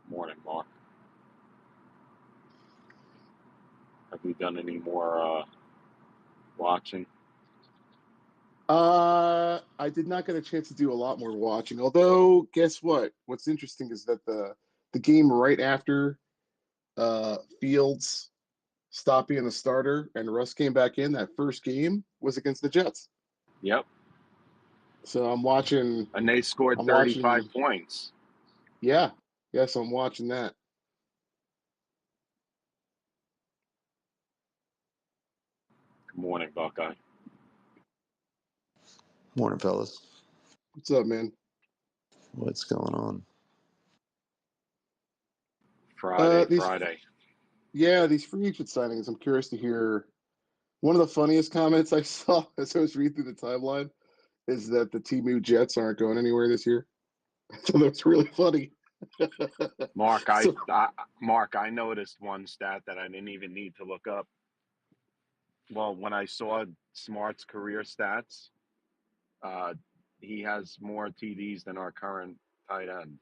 Morning, Mark. Have you done any more watching? I did not get a chance to do a lot more watching. Although, guess what? What's interesting is that the game right after Fields stopped being the starter and Russ came back in, that first game was against the Jets. Yep. So I'm watching. And they scored I'm 35 watching. points. Yeah, yes, I'm watching that. Good morning, Buckeye. Morning, fellas. What's up, man? What's going on? These Friday. these free agent signings. I'm curious to hear. One of the funniest comments I saw as I was reading through the timeline is that the Temu Jets aren't going anywhere this year. So that's really funny. Mark, So, I noticed one stat that I didn't even need to look up. Well, when I saw Smart's career stats, uh, he has more TDs than our current tight end.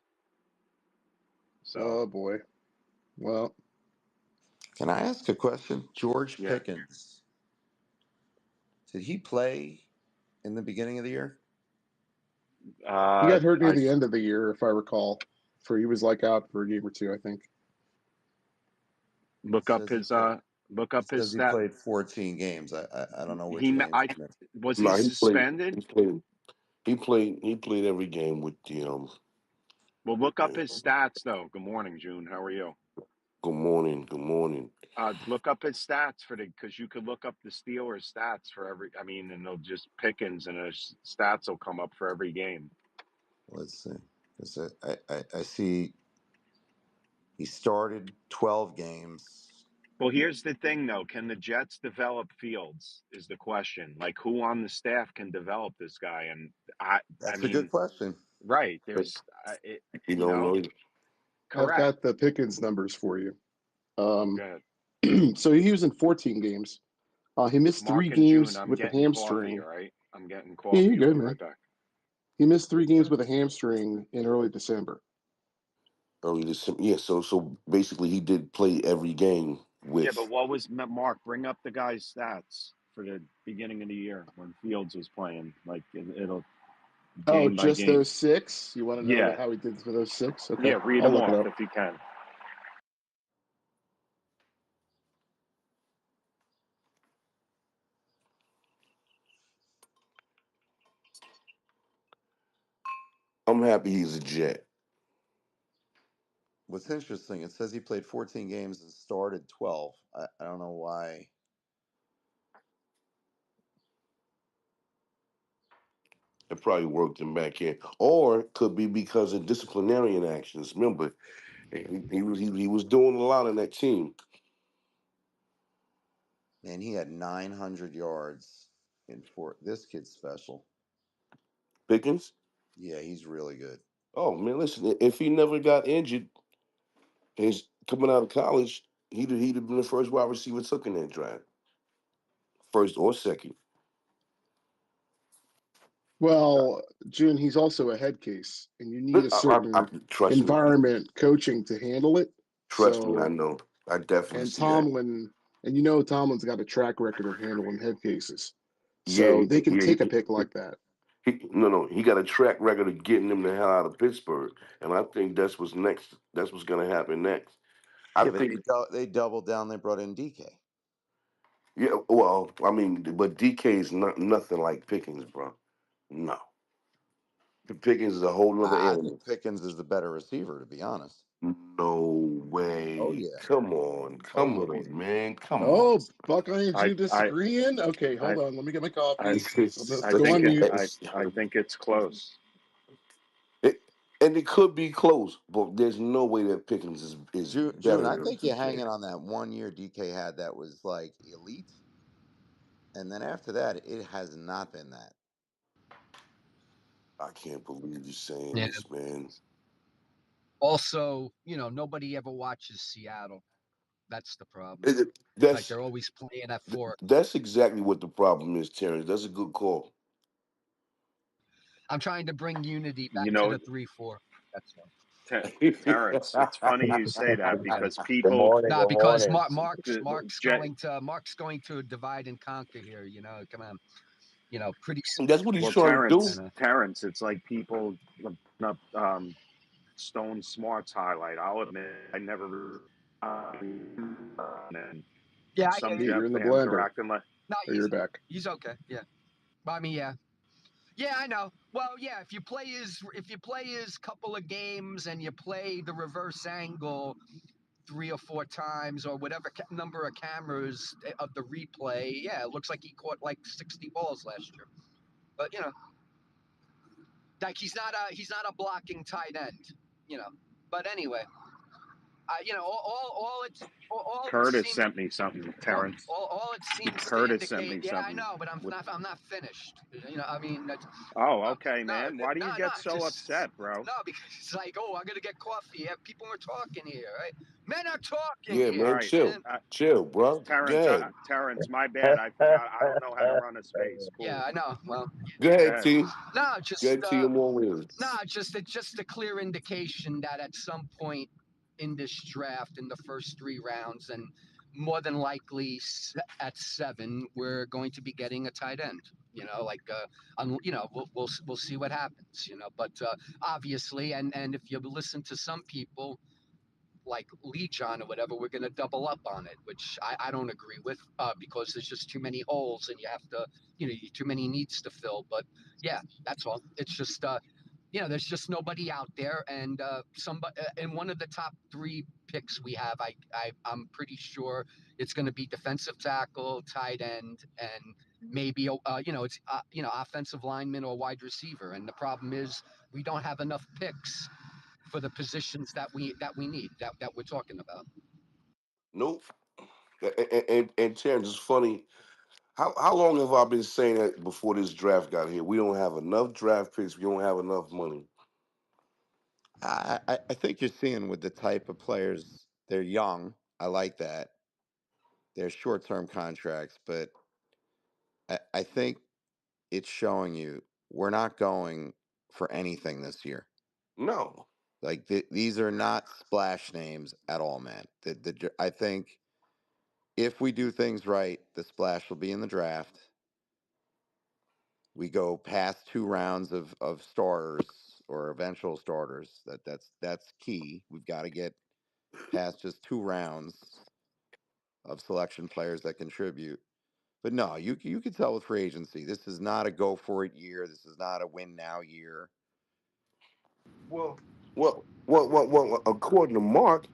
So, oh boy. Well, Can I ask a question? George yeah. Pickens. Did he play in the beginning of the year? he got hurt near I the end of the year, if I recall. For he was like out for a game or two, I think. look up Says he his played. look It up his says he stat. played 14 games. I don't know which He games I he missed. was he No, he played. suspended? He played. He played every game with the Well, look up his stats though. Good morning, June. How are you? Good morning. Good morning. Look up his stats because you could look up the Steelers stats for every. I mean, and they'll just Pickens and his stats will come up for every game. Let's see. 'Cause I see he started 12 games. Well, here's the thing though: can the Jets develop Fields? Is the question. Like, who on the staff can develop this guy? And I That's a good mean, question. right? There's, You you don't know, know. I've correct. got the Pickens numbers for you. Um, Good. so he was in 14 games. He missed three Mark and June, games I'm with the getting coffee. All hamstring. right, I'm getting Yeah, you're coffee. I'll good, be right man. back. He missed 3 games with a hamstring in early December. Early this. Yeah. So basically, he did play every game Yeah, but with what was Mark? Bring up the guy's stats for the beginning of the year when Fields was playing. Like it'll Oh, game by just game. those 6? You want to know Yeah, how he did for those 6? Okay, yeah. Read I'll them look it off up. if you can. I'm happy he's a Jet. What's interesting, it says he played 14 games and started 12. I don't know why. It probably worked him back in, or it could be because of disciplinarian actions. Remember, he was doing a lot in that team. Man, he had 900 yards in four. This kid's special. Pickens. Yeah, he's really good. Oh man, listen. If he never got injured, he's coming out of college. He'd have been the first wide receiver took in that draft, first or second. Well, June, he's also a head case, and you need a certain Trust me. environment coaching to handle it. Trust me, I So, know. I definitely and see that. Tomlin, Tomlin's got a track record of handling head cases. Yeah, So they can yeah. take a pick like that. No. He got a track record of getting them the hell out of Pittsburgh, and I think that's what's next. That's what's going to happen next. I Yeah, but think. they doubled down. They brought in DK. Yeah. Well, I mean, but DK is not nothing like Pickens, bro. No, Pickens is a whole nother I animal. think Pickens is the better receiver, to be honest. No Oh way. yeah. Come Oh yeah. on, man. Come on. Oh, Buckeye and I you I disagreeing? Okay, I hold on. Let me get my I coffee. Let's I go think on it. mute. I think it's close. It, and it could be close, but there's no way that Pickens is June, better I than think you're DK. hanging on that 1 year DK had that was like elite, and then after that, it has not been that. I can't believe you're saying Yeah. this, man. Also, nobody ever watches Seattle. That's the problem. Like That's they're always playing at 4. that's exactly what the problem is, Terrence. That's a good call. I'm trying to bring unity back You to know, the 3-4. That's all. Terrence, it's funny you say that because Good people, morning. No, Good because morning. Jet, Mark's going to divide and conquer here. You know, come on. You know, pretty soon. That's what he's well, trying to do. Terrence, it's like people looking up Stone Smart's highlight. I'll admit, I never. And Yeah, I hear some you. Jet You're in the fans are blender. acting like, No, Oh, you're back. he's okay. Yeah. I mean, yeah. Yeah, I know. Well, yeah, if you play his couple of games and you play the reverse angle 3 or 4 times or whatever number of cameras of the replay, yeah, it looks like he caught like 60 balls last year. But you know, like he's not a blocking tight end, you know. But anyway, you know, all it Curtis seems sent me something, Terrence. all it seems to Curtis sent indicate. me Yeah, I something. know, but I'm not finished. You know, I mean, Oh, okay, no, man. Why do you no, get so just upset, bro? no, because it's like, oh, I'm gonna get coffee. Yeah, people are talking here, right? Men are talking Yeah, All here, man, right, chill, man. chill, bro. Terrence. Good. Terrence, my bad. I forgot. I don't know how to run a space. Yeah, Cool. I know. Well, Go Go ahead, ahead. T. no, Go just ahead, T. I'm all ears. it's just a clear indication that at some point in this draft, in the first 3 rounds, and more than likely at 7, we're going to be getting a tight end. You know, like you know, we'll see what happens. You know, but obviously, and if you listen to some people like Legion or whatever, we're going to double up on it, which I don't agree with because there's just too many holes and you have to, you know, too many needs to fill. But yeah, that's all. It's just, you know, there's just nobody out there. And somebody in one of the top 3 picks we have, I'm pretty sure it's going to be defensive tackle, tight end, and maybe, you know, it's, you know, offensive lineman or wide receiver. And the problem is we don't have enough picks for the positions that we need that we're talking about. Nope. And Terrence, it's funny. How long have I been saying that before this draft got here? We don't have enough draft picks. We don't have enough money. I think you're seeing with the type of players, they're young. I like that. They're short-term contracts, but I think it's showing you we're not going for anything this year. No. Like these are not splash names at all, man. I think if we do things right, the splash will be in the draft. We go past 2 rounds of starters or eventual starters. That's key. We've got to get past just 2 rounds of selection players that contribute. But no, you can tell with free agency, this is not a go for it year. This is not a win now year. Well, according to Mark,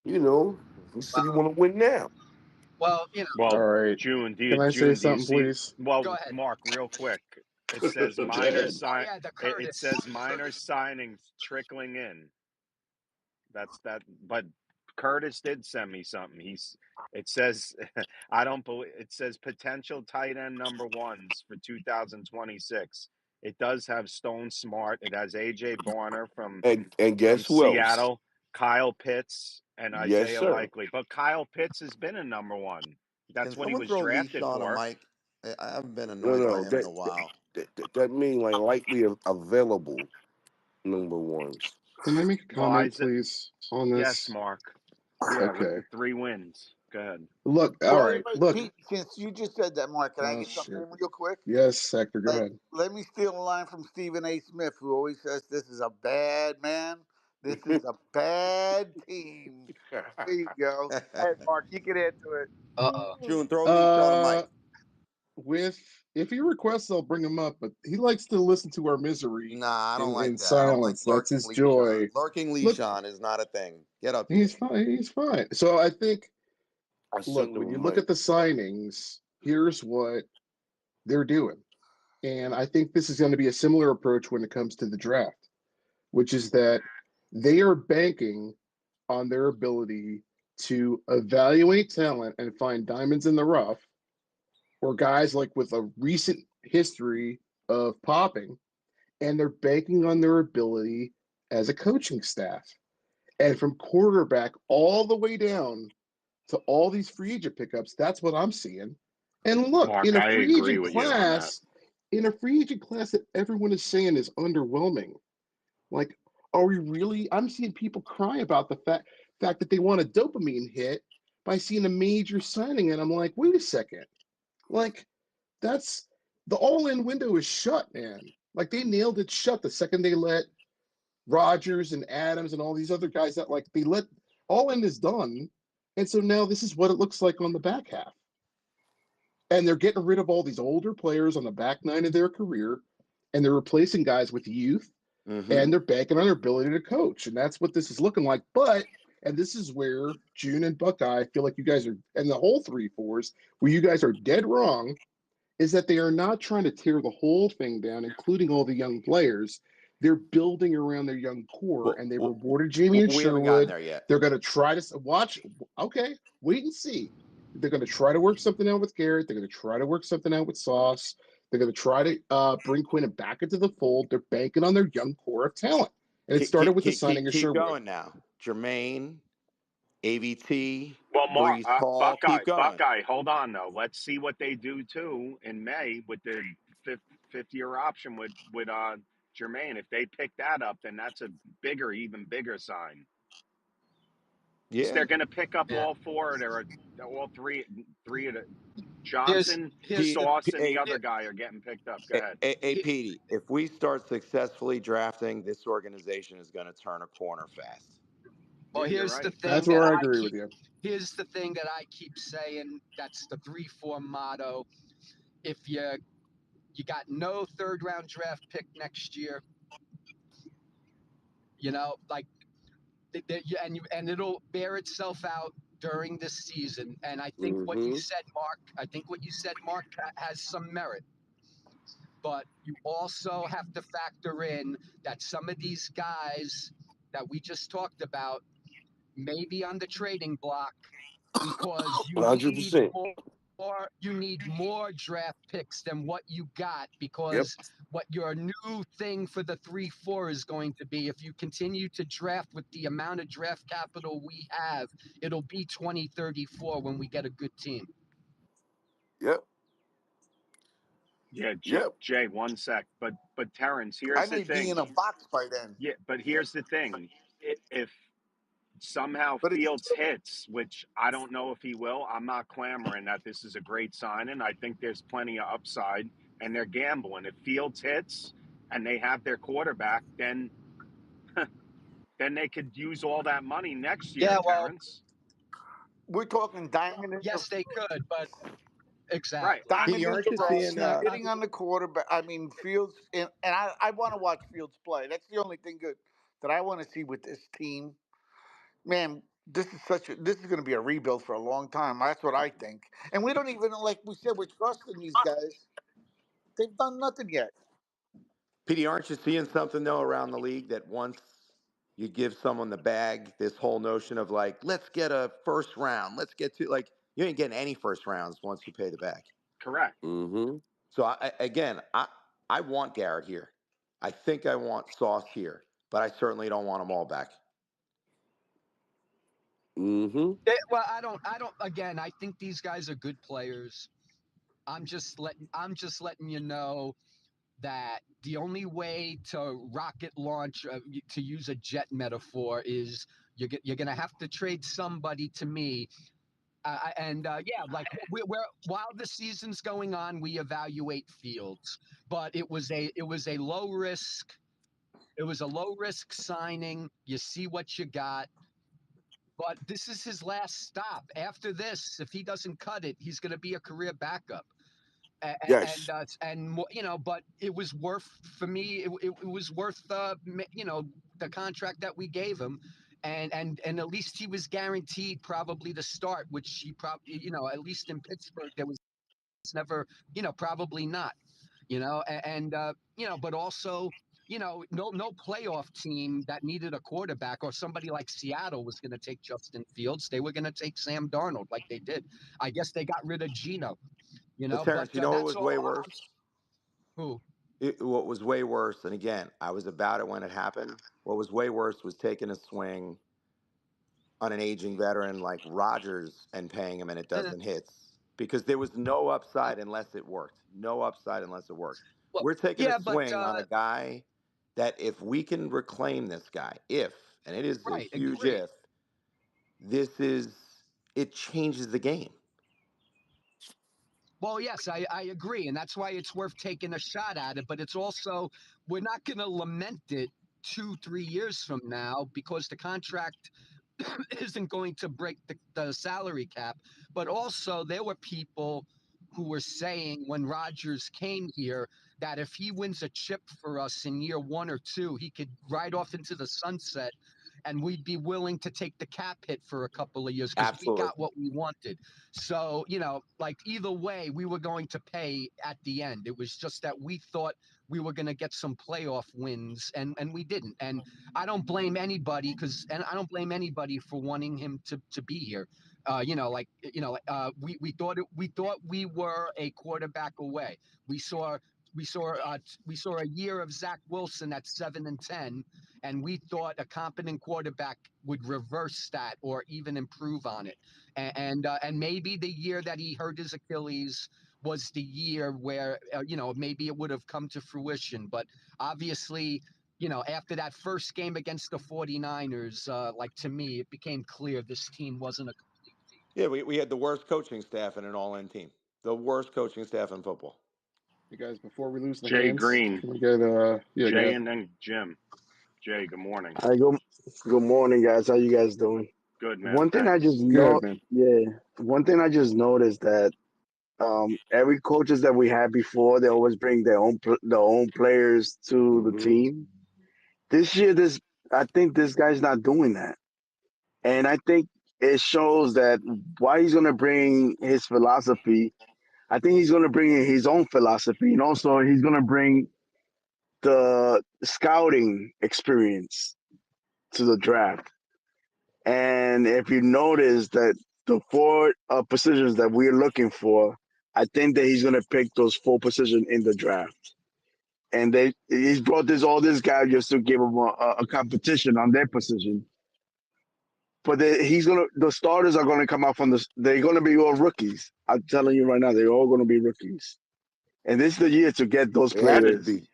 you know, he said he want to win now. Well, you know. All Well, right. June, Can I say Do you something, see? please? Well, Go ahead. Mark, real quick. It says Go minor ahead. Oh sign. yeah, the It Curtis. says minor signings trickling in. That's that. But Curtis did send me something. It says, I don't believe. It says potential tight end number ones for 2026. It does have Stone Smart. It has AJ Barner And from guess who else? Seattle, Kyle Pitts, and Yes, Isaiah sir. Likely. But Kyle Pitts has been a number one. Can That's what he someone was throw leash drafted on a for. mic? I haven't been No, annoyed by no, him in a while. that mean like likely available number ones. Can I make a Well, comment, please, on yes, this? Mark. Yeah, with Okay. the 3 wins. Go ahead. Look, all Well, right. Look. Pete, since you just said that, Mark, can I Oh, get something shit. in real quick? Yes, Hector, go ahead. Let me steal a line from Stephen A. Smith, who always says this is a bad man. This is a bad team. There you go. Go ahead, Mark. You can add to it. June, throw leash on a Uh, mic. if he requests, I'll bring him up, but he likes to listen to our misery Nah, I don't in like that. I don't like silence. That's lurking his leash on. joy. Lurking leash Look, on is not a thing. Get up here. he's fine. He's fine. So I think, I look, sent when him you a look mic. at the signings, here's what they're doing. And I think this is going to be a similar approach when it comes to the draft, which is that they are banking on their ability to evaluate talent and find diamonds in the rough, or guys like with a recent history of popping, and they're banking on their ability as a coaching staff. And from quarterback all the way down to all these free agent pickups, that's what I'm seeing. And look, Mark, I agree with you on that. in a free agent class that everyone is saying is underwhelming, like are we really? I'm seeing people cry about the fact that they want a dopamine hit by seeing a major signing, and I'm like, wait a second, like that's the all-in window is shut, man. Like they nailed it shut the second they let Rodgers and Adams and all these other guys that like they let all in is done, and so now this is what it looks like on the back half, and they're getting rid of all these older players on the back nine of their career, and they're replacing guys with youth, Mm-hmm. and they're banking on their ability to coach, and that's what this is looking like. But and this is where June and Buckeye I feel like you guys are, and the whole 3-4s where you guys are dead wrong is that they are not trying to tear the whole thing down, including all the young players. They're building around their young core, Well, and they've well, rewarded Jamie and we haven't gotten Sherwood. there yet. They're going to try to watch. Okay, wait and see. They're going to try to work something out with Garrett. They're going to try to work something out with Sauce. They're going to try to bring Quinn back into the fold. They're banking on their young core of talent, and it Keep, started with the keep, signing keep, of keep Sherwood. going now. Jermaine, AVT, Well, Breeze Hall. Keep going. Buckeye, hold on though. Let's see what they do too in May with the fifth year option with Jermaine. If they pick that up, then that's a even bigger sign. So Yeah. they're going to pick up Yeah. all four. There are all three of the Here's Johnson, here's the Sauce, and the Hey, other here, guy are getting picked up. Go ahead. here, Petey, if we start successfully drafting, this organization is going to turn a corner fast. well, Yeah, you're right. That's where I agree with you. here's the thing that I keep saying. That's the 3-4 motto. If you got no third round draft pick next year, like and it'll bear itself out during this season. And I think what you Mm-hmm. said, Mark. I think what you said, Mark, has some merit. But you also have to factor in that some of these guys that we just talked about may be on the trading block because 100%. you need more draft picks than what you got Yep. because what your new thing for the 3-4 is going to be if you continue to draft with the amount of draft capital we have, it'll be 2034 when we get a good team. Yep. Yeah, Yep. Jay, one sec. But Terrence, I here's the may be in thing. a box by then. Yeah, but here's the thing. If somehow But it's Fields hits, which I don't know if he will, I'm not clamoring that this is a great signing. I think there's plenty of upside, and they're gambling. If Fields hits and they have their quarterback, then they could use all that money next year, Yeah, well, Terrence. we're talking diamond in the yes, they could, but Right. exactly. Petey, diamond in aren't the you rough. seeing? He's hitting on the quarterback. I mean, Fields, and I want to watch Fields play. That's the only thing good that I want to see with this team. Man, this is going to be a rebuild for a long time. That's what I think. And we don't even, like we said, we're trusting these guys. They've done nothing yet. Petey, aren't you seeing something though around the league that once you give someone the bag, this whole notion of like, let's get a first round, let's get to like, you ain't getting any first rounds once you pay the bag. Correct. Mm-hmm. So I want Garrett here. I think I want Sauce here, but I certainly don't want them all back. Mm-hmm. Well, I don't. Again, I think these guys are good players. I'm just letting you know that the only way to rocket launch, to use a jet metaphor, is you're going to have to trade somebody to me. Yeah, like we're while the season's going on, we evaluate Fields, but it was a low risk. It was a low risk signing. You see what you got. But this is his last stop. After this, if he doesn't cut it, he's going to be a career backup. Yes. But it was worth for me. It was worth the contract that we gave him, and at least he was guaranteed probably to start, which he probably at least in Pittsburgh there was never probably not, but also. No playoff team that needed a quarterback or somebody like Seattle was going to take Justin Fields. They were going to take Sam Darnold like they did. I guess they got rid of Geno. But But Terrence, you know what that's was all. way worse? Who? What was way worse, and again, I was about it when it happened. What was way worse was taking a swing on an aging veteran like Rodgers and paying him and it Eh, doesn't hit because there was no upside unless it worked. No upside unless it worked. well, We're taking a yeah, but swing on a guy that if we can reclaim this guy, and it is a Right, huge agree. if, it changes the game. Well, yes, I agree. And that's why it's worth taking a shot at it. But it's also, we're not going to lament it 2, 3 years from now because the contract isn't going to break the salary cap. But also, there were people who were saying when Rodgers came here that if he wins a chip for us in year 1 or 2, he could ride off into the sunset and we'd be willing to take the cap hit for a couple of years because we Absolutely. got what we wanted. So, like either way, we were going to pay at the end. It was just that we thought we were going to get some playoff wins and we didn't. And I don't blame anybody I don't blame anybody for wanting him to be here. We thought we were a quarterback away. We saw a year of Zach Wilson at 7-10, and we thought a competent quarterback would reverse that or even improve on it. And maybe the year that he hurt his Achilles was the year where maybe it would have come to fruition. But obviously, after that first game against the 49ers, to me, it became clear this team wasn't a complete team. Yeah, we had the worst coaching staff in an all-in team. The worst coaching staff in football. You guys, before we lose the Jay hands, Green, can we get yeah, go Jay, ahead. and then Jim. Jay, good morning. I go. Good morning, guys. How you guys doing? Good, man. One thing I just Thanks. Good, know, man. yeah. One thing I just noticed that every coaches that we had before, they always bring their own players to the Mm-hmm. team. This year, I think this guy's not doing that, and I think it shows that why he's gonna bring his philosophy. I think he's gonna bring in his own philosophy, and also he's gonna bring the scouting experience to the draft. And if you notice that the four positions that we're looking for, I think that he's going to pick those four positions in the draft. And he's brought all this guy just to give him a competition on their position. But the starters are going to come out they're going to be all rookies. I'm telling you right now, they're all going to be rookies. And this is the year to get those They have to players. be.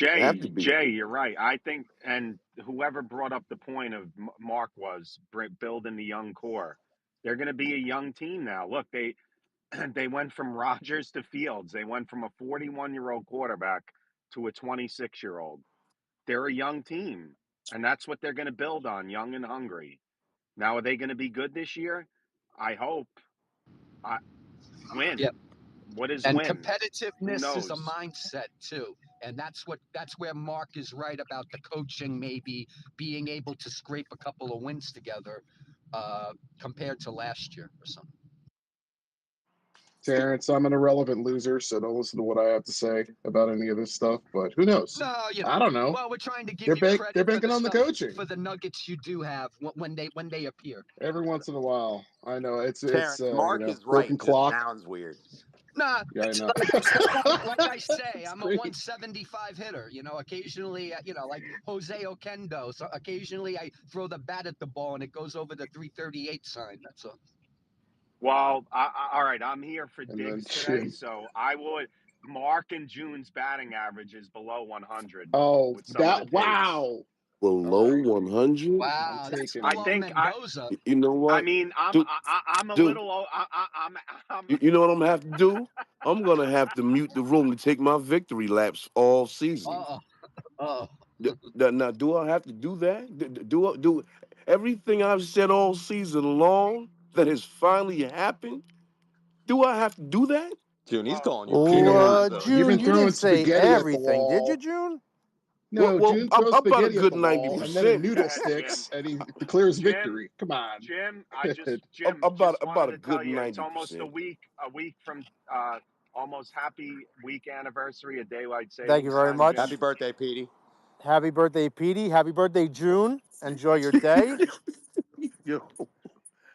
They have to be. Jay, you're right. I think, and whoever brought up the point of Mark was building the young core. They're going to be a young team now. Look, they went from Rodgers to Fields. They went from a 41-year-old quarterback to a 26-year-old. They're a young team, and that's what they're going to build on, young and hungry. Now, are they going to be good this year? I hope. Win. Yep. What is And win? Who competitiveness is a knows? mindset too. And that's where Mark is right about the coaching maybe being able to scrape a couple of wins together compared to last year or something. Terrence, I'm an irrelevant loser, so don't listen to what I have to say about any of this stuff. But who knows? No, I don't know. well, we're trying to give They're you they're credit for banking the on the stuff coaching for the nuggets you do have when they appear. every once in a while. I know it's Terrence, Mark is right. broken It just clock. sounds weird. Nah, Yeah, I know. like I say, It's I'm a great. 175 hitter. Occasionally, like Jose Okendo. So occasionally, I throw the bat at the ball and it goes over the 338 sign. That's all. Well, all right. I'm here for And then digs today, Jim. so I would. Mark and June's batting average is below 100 Oh, with some of the that digs. wow. All Below right, 100. I'm Wow, that's I below taking. think Mendoza. You know I what? mean, Do I'm a do little. I'm. you know what I'm gonna have to do? I'm gonna have to mute the room to take my victory laps all season. Uh oh. Now, do I have to do that? Do everything I've said all season long that has finally happened? Do I have to do that? June, he's Well, calling you You've Peter been Alonso you've here. been June, you didn't throwing say spaghetti at the everything, did you, wall. June? No, June I'm throws about a spaghetti at good the ninety wall, and then a percent. go noodle ahead, Jim. sticks, and he declares Jim, victory. Come on. Jim. Good. Jim. Just About wanted a to good tell you, it's ninety almost percent. a week from almost happy week anniversary of daylight Thank you savings very time, much. Happy Jim. birthday, Petey. Happy birthday, Petey. Happy birthday, June. Enjoy your day. Yo,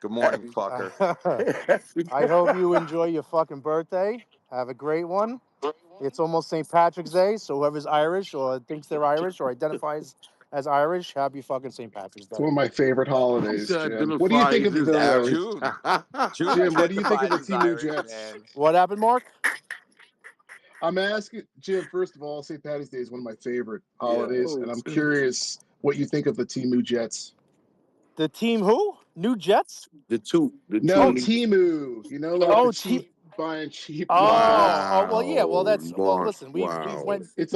Good morning, happy, fucker. I hope you enjoy your fucking birthday. Have a great one. It's almost St. Patrick's Day, so whoever's Irish or thinks they're Irish or identifies as Irish, happy fucking St. Patrick's It's Day. one of my favorite he holidays, said Jim. What do you think identifies of as That's the Irish. June. June Jim? What do you think of identifies the as Timu Irish, Jets? man. What happened, Mark? I'm asking Jim. First of all, St. Patty's Day is one of my favorite Yeah. holidays, and I'm curious what you think of the Timu Jets. The team who? New Jets? The No, Oh, two. Timu. You know, like the oh, cheap buying cheap well, yeah. Well, Wow, well. Mark. Listen, we've Wow. went It's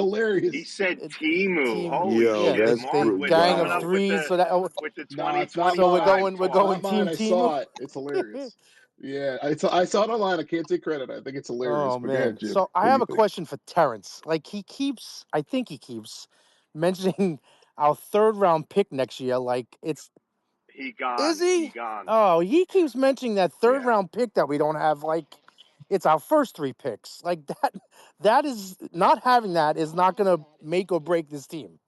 He hilarious. said Timu. team. Holy Yo, Yeah, shit! the that's Mark the with gang of coming up wow. threes. So that. with the Nah, it's not So mine. we're talk. going Not mine. team I saw Timu. it. It's hilarious. Yeah, I saw it online. I can't take credit. I think it's hilarious. Oh But go ahead, man. Jim. So I What do have you a think? question for Terrence. Like I think he keeps mentioning our third round pick next year. Like it's He is gone. He he? gone. Oh, he keeps mentioning that third Yeah. round pick that we don't have. Like it's our first three picks. Like that. That is not having that is not going to make or break this team.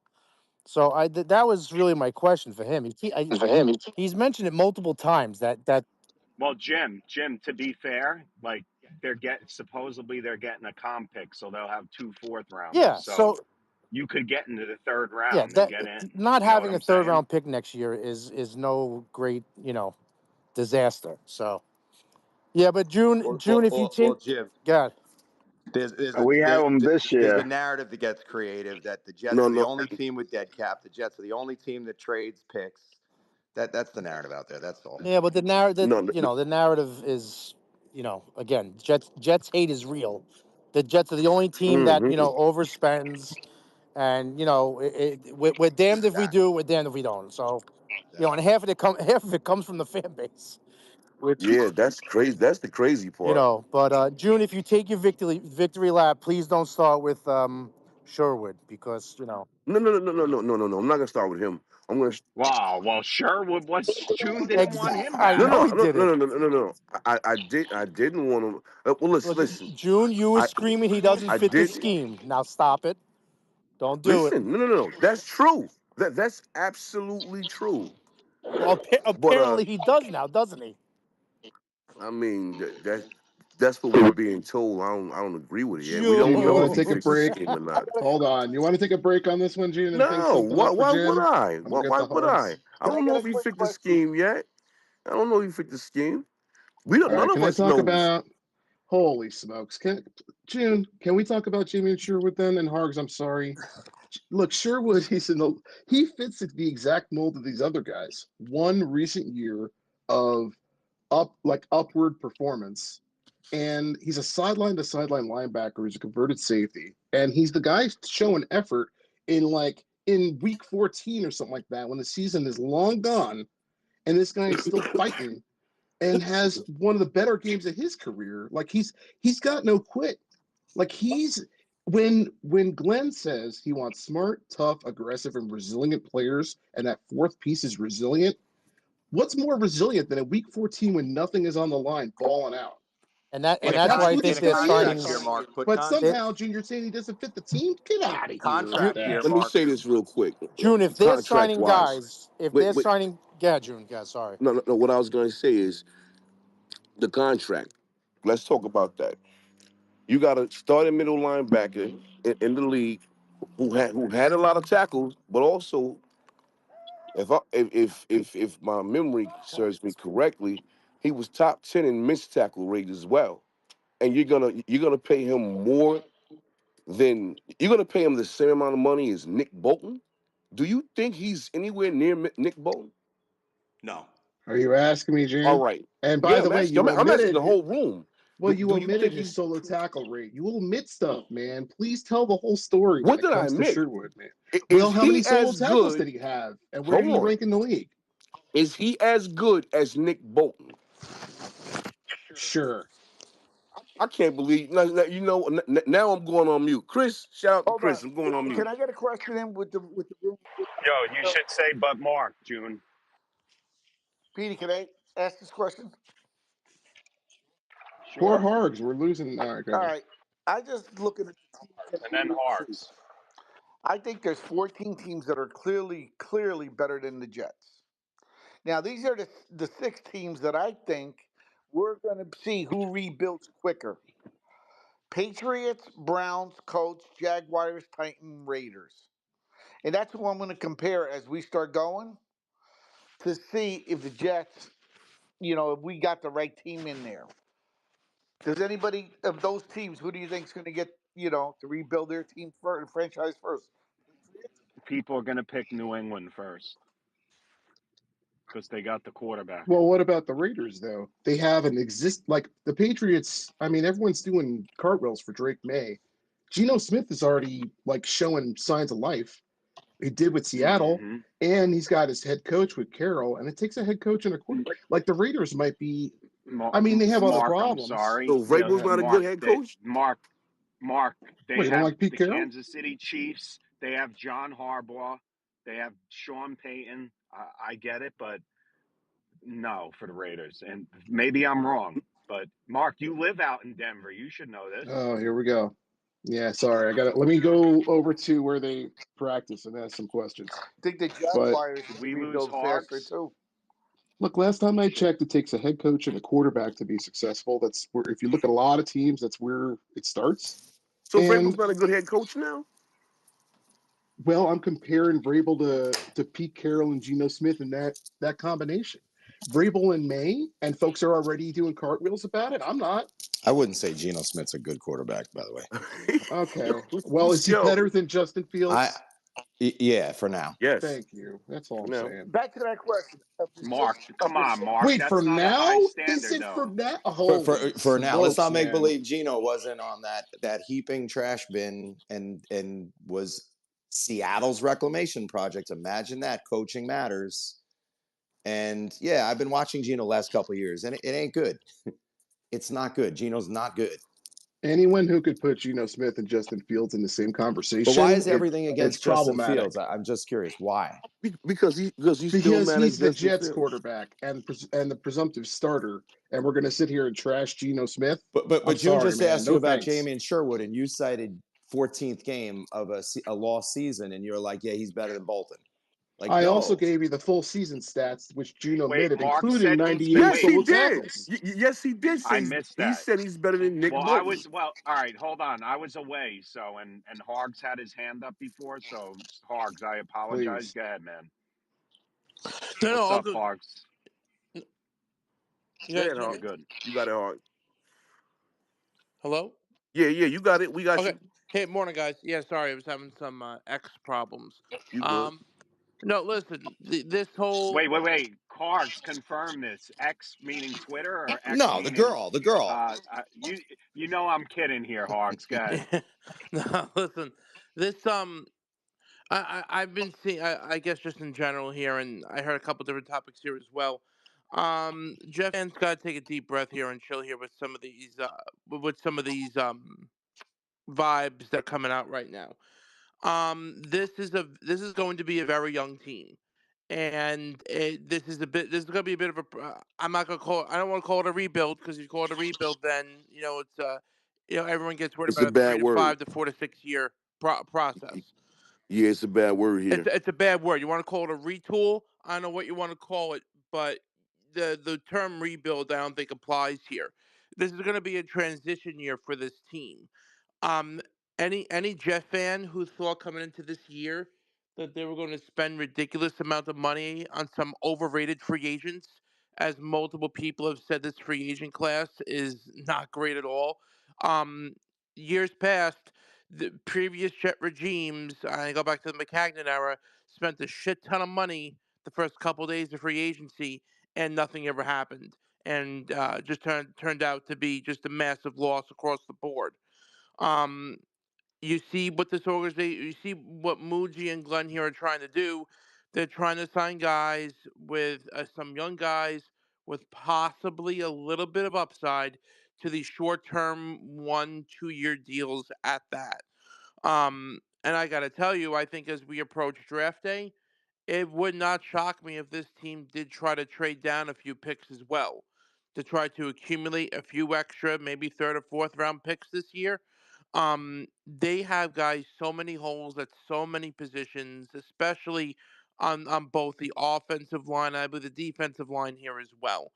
So that was really my question for him. He's mentioned it multiple times that Well, Jim. To be fair, like supposedly they're getting a comp pick, so they'll have two fourth rounders. yeah. So So you could get into the third yeah, round and that get in. not You know what having a I'm third saying? round pick next year is no great disaster. So yeah, but June, if you Well, take, Jim, God, We have them this there's a year. narrative that gets creative that the Jets No, are the no, only team with dead cap. The Jets are the only team that trades picks. That's the narrative out there. That's all. yeah, but the narrative, no. the narrative is, again, Jets hate is real. The Jets are the only team that Mm-hmm. overspends, and we're damned if we Exactly. do, we're damned if we don't. So, and Exactly. half of it comes from the fan base, which Yeah, that's crazy. That's the crazy part. But June, if you take your victory lap, please don't start with Sherwood because No. I'm not gonna start with him. I'm gonna. Wow. Well, Sherwood was June didn't want him I back. know he did it. No. I didn't want him. Well, Look, listen. June, you were I, screaming he doesn't I fit the did. scheme. Now stop it. Don't do it. Listen. No. That's true. That's absolutely true. Well, But apparently he does now, doesn't he? I mean that's what we're being told. I don't agree with it yet. June, We you don't know want if to he take a June. fits the break? scheme or not. Hold on. You want to take a break on this one, June, and think No. something up for Why would Jim? I? And we'll get Why the would I? Hargs. I Can I don't get know a if he quick fit the question? scheme yet. I don't know if he fit the scheme. We don't. All None right. of Can I us talk knows. about? Holy smokes! June? Can we talk about Jimmy and Sherwood then? And Hargs, I'm sorry. Look, Sherwood, he fits the exact mold of these other guys. One recent year of upward performance, and he's a sideline to sideline linebacker. He's a converted safety, and he's the guy showing effort in week 14 or something like that when the season is long gone, and this guy is still fighting and has one of the better games of his career. Like he's got no quit. Like he's when Glenn says he wants smart, tough, aggressive, and resilient players, and that fourth piece is resilient. What's more resilient than a week 14 when nothing is on the line, balling out? And In a that's That's why I what in think this a they're guy contract year, is. signing. Mark. Put But They, somehow, Junior saying he doesn't fit the team. Get out of here with contract year, that. Let me Mark. say this real quick. June, if they're Contract signing wise. guys, if Wait, they're wait. signing, yeah, June, yeah, sorry. No. What I was going to say is the contract. Let's talk about that. You got a starting middle linebacker in the league who had a lot of tackles, but also if my memory serves me correctly, he was top 10 in missed tackle rate as well. And you're gonna pay him you're gonna pay him the same amount of money as Nick Bolton. Do you think he's anywhere near Nick Bolton? No. Are you asking me, All June? right. And by Yeah, the way, I'm asking the whole room. you Do you omitted think his he's solo tackle rate. You will omit stuff, man. Please tell the whole story when what it did I comes to admit? Sherwood, man. Well, Is how many he solo as tackles good? did he have? And where Hold did he on. rank in the league? Is he as good as Nick Bolton? Sure. I can't believe now I'm going on mute. Chris, shout out to Hold on. Chris. I'm going on Can mute. I get a question in with the room? Yo, you should say, but Mark, June, Petey, can I ask this question? Poor sure, Hargs. We're losing. All right, go All ahead. right. I just looking at the teams that and we then will see. Harks. I think there's 14 teams that are clearly better than the Jets. Now, these are the six teams that I think we're going to see who rebuilds quicker: Patriots, Browns, Colts, Jaguars, Titans, Raiders. And that's who I'm going to compare as we start going to see if the Jets, if we got the right team in there. Does anybody of those teams, who do you think is going to get to rebuild their team first, franchise first. People are going to pick New England first because they got the quarterback. Well, what about the Raiders though? They have an exist like the Patriots. I mean, everyone's doing cartwheels for Drake May. Geno Smith is already like showing signs of life. He did with Seattle, Mm-hmm. and he's got his head coach with Carroll, and it takes a head coach and a quarterback. Like the Raiders might be. I mean, they have other Mark, I'm problems. sorry. So Yeah, Vrabel's Yeah. not a good Mark, head coach. Mark, What, they you don't have like Pete the Carroll? Kansas City Chiefs. They have John Harbaugh. They have Sean Payton. I get it, but no for the Raiders. And maybe I'm wrong, but Mark, you live out in Denver. You should know this. Oh, here we go. Yeah, sorry. I got it. Let me go over to where they practice and ask some questions. I think the But Jaguars Did should we lose rebuild faster Hogs? too. look, last time I Shit. checked, it takes a head coach and a quarterback to be successful. That's where, if you look at a lot of teams, that's where it starts. So Vrabel's And not a good head coach now. well, I'm comparing Vrabel to Pete Carroll and Geno Smith and that combination. Vrabel in May, and folks are already doing cartwheels about it. I'm not. I wouldn't say Geno Smith's a good quarterback, by the way. Okay. yo, Well, is he yo, better than Justin I Fields? yeah, for now. yes, Thank you. That's all I'm no. saying. Back to that question Mark, come on, Mark. Wait, for That's not a high now? Is standard, it for though. now? For Holy for now, let's smokes, not make man. believe Geno wasn't on that heaping trash bin and was Seattle's reclamation project. Imagine that. Coaching matters. And yeah, I've been watching Geno last couple of years, and it ain't good. It's not good. Geno's not good. Anyone who could put Geno Smith and Justin Fields in the same But why conversation, is everything it's against Justin Fields? problematic I'm just curious. Why? Because he's still because mad at he's the Justin Jets Fields. quarterback and the presumptive starter, and we're going to sit here and trash Geno Smith. But I'm June sorry, just man. asked you No about thanks. Jamie and Sherwood, and you cited 14th game of a lost season, and you're like, yeah, he's better than Bolton. Like, I also no. gave you the full season stats, which June Wait, omitted, Mark including said he's 98 Yes, wait. he total did. tackles. Yes, he did I say missed he that. said he's better than Nick Well, Bolton. all right, hold on. I was away, so and Hogs had his hand up before, so Hogs, I apologize. Please. Go ahead, man. No, no, What's all up, good. Hogs? You Go guys ahead, hear We're Hawk. me? good. You got it, Hawk. Hello? Yeah, you got it. We got Okay. you. Hey, morning, guys. Yeah, sorry, I was having some X problems. You good? Um, no, listen, this whole Wait. Hogs, confirm this. X meaning Twitter or X No, the meaning girl, the girl. you know I'm kidding here, Hogs. Go ahead. no, listen, this I've been seeing, I guess, just in general here, and I heard a couple different topics here as well. Jeff fans got to take a deep breath here and chill here with some of these vibes that are coming out right now. This is going to be a very young team, and this is going to be a bit of a. I'm not going to call. I don't want to call it a rebuild because if you call it a rebuild, then everyone gets worried It's a about a bad three to word. five to 4 to 6 year process. Yeah, it's a bad word here. It's a bad word. You want to call it a retool? I don't know what you want to call it, but the term rebuild I don't think applies here. This is going to be a transition year for this team. Um, any Jet fan who thought coming into this year that they were going to spend ridiculous amount of money on some overrated free agents, as multiple people have said, this free agent class is not great at all. Um, Years past, the previous Jet regimes, I go back to the McCagnon era, spent a shit ton of money the first couple days of free agency, and nothing ever happened, and just turned out to be just a massive loss across the board. Um, you see what this organization, you see what Muji and Glenn here are trying to do. They're trying to sign guys with some young guys with possibly a little bit of upside to these short-term 1 2 year deals at that. And I got to tell you, I think as we approach draft day, it would not shock me if this team did try to trade down a few picks as well to try to accumulate a few extra, maybe third or fourth round picks this year. They have guys so many holes at so many positions, especially on both the offensive line, I believe the defensive line here as well.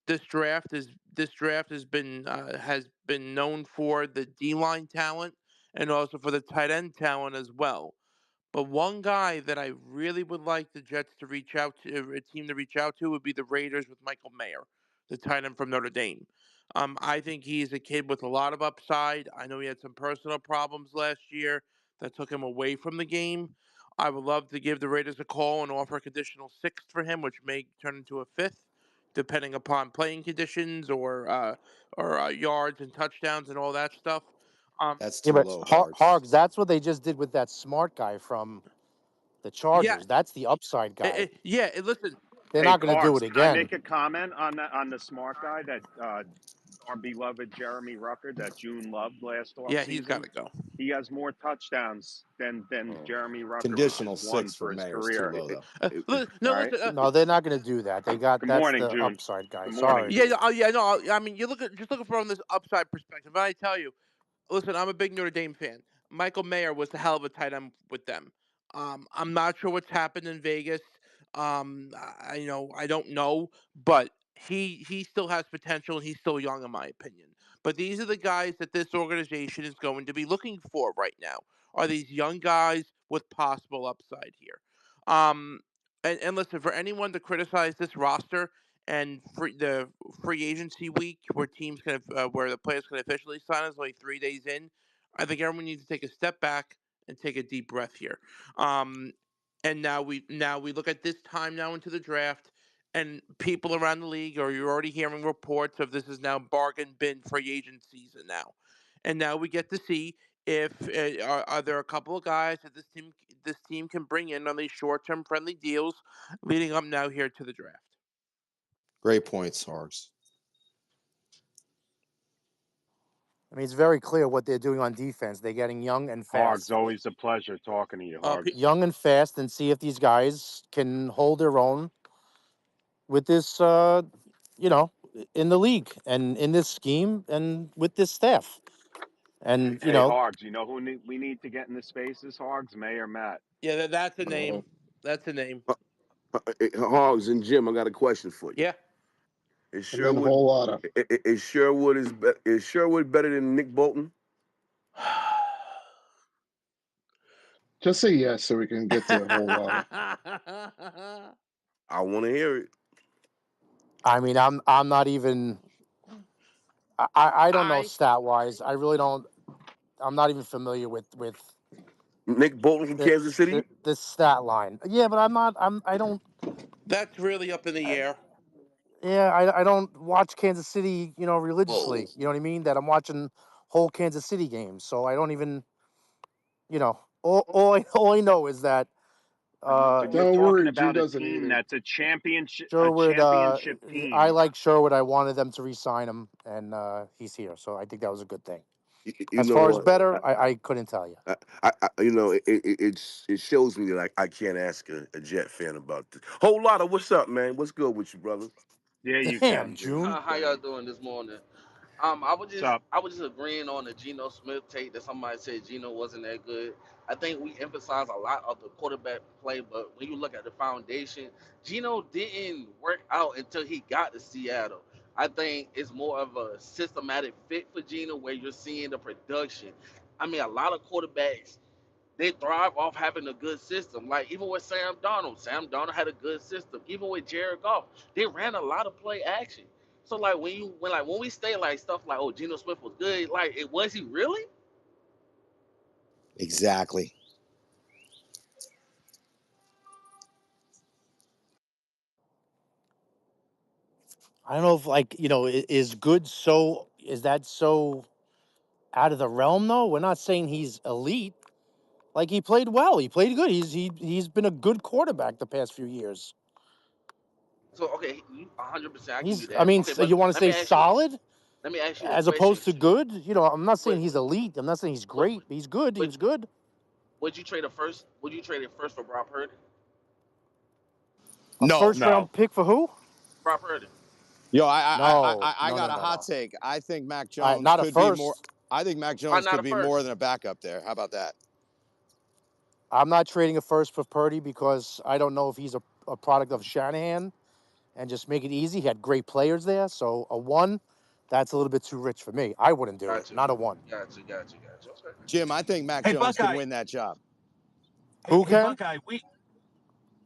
This draft has been known for the D line talent and also for the tight end talent as well. But one guy that I really would like the Jets to reach out to, a team to reach out to, would be the Raiders with Michael Mayer. the tight end from Notre Dame. I think he's a kid with a lot of upside. I know he had some personal problems last year that took him away from the game. I would love to give the Raiders a call and offer a conditional sixth for him, which may turn into a fifth, depending upon playing conditions or yards and touchdowns and all that stuff. That's Yeah, too but low, Hargs. Hargs, that's what they just did with that smart guy from the Yeah, Chargers. That's the upside guy. listen, They're Hey, not going to do Parks, it can I again. make a comment on the smart guy that our beloved Jeremy Rucker that June loved last yeah, he's got offseason? to go. He has more touchdowns than Oh. Jeremy Rucker, which Conditional is one six for for his Mayor is too career. low, though. No, All right. listen. No, they're not going to do that. Good That's morning, the June. upside guy. Good morning, Sorry. June. No. I mean, you just look from this upside perspective. And I tell you, listen, I'm a big Notre Dame fan. Michael Mayer was a hell of a tight end with them. I'm not sure what's happened in Vegas. I don't know, but he still has potential and he's still young in my opinion. But these are the guys that this organization is going to be looking for right now. Are these young guys with possible upside here? Um, and listen, for anyone to criticize this roster and the free agency week where where the players can officially sign is only 3 days in, I think everyone needs to take a step back and take a deep breath here. Um, and now we look at this time now into the draft, and people around the league, or you're already hearing reports of this is now bargain bin free agent season now, and now we get to see if are there a couple of guys that this team can bring in on these short term friendly deals leading up now here to the draft. Great points, Hargs. I mean, it's very clear what they're doing on defense. They're getting young and Hogs, fast. always a pleasure talking to you, Hogs. Young and fast, and see if these guys can hold their own with this, in the league and in this scheme and with this staff. And, Hey, Hogs, you know who we need to get in the spaces, Hogs? May or Matt? Yeah, that's a Uh, name. That's a name. Hogs and Jim, I got a question for you. Yeah. Is and then a Sherwood whole lot of is Sherwood better than Nick Bolton? just say yes so we can get to a whole lot of. I want to hear it. I mean, I'm not even. I don't know I stat wise. I really don't. I'm not even familiar with Nick Bolton from the Kansas City. the stat line. Yeah, but I'm not. I don't. That's really up in the air. Yeah, I don't watch Kansas City, religiously. Whoa. You know what I mean? That I'm watching whole Kansas City games, so I don't even, all I know is that But you're Don't talking worry, G about a doesn't team either. that's a championship Sherwood. I team. like Sherwood. I wanted them to re-sign him, and he's here, so I think that was a good thing. You As know far as what? better, I couldn't tell you. It shows me that I can't ask a Jet fan about this. Whole lot of what's up, man? What's good with you, brother? Yeah, you Damn, can, June. June. You How y'all can. doing this morning? What's up? I was just agreeing on the Geno Smith take that somebody said Geno wasn't that good. I think we emphasize a lot of the quarterback play, but when you look at the foundation, Geno didn't work out until he got to Seattle. I think it's more of a systematic fit for Geno where you're seeing the production. I mean, a lot of quarterbacks they thrive off having a good system. Like even with Sam Darnold had a good system. Even with Jared Goff, they ran a lot of play action. So like when we say like stuff like oh Geno Smith was good, like it was he really? Exactly. I don't know if is that so out of the realm though? We're not saying he's elite. Like he played well. He played good. He's been a good quarterback the past few years. So okay, 100% I give you He's I that. mean, Okay, so but you want to say solid let me ask you a as question. opposed to good? I'm not saying Would he's elite. I'm not saying he's would great. He's good. He would, was good. would you trade a first? Would you trade it first for Brock Purdy? A No. first No. round pick for who? Brock Purdy. Yo, No, I no, got no, a no, hot no. take. I think Mac Jones Not a could be more. first. I think Mac Why Jones not could a be more first? than a backup there. How about that? I'm not trading a first for Purdy because I don't know if he's a product of Shanahan and just make it easy. He had great players there. So a one, that's a little bit too rich for me. I wouldn't do it. Got you. Not a one. Got you. Okay. Jim, I think Mac Hey Jones could Buckeye, win that job. Who hey can? Buckeye,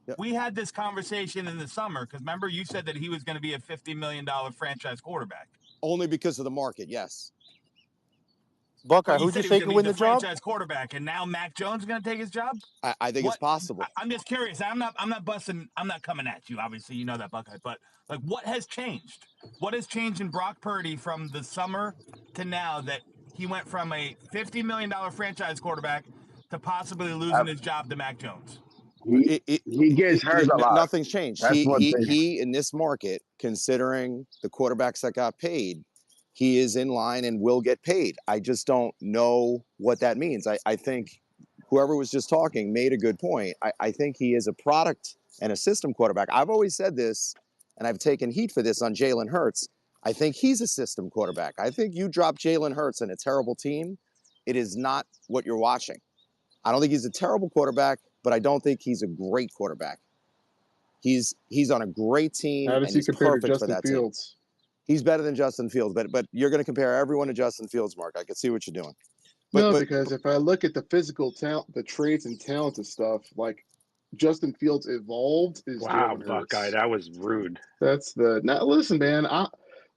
Yeah, We had this conversation in the summer because remember you said that he was going to be a $50 million franchise quarterback. Only because of the market, yes. Buckeye, But you who'd you said he was say going could to be win the the job? franchise quarterback, and now Mac Jones is going to take his job. I think it's What? possible. I'm just curious. I'm not busting. I'm not coming at you. Obviously, you know that, Buckeye. But like, what has changed? What has changed in Brock Purdy from the summer to now that he went from a $50 million franchise quarterback to possibly losing his job to Mac Jones? He gets hurt a lot. Nothing's changed. That's one thing. He in this market, considering the quarterbacks that got paid, he is in line and will get paid. I just don't know what that means. I think whoever was just talking made a good point. I think he is a product and a system quarterback. I've always said this, and I've taken heat for this on Jalen Hurts. I think he's a system quarterback. I think you drop Jalen Hurts in a terrible team, it is not what you're watching. I don't think he's a terrible quarterback, but I don't think he's a great quarterback. He's on a great team How does and he he's compare to perfect for Justin that team. Fields? He's better than Justin Fields, but you're going to compare everyone to Justin Fields, Mark. I can see what you're doing. No, because if I look at the physical talent, the traits and talent of stuff, like Justin Fields evolved is Wow, Jalen Buckeye, Hurts. that was rude. That's the now. Listen, man.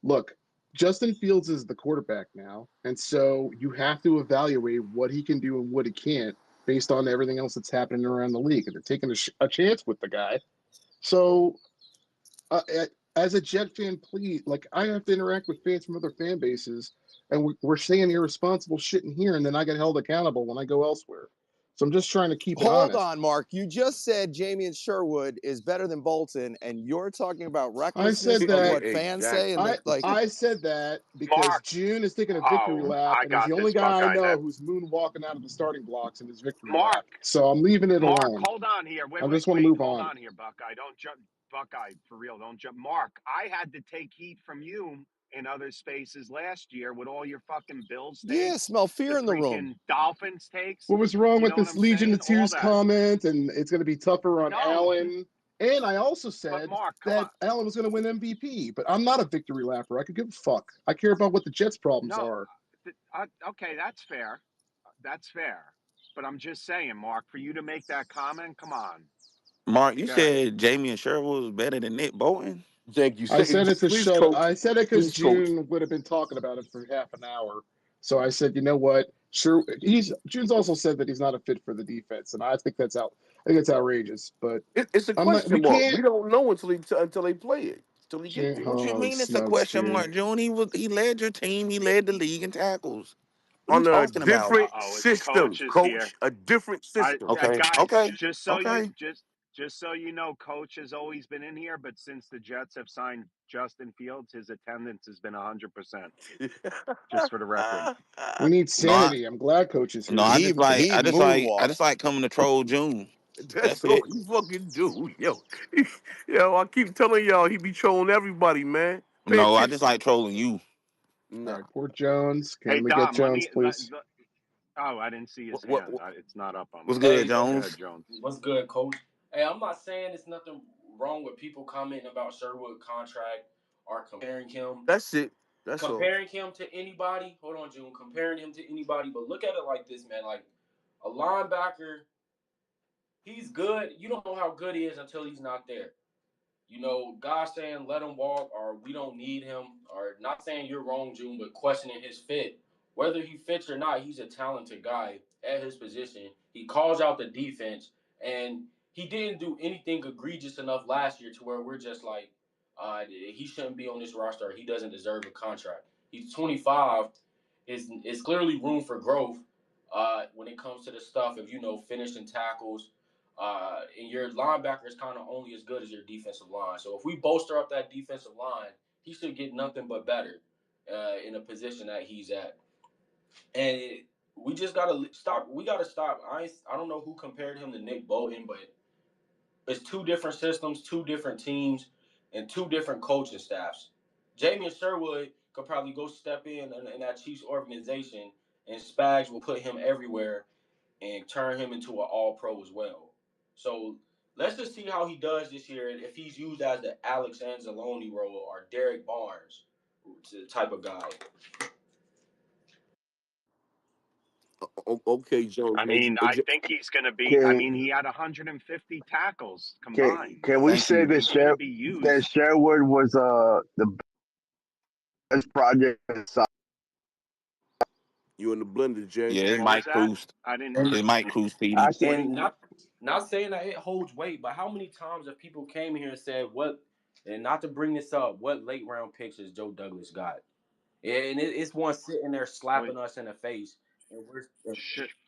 Look. Justin Fields is the quarterback now, and so you have to evaluate what he can do and what he can't based on everything else that's happening around the league. And they're taking a chance with the guy. So, uh, as a Jet fan, please, like I have to interact with fans from other fan bases, and we're saying irresponsible shit in here, and then I get held accountable when I go elsewhere. So I'm just trying to keep it Hold honest. on, Mark. You just said Jamien Sherwood is better than Bolton, and you're talking about I recklessness said of that. what fans say, and I said that because Mark, June is taking a victory oh, lap, I and he's got the only this, guy I Buckeye. know That who's moonwalking out of the starting blocks in his victory Mark, lap. So I'm leaving it Mark, alone. hold on here. I just want to move Hold on. on here, Buckeye. Don't jump, Buckeye, for real. Don't jump. Mark, I had to take heat from you in other spaces last year with all your fucking Bills takes, smell fear the in the room. freaking Dolphins takes. What was wrong You with know what this I'm Legion saying? of All Twos that. comment? And it's going to be tougher on No, Allen. And I also but said Mark, come on. that Allen was going to win MVP. But I'm not a victory lapper. I could give a fuck. I care about what the Jets' problems No, are. okay, that's fair. That's fair. But I'm just saying, Mark, for you to make that comment, come on. Mark, you Go ahead. said Jamie Sherwood was better than Nick Bolton. Thank you. I said it to Please, shut. coach. I said it because Please, coach. June would have been talking about it for half an hour. So I said, you know what? Sure, June's also said that he's not a fit for the defense, and I think that's out. I think it's outrageous. But It's a I'm not. We question mark. We can't. don't know until they play it. Until he get there. What you Oh, mean it's a smokes, question June. mark, June? He led your team. He led the league in tackles. What are you On a talking about? different It's system, coaches here. coach. A different system. Okay, Guys, okay, okay. just so you know, Coach has always been in here, but since the Jets have signed Justin Fields, his attendance has been 100%. Just for the record. We need No, sanity. I'm glad Coach is no, here. He I moonwalked. just like coming to troll June. That's That's it. what you fucking do, yo. Yo, I keep telling y'all he be trolling everybody, man. Pay No, I just attention. like trolling you. All Nah. right, poor Jones. Hey, Can we get Dom, Jones, please? oh, I didn't see his What, what, hand. what It's not up on what's mine. good, Hey, Go ahead, Jones? Jones. what's good, coach? Hey, I'm not saying there's nothing wrong with people commenting about Sherwood contract or That's it. That's all. comparing him to anybody. Hold on, June. Comparing him to anybody, but look at it like this, man. Like a linebacker, he's good. You don't know how good he is until he's not there. You know, guys saying let him walk or we don't need him, or not saying you're wrong, June, but questioning his fit. Whether he fits or not, he's a talented guy at his position. He calls out the defense, and he didn't do anything egregious enough last year to where we're just like, he shouldn't be on this roster. He doesn't deserve a contract. He's 25. Is clearly room for growth when it comes to the stuff of finishing tackles, and your linebacker is kind of only as good as your defensive line. So if we bolster up that defensive line, he should get nothing but better in a position that he's at. And we just gotta stop. We gotta stop. I don't know who compared him to Nick Bolton, but it's two different systems, two different teams, and two different coaching staffs. Jamie Sherwood could probably go step in that Chiefs organization, and Spags will put him everywhere and turn him into an all pro as well. So let's just see how he does this year, and if he's used as the Alex Anzalone role or Derek Barnes type of guy. Okay, Jones. I mean, I think he's going to be. I Can mean, he had 150 tackles can combined. can we Thank say you. that He's going to be That used. Sherwood was the best project inside? You in the blender, Jay. Yeah, it What was might that? cruise. I didn't. And It might cruise I PD. said and not saying that it holds weight, but how many times have people came here and said what? And not to bring this up, what late round picks has Joe Douglas got? And it's one sitting there Wait, slapping us in the face, and we're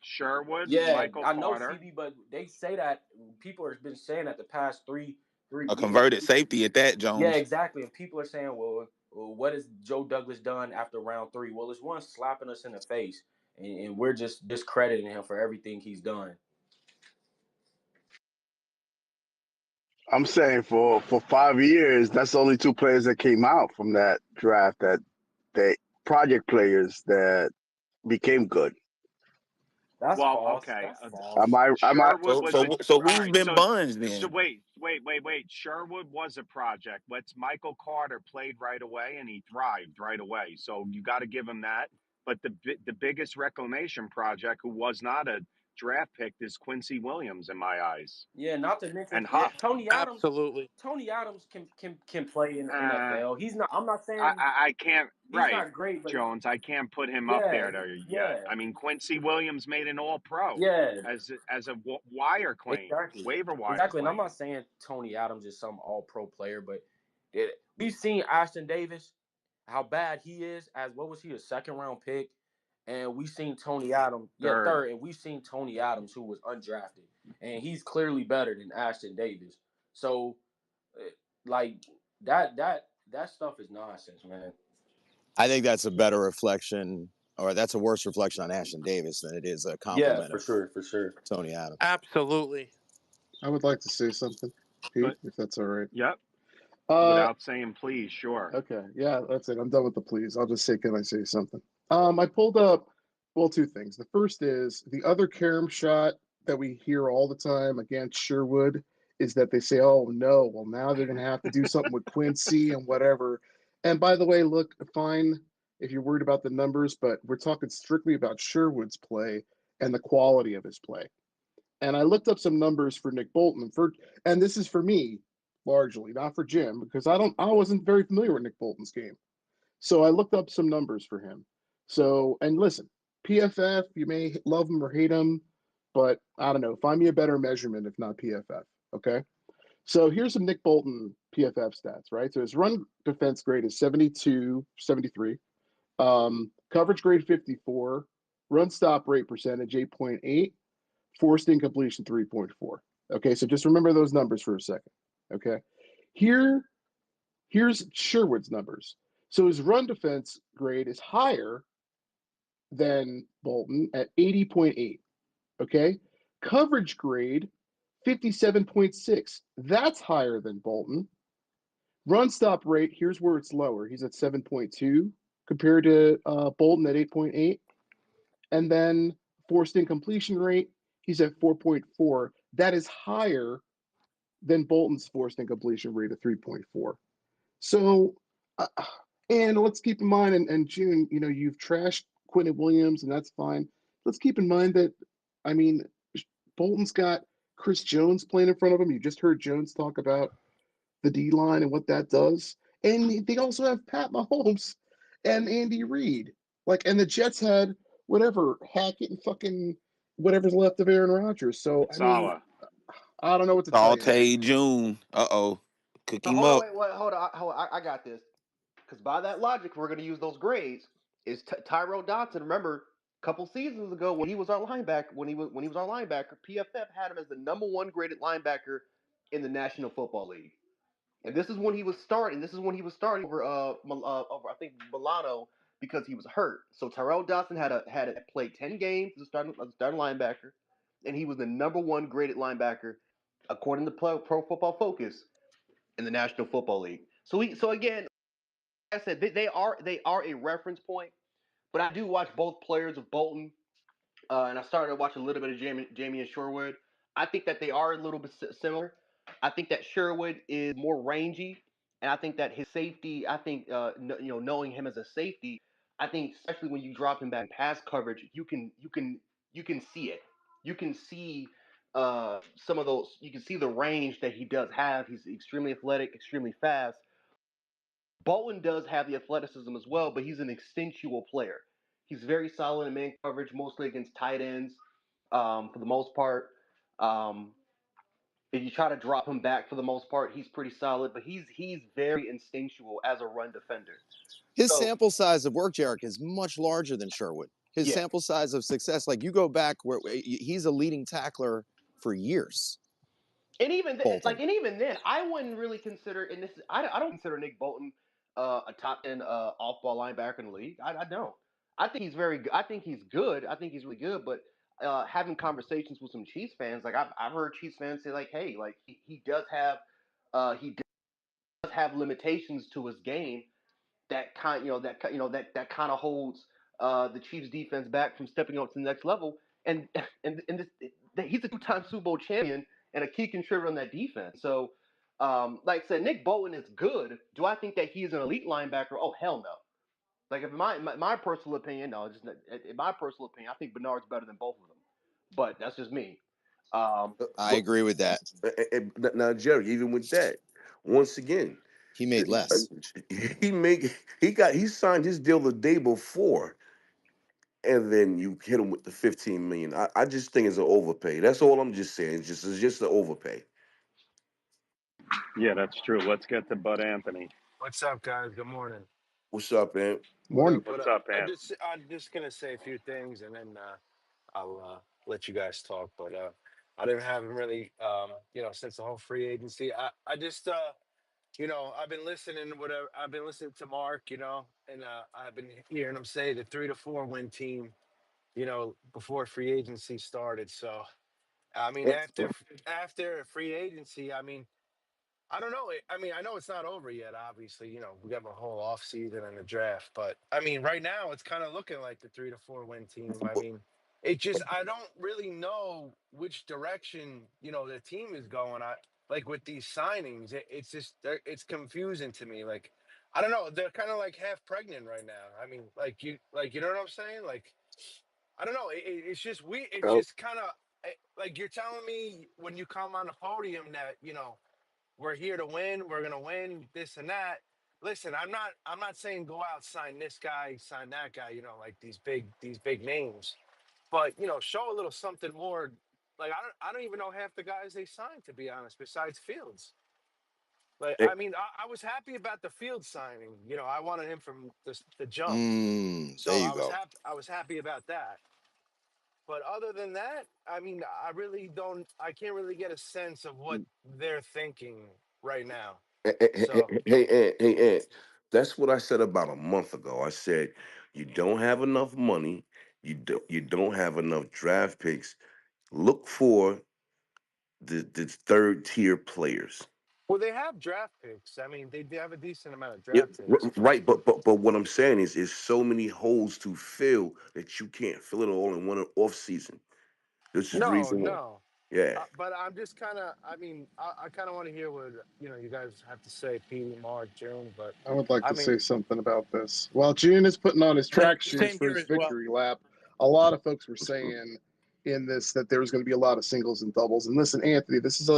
Sherwood, yeah, Michael I know Carter. CB, but they say that people have been saying that the past three A yeah, converted safety at that, yeah, Jones. exactly. And people are saying, well, what has Joe Douglas done after round three? Well, it's one slapping us in the face, and we're just discrediting him for everything he's done. I'm saying for 5 years, that's the only two players that came out from that draft that they project players that became good. That's Well, false. okay. That's false. Am I Sherwood So was a. so so All who's right. been buns So then? wait. Sherwood was a project. Let's. Michael Carter played right away and he thrived right away. So you got to give him that. But the biggest reclamation project, who was not a draft pick, is Quincy Williams in my eyes. Yeah, not to mention And Huff. Tony Adams. Absolutely. Tony Adams can play in the Uh, NFL. He's not. I'm not I, saying I I can't. he's Right, not great, but Jones. I can't put him up yeah, there yet. yeah, I mean, Quincy Williams made an All Pro yeah. as a wire claim, Exactly. waiver wire Exactly. And I'm claim. not saying Tony Adams is some all pro player, but we've seen Ashton Davis, how bad he is as what was he, a second round pick? And we've seen Tony Adams, yeah, Third. third, and we've seen Tony Adams, who was undrafted. And he's clearly better than Ashton Davis. So eh, like that stuff is nonsense, man. I think that's a better reflection, or that's a worse reflection on Ashton Davis than it is a Yeah, compliment for of sure, for sure. Tony Adams. Absolutely. I would like to say something, Pete, But if that's all right. yep, Uh, without saying please, sure. okay, yeah, that's it. I'm done with the please. I'll just say, can I say something? I pulled up, well, two things. The first is the other carom shot that we hear all the time against Sherwood is that they say, oh no, well now they're going to have to do something with Quincy and whatever. And by the way, look, fine if you're worried about the numbers, but we're talking strictly about Sherwood's play and the quality of his play. And I looked up some numbers for Nick Bolton and this is for me largely, not for Jim, because I wasn't very familiar with Nick Bolton's game. So I looked up some numbers for him. So and listen, PFF, you may love him or hate him, but I don't know. Find me a better measurement if not PFF. Okay. So here's some Nick Bolton PFF stats, right? So his run defense grade is 72, 73. Coverage grade 54. Run stop rate percentage 8.8. Forced incompletion 3.4. Okay, so just remember those numbers for a second. Okay. Here, here's Sherwood's numbers. So his run defense grade is higher than Bolton at 80.8. Okay. Coverage grade 57.6. That's higher than Bolton. Run stop rate, here's where it's lower. He's at 7.2 compared to Bolton at 8.8. And then forced incompletion rate, he's at 4.4. That is higher than Bolton's forced incompletion rate of 3.4. So, uh, and let's keep in mind, and June, you've trashed Quentin Williams, and that's fine. Let's keep in mind that, I mean, Bolton's got Chris Jones playing in front of him. You just heard Jones talk about the D line and what that does. And they also have Pat Mahomes and Andy Reid. And the Jets had whatever, Hackett and fucking whatever's left of Aaron Rodgers. So, I mean, Sala. I don't know what to tell you, man. Saute June. Uh-oh. Cook Now, him hold on, up. wait, hold on. I got this. Because by that logic, we're going to use those grades. Is Tyrell Dodson? Remember, a couple seasons ago when he was our linebacker, when he was our linebacker, PFF had him as the number one graded linebacker in the National Football League. And this is when he was starting. This is when he was starting over I think Milano because he was hurt. So Tyrell Dodson had played 10 games as a starting linebacker, and he was the number one graded linebacker according to Pro Football Focus in the National Football League. So again, like I said they are a reference point. But I do watch both players of Bolton, and I started to watch a little bit of Jamie and Sherwood. I think that they are a little bit similar. I think that Sherwood is more rangy, and I think that his safety. I think knowing him as a safety, I think especially when you drop him back in pass coverage, you can you can see it. You can see some of those. You can see the range that he does have. He's extremely athletic, extremely fast. Bolton does have the athleticism as well, but he's an instinctual player. He's very solid in man coverage, mostly against tight ends, for the most part. Um, if you try to drop him back for the most part, he's pretty solid, but he's very instinctual as a run defender. His So sample size of work, Jarek, is much larger than Sherwood. His yeah, sample size of success, like you go back where he's a leading tackler for years. Bolton. and even then, I wouldn't really consider. And this, I don't consider Nick Bolton a top 10 off ball linebacker in the league. I don't. I think he's very. I think he's good. I think he's really good. But having conversations with some Chiefs fans, like I've heard Chiefs fans say, like, hey, like he does have he does have limitations to his game that kind that kind of holds the Chiefs defense back from stepping up to the next level. And he's a two-time Super Bowl champion and a key contributor on that defense. So, like I said, Nick Bolton is good. Do I think that he's an elite linebacker? Oh hell no. Like if my personal opinion, no, just in my personal opinion, I think Bernard's better than both of them. But that's just me. I But agree with that. now, Jerry, even with that, once again, He made less. he signed his deal the day before, and then you hit him with the 15 million. I just think it's an overpay. That's all I'm just saying. It's just an overpay. Yeah, that's true. Let's get to Bud Anthony. What's up, guys? Good morning. What's up, man? What Morning. up? What What's up? up, Ant? I'm just gonna say a few things, and then I'll let you guys talk. But I didn't have really, since the whole free agency. I just, I've been listening. Whatever. I've been listening to Mark, and I've been hearing him say the 3 to 4 win team, before free agency started. So, I mean, after free agency, I mean. I don't know. I mean, I know it's not over yet. Obviously, we got a whole off season and a draft, but I mean, right now it's kind of looking like the 3 to 4 win team. I mean, it just I don't really know which direction the team is going. I like with these signings. It's just it's confusing to me. Like I don't know. They're kind of like half pregnant right now. I mean, you know what I'm saying? Like I don't know. It's just we. It's Oh, just kind of like you're telling me when you come on the podium that we're here to win. We're gonna win this and that. Listen, I'm not saying go out sign this guy, sign that guy. Like these big names. But show a little something more. Like I don't even know half the guys they signed, to be honest. Besides Fields, like eh, I mean I was happy about the Fields signing. I wanted him from the jump, There so you go. I was happy about that. But other than that, I mean, I really don't. I can't really get a sense of what they're thinking right now. So hey, Ant. That's what I said about a month ago. I said you don't have enough money. You don't have enough draft picks. Look for the third tier players. well, they have draft picks. I mean, they have a decent amount of Yeah, draft picks. right. But what I'm saying is so many holes to fill that you can't fill it all in one off season. This is the No, reason why. no. Yeah. But I'm just kind of. I mean, I kind of want to hear what you guys have to say, Petey, Mark, June. But I would like I to say mean, something about this. While June is putting on his track shoes Same for here his as well. victory lap, a lot of folks were saying in this that there was going to be a lot of singles and doubles. And listen, Anthony, this is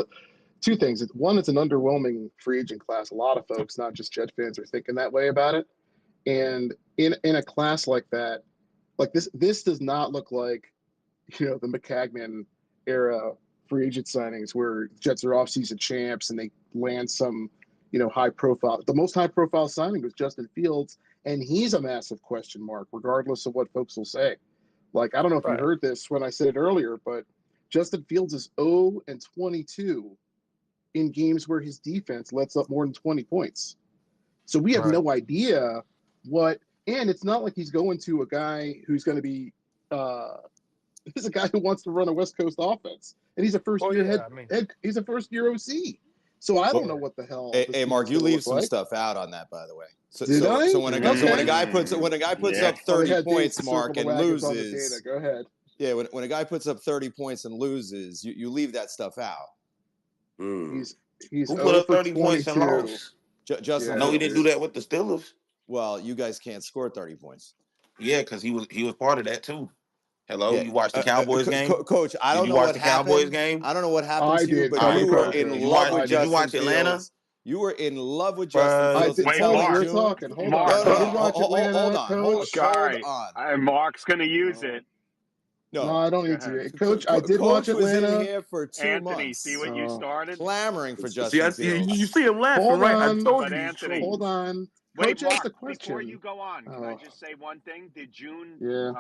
two things. One, it's an underwhelming free agent class. A lot of folks, not just Jet fans, are thinking that way about it. And in a class like that, like this does not look like the McCagnon era free agent signings where Jets are offseason champs and they land some high profile. The most high profile signing was Justin Fields, and he's a massive question mark, regardless of what folks will say. Like I don't know if you right, heard this when I said it earlier, but Justin Fields is 0-22 in games where his defense lets up more than 20 points. So we have right. no idea what, and it's not like he's going to a guy who's going to be he's a guy who wants to run a West Coast offense, and he's a first Well, year yeah. I mean, he's a first year OC. So I don't know yeah. what the hell this Hey, team Mark, is you going to leave look some like. stuff out on that, by the way. So, Did so, so I? when a Okay. guy puts Yeah. up Oh, they 30 had Dave points, to Mark, circle the and wagons on the data. loses. Go ahead. Yeah, when a guy puts up 30 points and loses, you leave that stuff out. Mm. He's Who put 0 up for 30 points and 22. lost? Justin I Yeah, know he he didn't do did. Fields. that with the Steelers. Well, you guys can't score 30 points. Yeah, because he was part of that too. Hello, Yeah, you watched the Cowboys game? Coach. I Did don't you know watch what the Cowboys happened. game? I don't know what happened I to you, did. but All Tony you right, were Parker bro. in did. Did you love watch? with I Did you did. Justin watch Atlanta, Fields. You were in love with Justin bro? I Fields did. until Hold in on. Mark, We're June. talking. Hold on. Mark, No, I no, did no. watch Hold Atlanta, on. Coach. all Hold right. on. Mark's gonna use Oh, it. no, No, I don't Go need ahead. to. Coach, I did watch Coach was in Atlanta. here for 2 Anthony, see months what you Oh, started? clamoring for See, Justin you Fields. see him laughing, hold right? I on. told But you he's Anthony, Hold trolling. on. wait, Coach asked Mark, a before question. you go on, can I Oh, just say one thing? Did June yeah.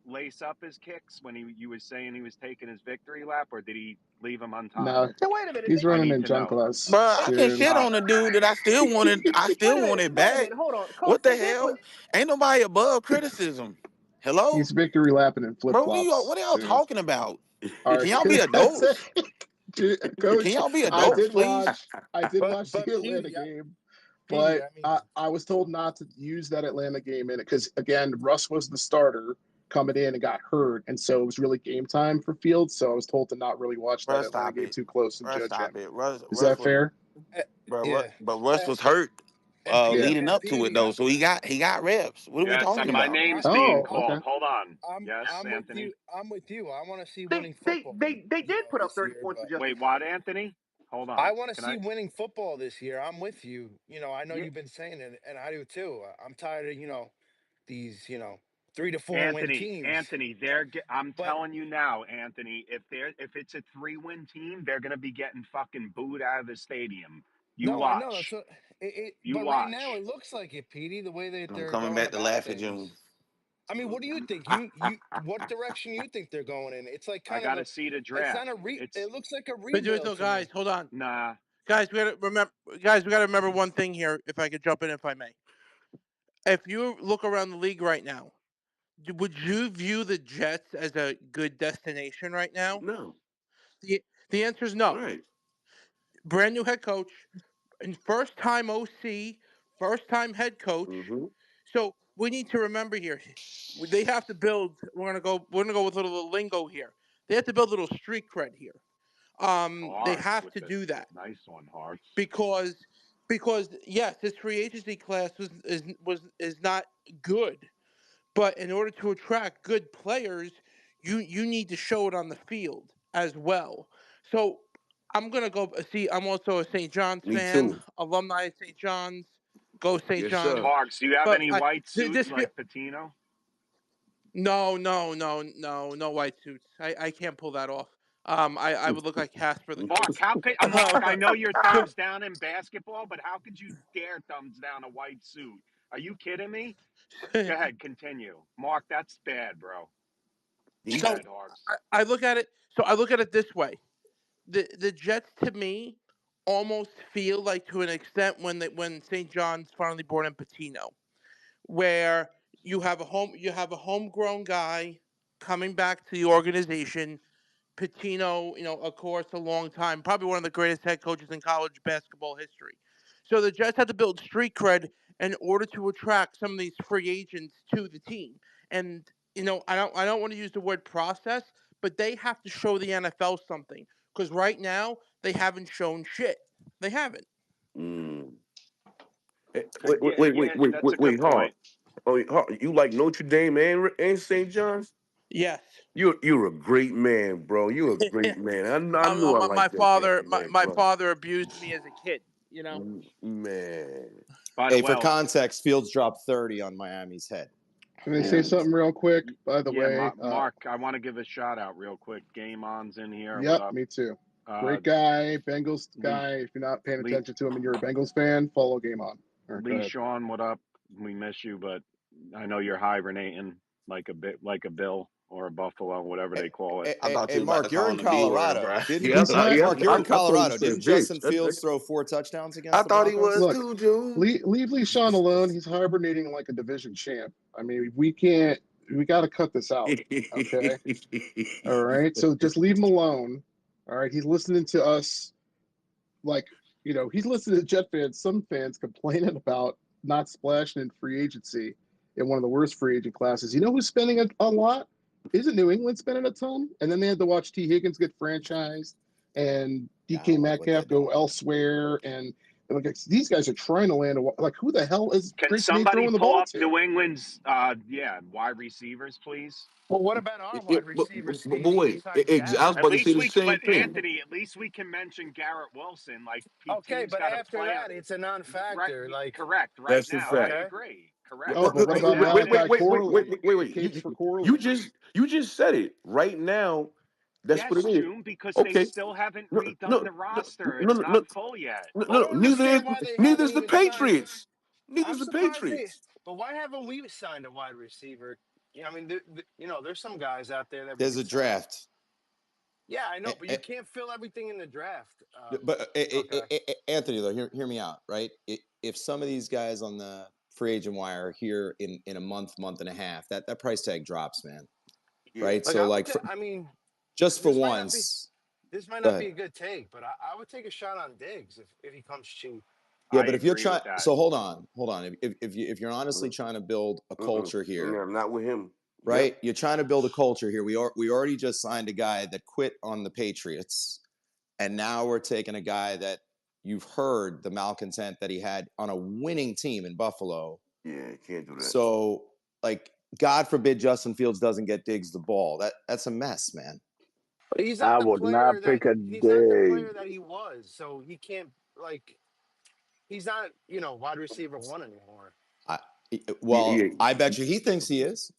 lace up his kicks when you was saying he was taking his victory lap, or did he leave them No, untied? So wait a minute. he's I running need in to gym know. class, But I can June. shit on the dude that I still wanted. I wait still a minute. wanted Wait a back. minute. Hold on, Coach. What the They did put. hell? Ain't nobody above criticism. He's Hello, victory lapping in flip bro. flops, What are y'all June. talking about? All Can right, y'all be that's it. adults? Can Coach, y'all be I adults, did please? watch. I did But watch the but Atlanta Petey, game, Petey, but I mean, I was told not to use that Atlanta game in it because again, Russ was the starter coming in and got hurt, and so it was really game time for Fields. So I was told to not really watch that Bro, Atlanta stop game it. too close and Bro, judge stop him. it. Is that fair? uh, Bro, yeah, but Russ uh, was hurt and Yeah. Pete leading and up to it Petey, though, so he got reps. What are we Yes, talking my about? I, name's being Oh, okay. called. Hold on. Yes, I'm with you. Anthony. I'm with you. I want to see They winning they football, they they did put up this 30 year. points with But Justin Wait, Fields. what, Anthony? Hold I on. want to Can see I, winning football this year. I'm with you. I know yeah, you've been saying it, and I do too. I'm tired of these 3 to 4 win teams. Anthony, I'm But telling you now, Anthony, if it's a 3-win team, they're gonna be getting fucking booed out of the stadium. You no, I know that's watch. what it. You But right now, watch. it looks like it, Petey. The way that I'm they're coming going back to about laugh at June. things. I mean, what do you think? You what direction you think they're going in? It's like I kind of gotta a. see the It's not draft. a re. It's It looks like a But rebuild so to guys, me. hold on. nah. Guys, we gotta remember. Guys, we gotta remember one thing here. If I could jump in, if I may. If you look around the league right now, would you view the Jets as a good destination right now? No, The the answer is no. right. Brand new head coach and first time OC, first time head coach. Mm-hmm. So we need to remember here. They have to build. We're gonna go with a little lingo here. They have to build a little street cred here. They Hearts have with to the do that nice one, Hearts. because yes, this free agency class is not good. But in order to attract good players, you need to show it on the field as well. So I'm gonna go see. I'm also a St. John's Me fan, too. alumni at St. John's. Go St. Yes, John's. sir. Marks, do you have But any white this suits like Patino? no white suits. I can't pull that off. I would look like Casper the Mark, Ghost. how could Mark? I know you're thumbs down in basketball, but how could you dare thumbs down a white suit? Are you kidding me? Go ahead, continue. Mark, that's bad, bro. Go So He's ahead, Harps. I look at it. So I look at it this way: the Jets to me almost feel like to an extent when St. John's finally brought in Patino, where you have a homegrown guy coming back to the organization. Patino, of course, a long time, probably one of the greatest head coaches in college basketball history. So the Jets had to build street cred in order to attract some of these free agents to the team. And I don't want to use the word process, but they have to show the NFL something because right now they haven't shown shit. They haven't. mm. Yeah, yeah, that's a good Wait, Hard. point. Oh, Hard. You like Notre Dame and St. John's? Yes. You're a great man, bro. You're a great man. I knew I My liked your father game, my, man, my bro. father abused me as a kid. Man. By the Hey, for well, context, Fields dropped 30 on Miami's head. Can I say Ooh. something real quick? By the yeah, way, Mark, I want to give a shout out real quick. Game on's in here. What yep, up? me too. Uh, Great guy, Bengals Lee, guy. If you're not paying Lee, attention to him and you're a Bengals fan, follow Game On. All right, go Lee ahead. Sean, what up? We miss you, but I know you're hibernating like a bill or a buffalo, whatever Hey, they call it. I thought hey, you was about to Mark, you're call in him the B word, Colorado. bro. Didn't Yeah, He's hi- Mark? You're in I thought you Colorado. said Didn't bitch. Justin Fields throw 4 touchdowns I against the thought he was Broncos? Look, too, June. leave Lee Sean alone. He's hibernating like a division champ. I mean, we can't. We got to cut this out. Okay. All right. So just leave him alone. All right. He's listening to us like he's listening to Jet fans, some fans complaining about not splashing in free agency in one of the worst free agent classes. You know who's spending a lot? Isn't New England spending a ton? And then they had to watch T. Higgins get franchised and Yeah, I don't DK like what they're Metcalf go doing. elsewhere. And Like these guys are trying to land like who the hell is Can Drake May somebody throwing the pull ball up to? New England's wide receivers, please? Well, what about our Yeah, wide receiver, but Stevie? wait, Besides I was Garrett, At about to say least the same but thing. Anthony, at least we can mention Garrett Wilson. Like okay, teams but got to after play. that, it's a Right, non-factor. Like, correct. Right That's the now, I fact. okay, agree. Oh, Correct. but what Right about now, it Malachi is. Corley? Wait. Capes for You Corley. just said it right now. That's what Yes, it is. June, because they Okay. still haven't No, redone no, the no, roster. no, It's no, not no, full yet. I don't understand why they Neither haven't is the even signed. Patriots. Neither I'm is the surprised they. Patriots. But why haven't we signed a wide receiver? Yeah, I mean, there's some guys out there that we There's could a sign. draft. Yeah, I know, but Eh, you can't fill everything in the draft. But Okay. Anthony, though, hear me out, right? If some of these guys on the free agent wire are here in a month and a half, that price tag drops, man. Yeah. Right? Like So, I would, like, I mean, just for this might not be once, this might go not be ahead. a good take, but I would take a shot on Diggs if he comes cheap. Yeah, I but if you're agree trying, with that. so hold on. If you're honestly trying to build a culture here, No, not with him. Yep. right? You're trying to build a culture here. We already just signed a guy that quit on the Patriots, and now we're taking a guy that you've heard the malcontent that he had on a winning team in Buffalo. Yeah, can't do that. So, like, God forbid Justin Fields doesn't get Diggs the ball. That's a mess, man. But he's not I the would player not that pick a he's not the dig. player that he was. So he can't like he's not wide receiver one anymore. I, Yeah, well, I bet you he thinks he is.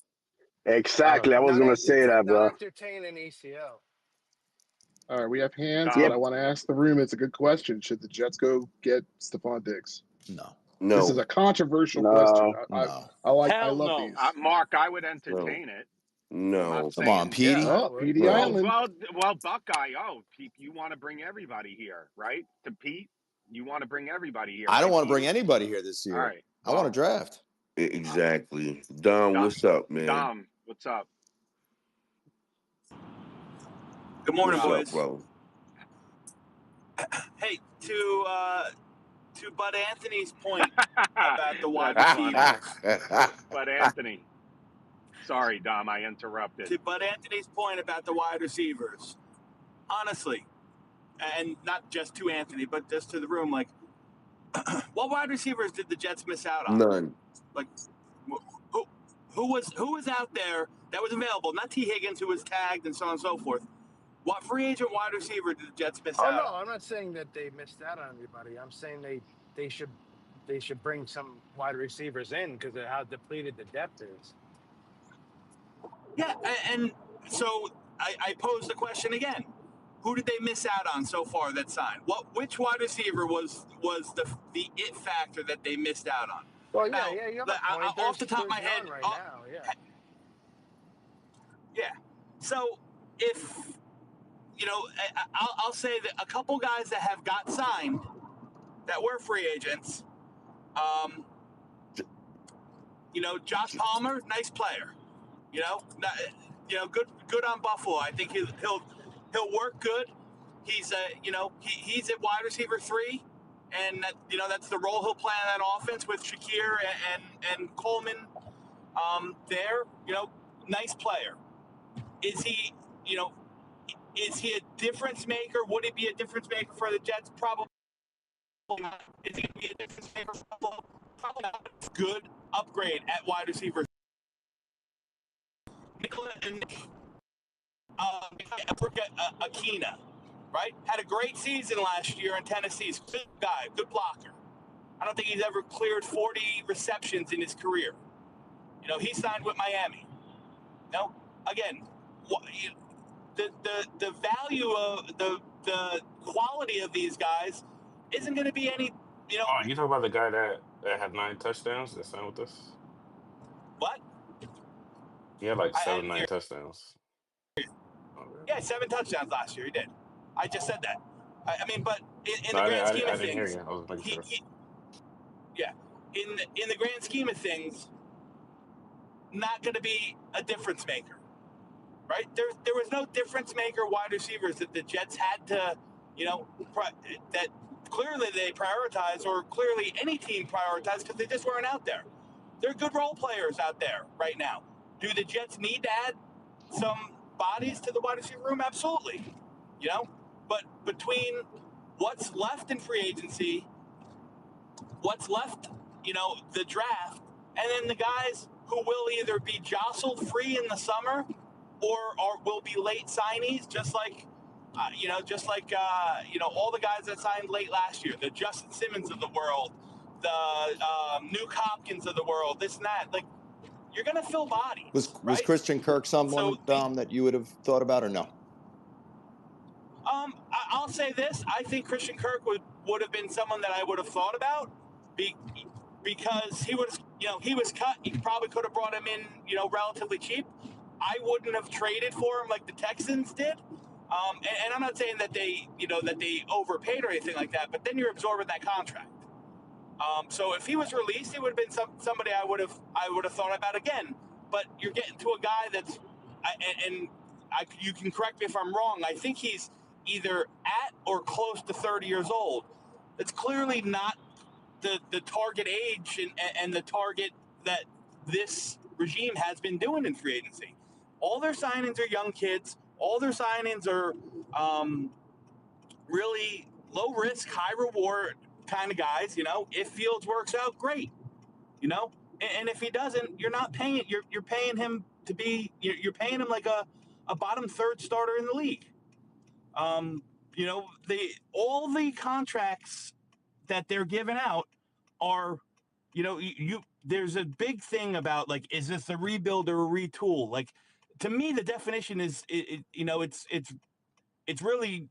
Exactly. I was Not gonna after say that, not bro. after tearing an ACL. All right, we have hands, but Yep. I want to ask the room. It's a good question. Should the Jets go get Stephon Diggs? No, This is no, a controversial question. No. no. I Hell love no. these. Mark, I would no, entertain it. I'm not no, Come on, saying. Yeah, Petey. I Oh, would. PD Well, no. Island. well, well, Buckeye. Oh, you want to bring everybody here, right? To Pete, you want to bring everybody here, I don't right, want to bring Petey? anybody here this All year. right. I want to Well, draft. Exactly. Dom, Dom, what's up, man? Dom, what's up? Good morning, What's up, boys. bro? Hey, to Bud Anthony's point about the wide That's funny. receivers. But Anthony, sorry, Dom, I interrupted. To Bud Anthony's point about the wide receivers. Honestly, and not just to Anthony, but just to the room, like, what wide receivers did the Jets miss out on? None. Like, who who was out there that was available? Not T. Higgins, who was tagged, and so on and so forth. What free agent wide receiver did the Jets miss Oh out no, on? I'm not saying that they missed out on anybody. I'm saying they should bring some wide receivers in because of how depleted the depth is. Yeah, and so I pose the question again: who did they miss out on so far that signed? Which wide receiver was the it factor that they missed out on? Well, Now, you have a point. off the top of There's my head, none right now. Yeah. yeah. So if I'll say that a couple guys that have got signed that were free agents. Um, Josh Palmer, nice player. Good on Buffalo. I think he'll work good. He's he's at wide receiver 3, and that's the role he'll play in that offense with Shakir and Coleman. There, nice player. Is he is he a difference maker? Would he be a difference maker for the Jets? Probably not. Is he going to be a difference maker for Buffalo? Probably not. Good upgrade at wide receiver. Nicola and Akina, right? Had a great season last year in Tennessee. He's a good guy, good blocker. I don't think he's ever cleared 40 receptions in his career. He signed with Miami. Again, the value of the quality of these guys isn't going to be any. Oh, you talk about the guy that had 9 touchdowns that signed with us? What? He had like I seven, didn't nine hear. touchdowns. Okay. Yeah, 7 touchdowns last year. He did. I just said that. I mean, but in No, the grand scheme I of didn't hear things, you. I was making sure. yeah, in the grand scheme of things, not going to be a difference maker, right? There was no difference maker wide receivers that the Jets had to, that clearly they prioritized, or clearly any team prioritized, because they just weren't out there. They're good role players out there right now. Do the Jets need to add some bodies to the wide receiver room? Absolutely. But between what's left in free agency what's left, the draft, and then the guys who will either be jostled free in the summer or will be late signees, just like all the guys that signed late last year, the Justin Simmons of the world, the Nuke Hopkins of the world, this and that. Like, you're going to fill bodies, Was right? Christian Kirk someone So that you would have thought about or no? I'll say this: I think Christian Kirk would have been someone that I would have thought about, because he was cut. You probably could have brought him in, relatively cheap. I wouldn't have traded for him like the Texans did. And I'm not saying that they overpaid or anything like that, but then you're absorbing that contract. So if he was released, he would have been somebody I would have thought about again. But you're getting to a guy that's, you can correct me if I'm wrong. I think he's either at or close to 30 years old. It's clearly not the target age and the target that this regime has been doing in free agency. All their signings are young kids. All their signings are really low risk, high reward kind of guys. If Fields works out, great. And if he doesn't, you're not paying. You're paying him to be. You're paying him like a bottom third starter in the league. All the contracts that they're giving out are, there's a big thing about, like, is this a rebuild or a retool? Like, to me, the definition is, it's really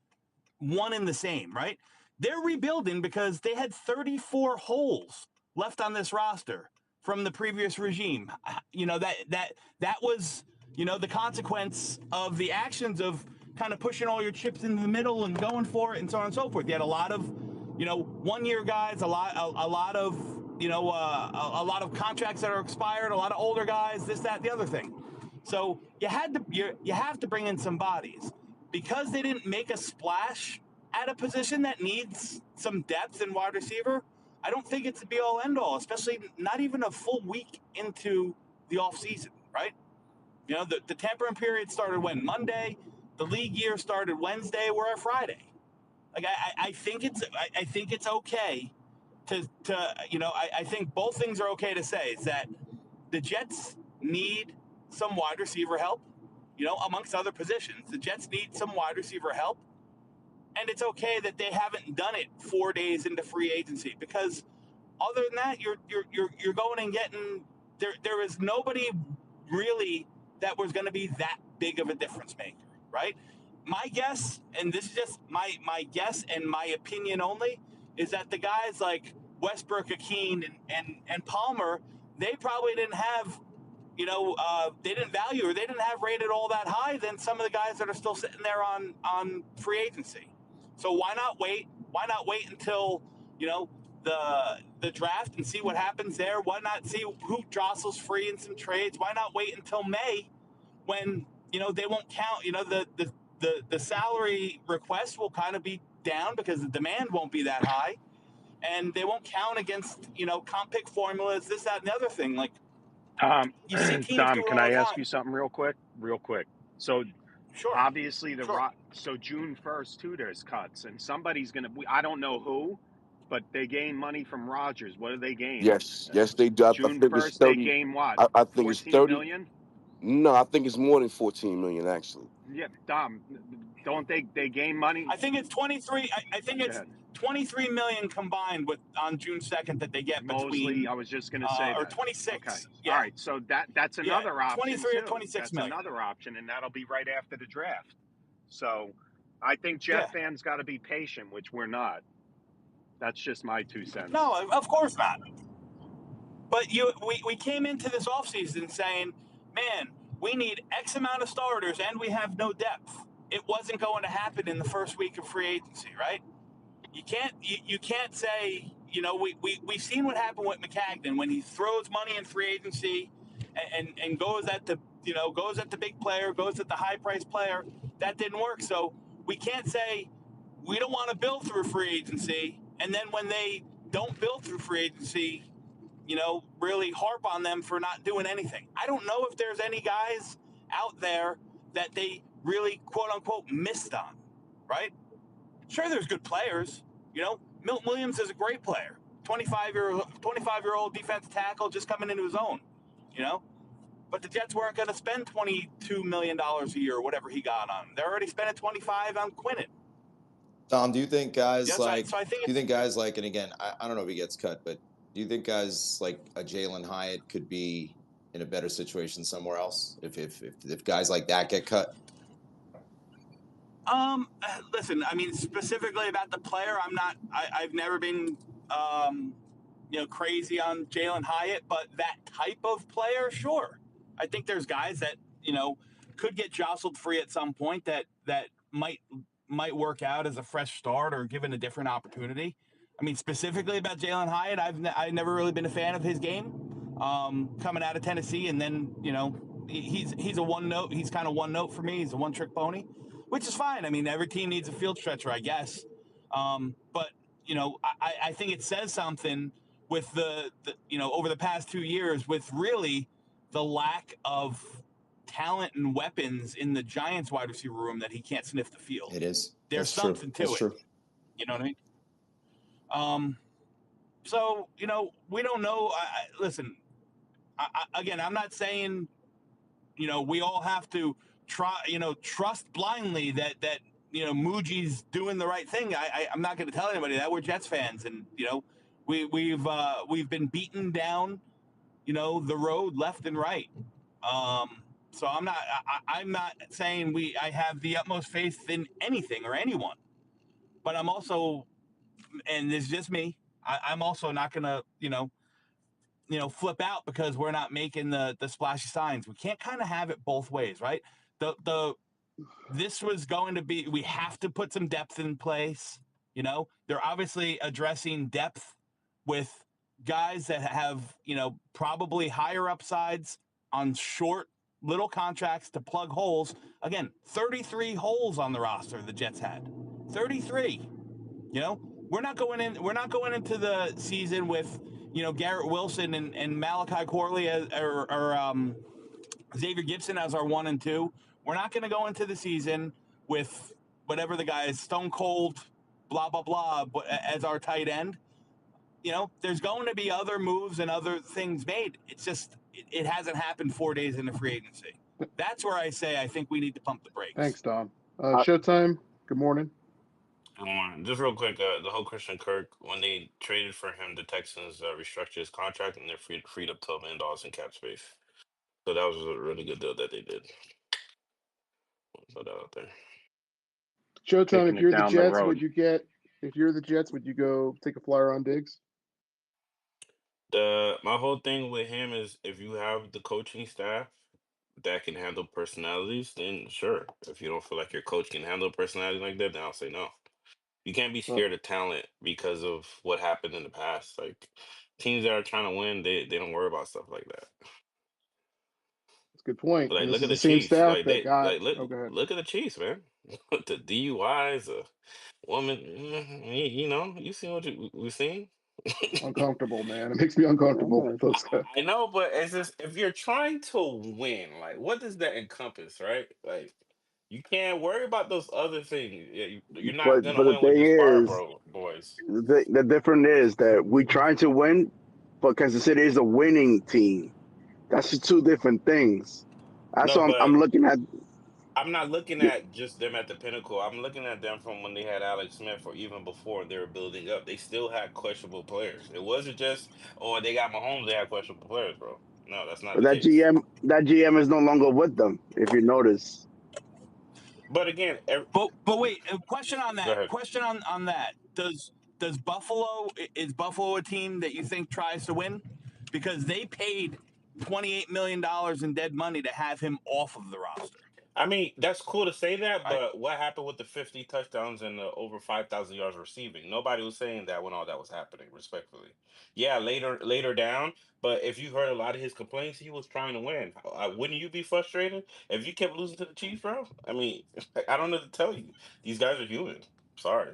one and the same, right? They're rebuilding because they had 34 holes left on this roster from the previous regime. That was, the consequence of the actions of kind of pushing all your chips into the middle and going for it and so on and so forth. You had a lot of, 1 year guys, a lot of, a lot of contracts that are expired, a lot of older guys, this, that, the other thing. So you have to bring in some bodies. Because they didn't make a splash at a position that needs some depth in wide receiver, I don't think it's a be-all, end-all, especially not even a full week into the offseason, right? The tampering period started when? Monday. The league year started Wednesday. We're at Friday. Like, I think it's okay to I think both things are okay to say, is that the Jets need some wide receiver help. Amongst other positions, the Jets need some wide receiver help, and it's okay that they haven't done it 4 days into free agency, because other than that, you're going and getting there is nobody really that was going to be that big of a difference maker, right? My guess, and this is just my guess and my opinion only, is that the guys like Westbrook, Akeen, and Palmer, they probably didn't have, they didn't value, or they didn't have rated all that high than some of the guys that are still sitting there on free agency. So why not wait? Why not wait until, the draft and see what happens there? Why not see who jostles free in some trades? Why not wait until May, when, they won't count, the salary request will kind of be down because the demand won't be that high, and they won't count against, comp pick formulas, this, that, and the other thing. Like, you see teams do Dom, it can all I the ask you time. something real quick? Real quick. So Sure. obviously Sure. so June 1st too, there's cuts, and somebody's gonna. I don't know who, but they gain money from Rogers. What do they gain? Yes, they do. I June think it's 1st, they 30. gain what? I think it's 14 30. million. No, I think it's more than 14 million actually. Yeah, Dom, don't they gain money? I think it's 23. I think Go it's ahead. 23 million combined with on June 2nd that they get Mosley, between, I was just gonna say or that. Okay. 26. All Yeah. right. So that's Yeah. another option 23 or too. 26 That's million. another option, and that'll be right after the draft. So I think Jet Yeah. fans got to be patient, which we're not. That's just my 2 cents. No, of course not. But we came into this offseason saying, man, we need X amount of starters and we have no depth. It wasn't going to happen in the first week of free agency, right? You can't say, we've seen what happened with McCagnon when he throws money in free agency and goes at the big player, goes at the high price player. That didn't work. So we can't say we don't want to build through free agency, and then when they don't build through free agency, really harp on them for not doing anything. I don't know if there's any guys out there that they really, quote unquote, missed on, right? Sure, there's good players. Milton Williams is a great player. 25-year-old defensive tackle just coming into his own, you know. But the Jets weren't going to spend $22 million a year or whatever he got on him. They're already spending 25 on Quinnen. Tom, do you think guys like, So I think do you think guys like, and again, I don't know if he gets cut, but do you think guys like a Jalen Hyatt could be in a better situation somewhere else if guys like that get cut? Listen, I mean, specifically about the player, I've never been, crazy on Jalen Hyatt, but that type of player, sure. I think there's guys that, could get jostled free at some point that might work out as a fresh start or given a different opportunity. I mean, specifically about Jalen Hyatt, I've never really been a fan of his game, coming out of Tennessee, and then he's a one note. He's kind of one note for me. He's a one trick pony, which is fine. I mean, every team needs a field stretcher, I guess. But I think it says something with the over the past 2 years with really the lack of talent and weapons in the Giants wide receiver room that he can't sniff the field. It is. There's That's true. something to That's it. true. You know what I mean? So we don't know. Listen, again, I'm not saying we all have to trust blindly that Muji's doing the right thing. I'm not going to tell anybody that. We're Jets fans, and we've been beaten down the road left and right. So I'm not saying I have the utmost faith in anything or anyone, but I'm also, and it's just me, I'm also not gonna flip out because we're not making the splashy signs. We can't kind of have it both ways, right? The This was going to be, we have to put some depth in place. They're obviously addressing depth with guys that have, probably higher upsides on short little contracts to plug holes. Again, 33 holes on the roster the Jets had. 33. We're not going into the season with, Garrett Wilson and Malachi Corley or Xavier Gibson as our 1 and 2. We're not going to go into the season with whatever the guy is, Stone Cold, blah, blah, blah, as our tight end. There's going to be other moves and other things made. It's just, it hasn't happened 4 days into free agency. That's where I say I think we need to pump the brakes. Thanks, Dom. Showtime, good morning. Just real quick, the whole Christian Kirk, when they traded for him, the Texans restructured his contract and they freed up $12 million in cap space. So that was a really good deal that they did. Put that out there. Showtime, Kicking if it you're the down the Jets, road. if you're the Jets, would you go take a flyer on Diggs? My whole thing with him is if you have the coaching staff that can handle personalities, then sure. If you don't feel like your coach can handle personality like that, then I'll say no. You can't be Well, scared of talent because of what happened in the past. Like teams that are trying to win, they don't worry about stuff like that. that's a good point. But And like this look is at the the same Chiefs. staff Like that they got. like look Oh, go ahead. look at the Chiefs, man. The DUIs, a woman, you see what we've seen. Uncomfortable, man. It makes me uncomfortable. Those guys. I know, but it's just if you're trying to win, like what does that encompass, right? Like you can't worry about those other things. You're not But gonna the win with thing your is, Scarborough boys. the difference is that we trying to win, but Kansas City is a winning team. That's just two different things. That's No, what I'm but looking at. I'm not looking at just them at the pinnacle. I'm looking at them from when they had Alex Smith or even before they were building up. They still had questionable players. It wasn't just, oh, they got Mahomes, they had questionable players, bro. No, that's not But the case. that GM is no longer with them. If you notice, But again, But wait, a question on go that. ahead. Question on that. Does Buffalo, is Buffalo a team that you think tries to win? Because they paid $28 million in dead money to have him off of the roster. I mean, that's cool to say that, Right? but what happened with the 50 touchdowns and the over 5,000 yards receiving? Nobody was saying that when all that was happening, respectfully. Yeah, later down, but if you heard a lot of his complaints, he was trying to win. Wouldn't you be frustrated if you kept losing to the Chiefs, bro? I mean, I don't know what to tell you. These guys are human. Sorry.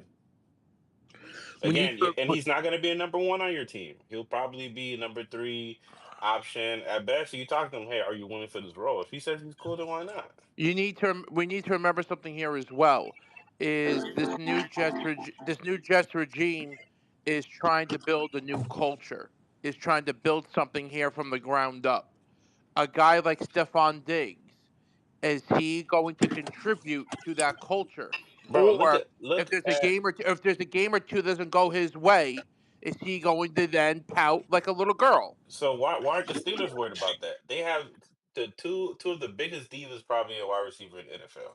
We need Again, to. and he's not going to be a number one on your team. He'll probably be a number three option at best. So you talk to him, hey, are you willing for this role? If he says he's cool, then why not? You need to. We need to remember something here as well. Is this new Jets regime is trying to build a new culture, is trying to build something here from the ground up. A guy like Stefan Diggs, is he going to contribute to that culture? Bro, Or if look there's a at game or two, if there's a game or two that doesn't go his way, is he going to then pout like a little girl? so why aren't the Steelers worried about that? They have the two of the biggest divas probably a wide receiver in the NFL.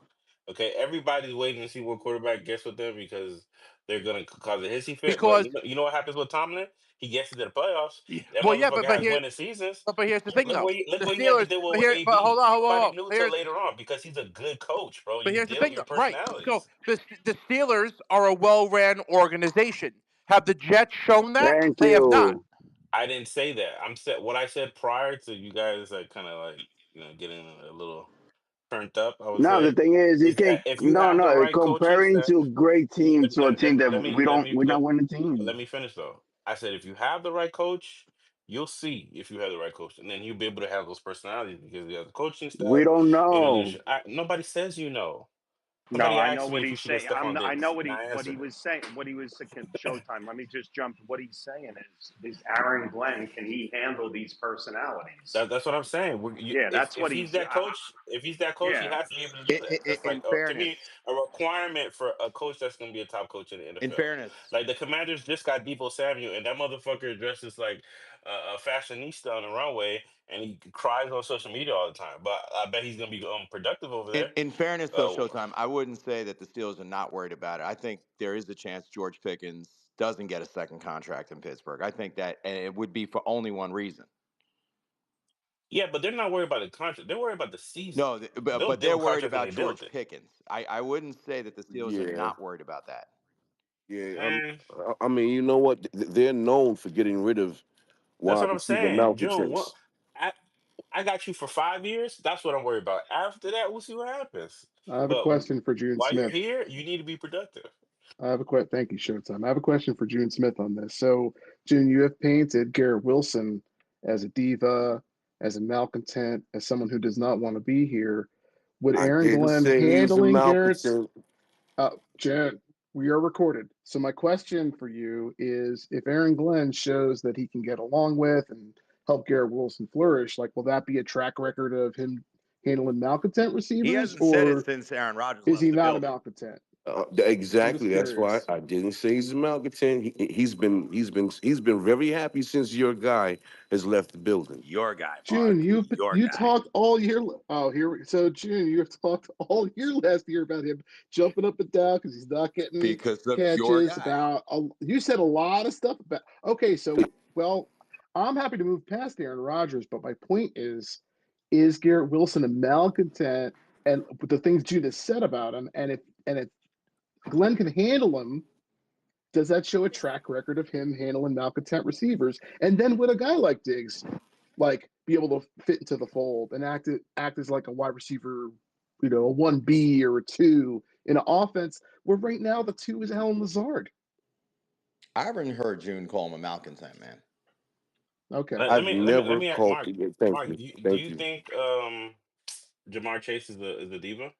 Okay, everybody's waiting to see what quarterback gets with them because they're gonna cause a hissy fit. But Because you know what happens with Tomlin? He gets into the playoffs. That well, yeah, motherfucker but has here, winning seasons. but here's the thing though. Look The what he had to Steelers, deal but with here, but AB. hold on, hold on, hold Nobody on. knew till Here's later on because he's a good coach, bro. But You here's the deal thing, your right? So personalities. the Steelers are a well-ran organization. Have the Jets shown that? Thank They have not. you. I didn't say that. I'm said what I said prior to you guys like kind of like getting a little turned up. I would Now the say thing is, you is that can't. if you No, have the no. right coaches, Comparing that to a great team to a team that we let don't, me we're not winning let teams. me finish though. I said if you have the right coach, you'll see if you have the right coach, and then you'll be able to have those personalities because you have the coaching We staff, don't the know. leadership. Nobody says you know. No, Somebody I know asked me what if you he's should get saying. Stephon I know Diggs, and I what he answered him. was saying. What he was Showtime. Let me just jump. What he's saying is Aaron Glenn, can he handle these personalities? That's what I'm saying. Yeah, that's If what he's he's. that coach, he Yeah, has to be able to do that. That's In like to fairness, me a requirement for a coach that's going to be a top coach in the in NFL. fairness, Like the Commanders just got Debo Samuel, and that motherfucker dresses like a fashionista on the runway, and he cries on social media all the time. But I bet he's going to be productive over there. in fairness though, Uh, Showtime, I wouldn't say that the Steelers are not worried about it. I think there is a chance George Pickens doesn't get a second contract in Pittsburgh. I think that, and it would be for only one reason. yeah, but they're not worried about the contract. They're worried about the season. No, They'll but they're build worried contracts when about they build George it. Pickens. I wouldn't say that the Steelers are Yeah, not worried about that. yeah. And I mean, you know what? They're known for getting rid of that's what wide I'm receiver saying. June, what? malcontents. I got you for 5 years. That's what I'm worried about. After that, we'll see what happens. I have a But question for June while you're Smith. here, you need to be productive. I have a question. Thank you, Showtime. I have a question for June Smith on this. So, June, you have painted Garrett Wilson as a diva, as a malcontent, as someone who does not want to be here. Would I Aaron didn't Glenn say he was a handling Garrett's malcontent. Jen, we are recorded. So my question for you is if Aaron Glenn shows that he can get along with and help Garrett Wilson flourish, like will that be a track record of him handling malcontent He receivers, hasn't said it or since Aaron Rodgers is left he the not a building. malcontent? I'm just Exactly. That's why curious. I didn't say he's a malcontent. He's been very happy since your guy has left the building. Your guy, June, Mark. Your you guy. talked all year. Oh, so June, you have talked all year last year about him jumping up and down because he's not getting Because of your catches. guy. You said a lot of stuff about. Okay, so well, I'm happy to move past Aaron Rodgers, but my point is Garrett Wilson a malcontent? And the things June has said about him, and if Glenn can handle him, does that show a track record of him handling malcontent receivers? And then would a guy like Diggs like be able to fit into the fold and act as like a wide receiver, a 1B or a 2 in an offense where right now the 2 is Alan Lazard. I haven't heard June call him a malcontent, man. Okay. I've Let never me called. Mark. Thank Mark, you. do Thank you you. think Jamar Chase is the diva?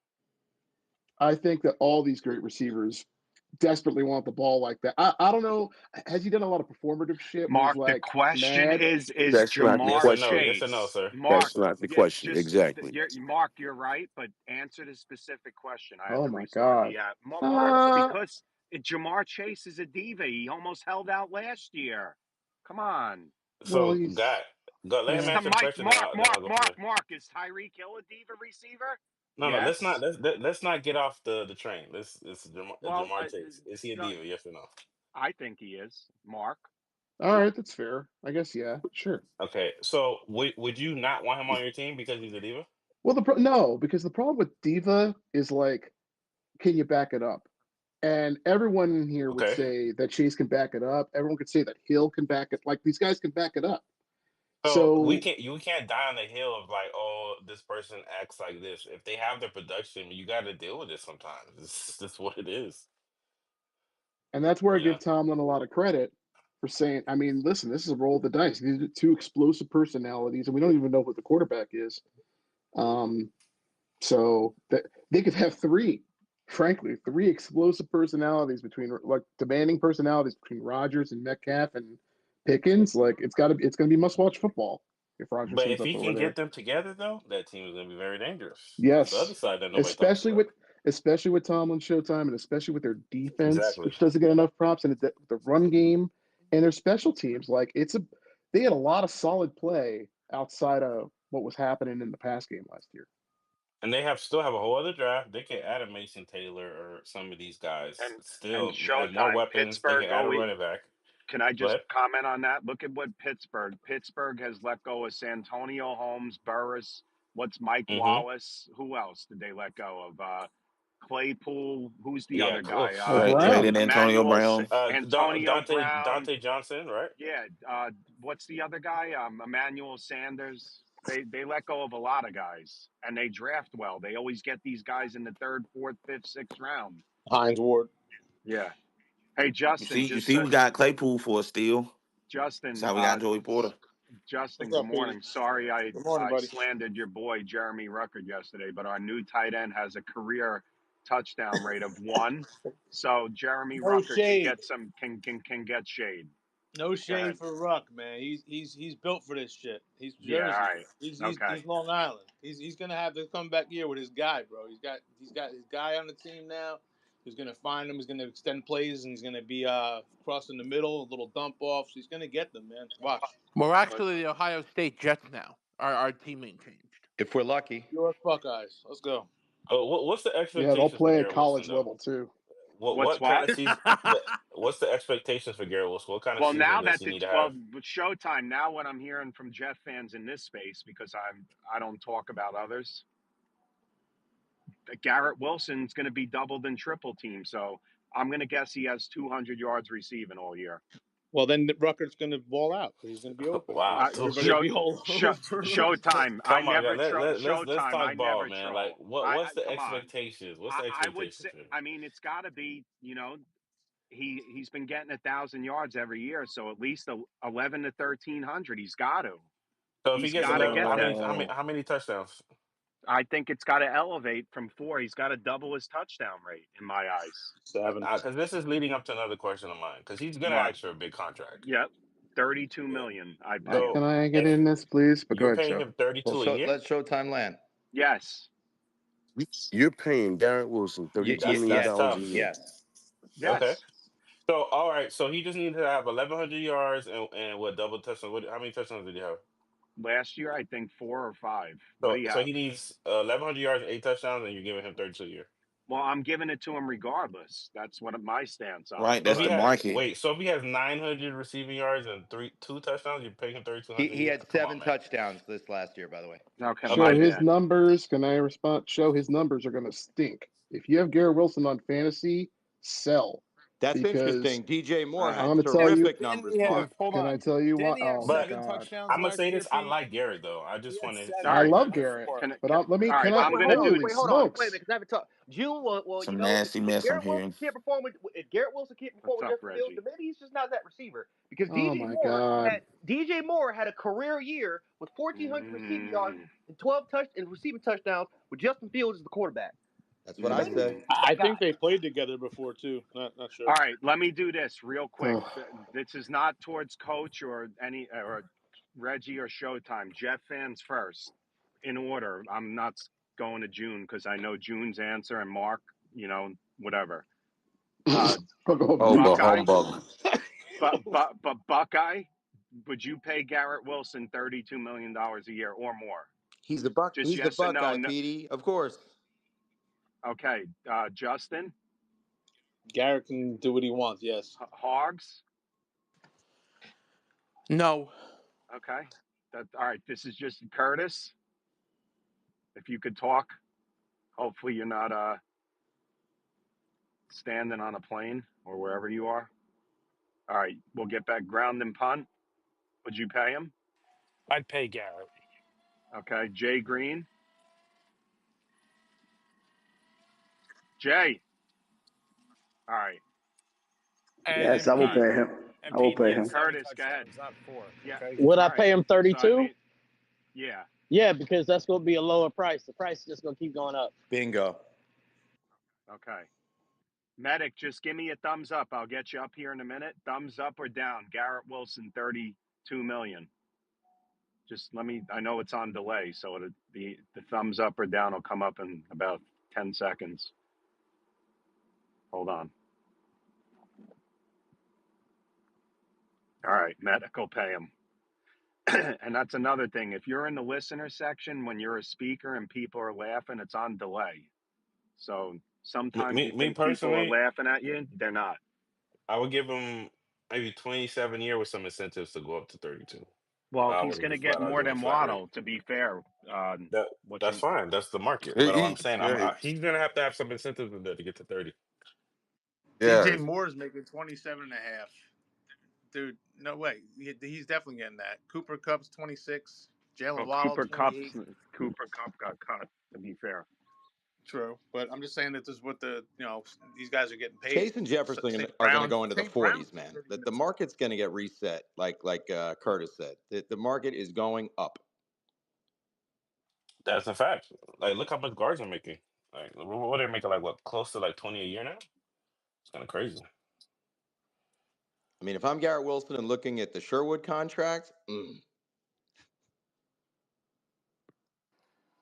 I think that all these great receivers desperately want the ball like that. I don't know. Has he done a lot of performative shit where he's Mark. The like question mad? is That's not the Jamar Yes or no? question. Yes or no, Chase. sir? Mark, That's not the yeah, question. just Exactly. Mark. You're right, but answer the specific question. I have Oh to my restart God. the app. Mark, Uh, because Jamar Chase is a diva. He almost held out last year. Come on. well, So, he's go. Let him Is yeah. answer the question. Then I'll go from there. Mark, is Tyreek Hill a diva receiver? No, no. Yes. Let's not get off the train. Let's Well, Jamar Chase. Is he a no, diva? Yes or no? I think he is. Mark. All right, that's fair. I guess yeah, sure. Okay. So would you not want him on your team because he's a diva? Well, no, because the problem with diva is like, can you back it up? And everyone in here would Okay. say that Chase can back it up. Everyone could say that Hill can back it. Like these guys can back it up. So So, we can't die on the hill of like, oh, this person acts like this. If they have the production, you got to deal with it sometimes. It's just what it is. and that's where I You give know. Tomlin a lot of credit for saying, I mean, listen, this is a roll of the dice. These are two explosive personalities, and we don't even know what the quarterback is. So that they could have three. frankly, three explosive personalities demanding personalities between Rodgers and Metcalf and Pickens. Like it's gonna be must watch football if Rodgers But ends if up he over can get there. them together, though, that team is going to be very dangerous. That's the other Yes, side that nobody talks especially about. with especially with Tomlin Showtime and especially with their defense, Exactly. which doesn't get enough props, and the run game and their special teams. Like they had a lot of solid play outside of what was happening in the pass game last year. And they still have a whole other draft. They can add a Mason Taylor or some of these guys. And Still have more Showtime, weapons. They can Pittsburgh add a always. running back. Can I just But comment on that? Look at what Pittsburgh has let go of Santonio Holmes, Burris. What's Mike hmm Wallace? Who else did they let go of? Claypool. Who's the yeah, other guy? close. Well, Traded Brown, Antonio Brown. Antonio Brown. Dante Johnson, right? Yeah. What's the other guy? Emmanuel Sanders. They let go of a lot of guys, and they draft well. They always get these guys in the third, fourth, fifth, sixth round. Hines Ward. Yeah. Hey, Justin. You see, we got Claypool for a steal. That's Justin. how we got Joey Porter. Justin, What's good up, Petey? morning. Sorry Good morning, I buddy. slandered your boy Jeremy Ruckert yesterday, but our new tight end has a career touchdown rate of 1. So Jeremy No Ruckert can shade. get some can get shade. No Go shade ahead. for Ruck, man. He's built for this shit. He's Yeah, all Jersey. right. He's Okay. Long Island. He's gonna have to come back here with his guy, bro. He's got his guy on the team now. He's gonna find him. He's gonna extend plays, and he's gonna be crossing the middle, a little dump offs. He's gonna get them, man. Watch. We're But actually the Ohio State Jets now. Our teammate changed. If we're lucky. Your Buckeyes. Let's go. What's the yeah, they'll expectations for play at Garrett Wilson college though? level too. what's What what? kind of season? What's the expectations for Garrett Wilson? What kind of Well, season now does that he need it's to have? with Showtime, now what I'm hearing from Jeff fans in this space, because I don't talk about others, that Garrett Wilson's going to be doubled and triple team. So I'm going to guess he has 200 yards receiving all year. Well, then Rucker's gonna ball out because he's gonna be open. Wow. Everybody will be all over. Showtime. I Come on, never guys. Let's Showtime. I talk ball, never man. troll. Like, what's the Come on. expectations? What's the I would expectations say. for him? I mean, it's got to be. He's been getting 1,000 yards every year, so at least 11 to 1,300. He's got to. So if he He's gets got to 11, get that. how many touchdowns? I think it's got to elevate from 4. He's got to double his touchdown rate in my eyes. 7. Because this is leading up to another question of mine. Because he's gonna What? ask for a big contract. Yep. 32 Yeah. million. I pay So him. Can I get if in this, please? But go you're ahead, paying show. him 32 a year, Let Showtime land. Yes. You're paying Garrett Wilson $32 million that's dollars a tough. year. Yes. Okay. Yes. So all right. So he just needs to have 1,100 yards and what double touchdowns? How many touchdowns did he have? Last year, I think 4 or 5. What do So you so have? he needs 1,100 yards, 8 touchdowns, and you're giving him 32 a year. Well, I'm giving it to him regardless. That's what my stance on it. Right, So if that's he But the had market. so if he has 900 receiving yards and 2 touchdowns, you're paying him 3,200 a He year. had Come on, 7 man. touchdowns this last year, by the way. okay, A my Show bit. his bad. numbers. Can I respond? Show his numbers are going to stink. If you have Garrett Wilson on fantasy, sell That's because interesting. DJ All Moore right. I'm had going to tell you. terrific Didn't numbers, he have? Mark. Hold Can I on. tell you Didn't what? he have Oh my But 7 God. touchdowns I'm gonna say last year, this: I Pete? like Garrett though. I He just had want to 7. All see I right. it, love man. Garrett, Can, but can let me. all right. Can I? I'm Wait, gonna hold on. do. Holy Wait, hold on. Wait a smokes! minute, because I haven't talked. June, well, Some nasty if mess I'm Garrett Wilson hearing. can't perform if Garrett Wilson can't perform What's with up, Justin Fields, Reggie? then maybe he's just not that receiver. Because Oh my God. DJ Moore had a career year with 1,400 receiving yards Mm, and 12 and receiving touchdowns with Justin Fields as the quarterback. That's what So I maybe said. mm. I God, think they played together before too. Not All sure. right. Let me do this real quick. Ugh. This is not towards Coach or Reggie or Showtime. Jet fans first, in order. I'm not going to June because I know June's answer and Mark. Whatever. Uh, Oh, but Buckeye. humbug. But Buckeye, would you pay Garrett Wilson $32 million a year or more? He's the Just He's the yes or no. Buckeye, No. Petey. Of course. Okay, Justin, Garrett can do what he wants. Yes. Hogs. No. Okay, all right. This is just Curtis. If you could talk, hopefully you're not standing on a plane or wherever you are. All right, we'll get back ground and punt. Would you pay him? I'd pay Garrett. Okay, Jay Green. Jay. All right, Yes, And I will all right. Pete, pay him. I will he pay had him. 7 Curtis, go ahead. touchdowns, not 4. Yeah. Okay. Would I All right. pay him So I 32? mean, yeah. Yeah, because that's going to be a lower price. The price is just going to keep going up. Bingo. Okay. Medic, just give me a thumbs up. I'll get you up here in a minute. Thumbs up or down. Garrett Wilson, 32 million. Just let me, I know it's on delay, so the thumbs up or down will come up in about 10 seconds. Hold on. All right, Medic will pay him. And that's another thing. If you're in the listener section, when you're a speaker and people are laughing, it's on delay. So sometimes you Me think people are personally, laughing at you. They're not. I would give him maybe 27 year with some incentives to go up to 32. Well, I he's wouldn't going to just get flat out more give him a than flat rate. Waddle, to be fair. That What that's you, fine. That's the market. But I'm He, saying yeah, he's gonna have some incentives in there to get to 30. yeah. DJ Moore is making 27 and a half. Dude, no way. He's definitely getting that. Cooper Cup's 26. Jalen well, Waddle 28. Cooper Cup got cut, to be fair. True, but I'm just saying that this is what these guys are getting paid. Chase and Jefferson St. are going to Brown, go into the St. Brown's 40s, man. getting That the the market's going to get reset, like Curtis said. The market is going up. That's a fact. Like, look how much guards are making. Like, what are they making? Like, what, close to like 20 a year now? It's kind of crazy. I mean, if I'm Garrett Wilson and looking at the Sherwood contract,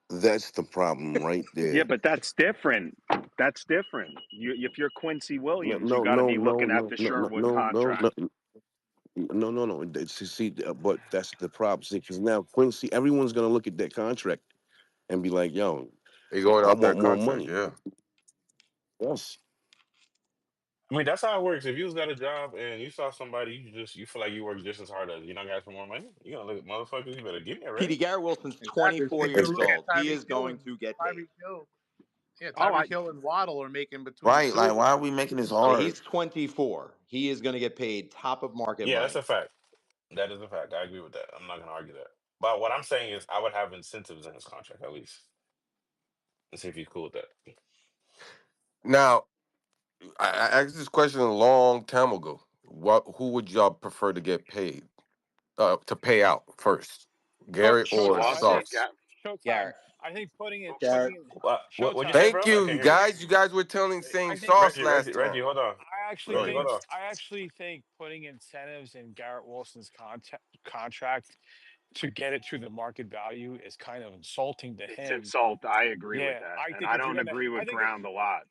That's the problem right Yeah, there. but that's different. That's different. If you're Quincy No, Williams, you no, got to no, be no, looking at no, the no, no, Sherwood no, no, contract. no. See, but that's the problem. See, because now Quincy, everyone's gonna look at that contract and be like, "Yo, He going I off want that more contract. money." Yeah. Yes. I mean, that's how it works. If you got a job and you saw somebody, you feel like you work just as hard as you not got some more money. You gonna look at motherfuckers. You better give me a PD raise. Garrett Wilson's exactly. 24 Same thing. years Look at old. He Tyreek is Hill going and to get paid. Tyreek Hill. Yeah, Oh, Tyreek Hill and Waddle are making between Right. two Like, and why are we making this hard? He's 24. He is going to get paid top of market Yeah, that's money. a fact. That is a fact. I agree with that. I'm not gonna argue that. But what I'm saying is, I would have incentives in his contract at least, and see if he's cool with that. Now, I asked this question a long time ago. Who would y'all prefer to get paid? To pay out first, Garrett or Showtime. I think Sauce? Showtime. Garrett. I think Garrett. What'd you say, Showtime. Thank bro? I you, can't you hear you. guys. You guys were telling I same think Sauce last Reggie, time. hold on. Go Reggie, hold on. I actually think putting incentives in Garrett Wilson's contract to get it to the market value is kind of insulting to it's him. insult. I agree with Yeah, that, I and think I if you're don't gonna, agree I with think, Ground a lot.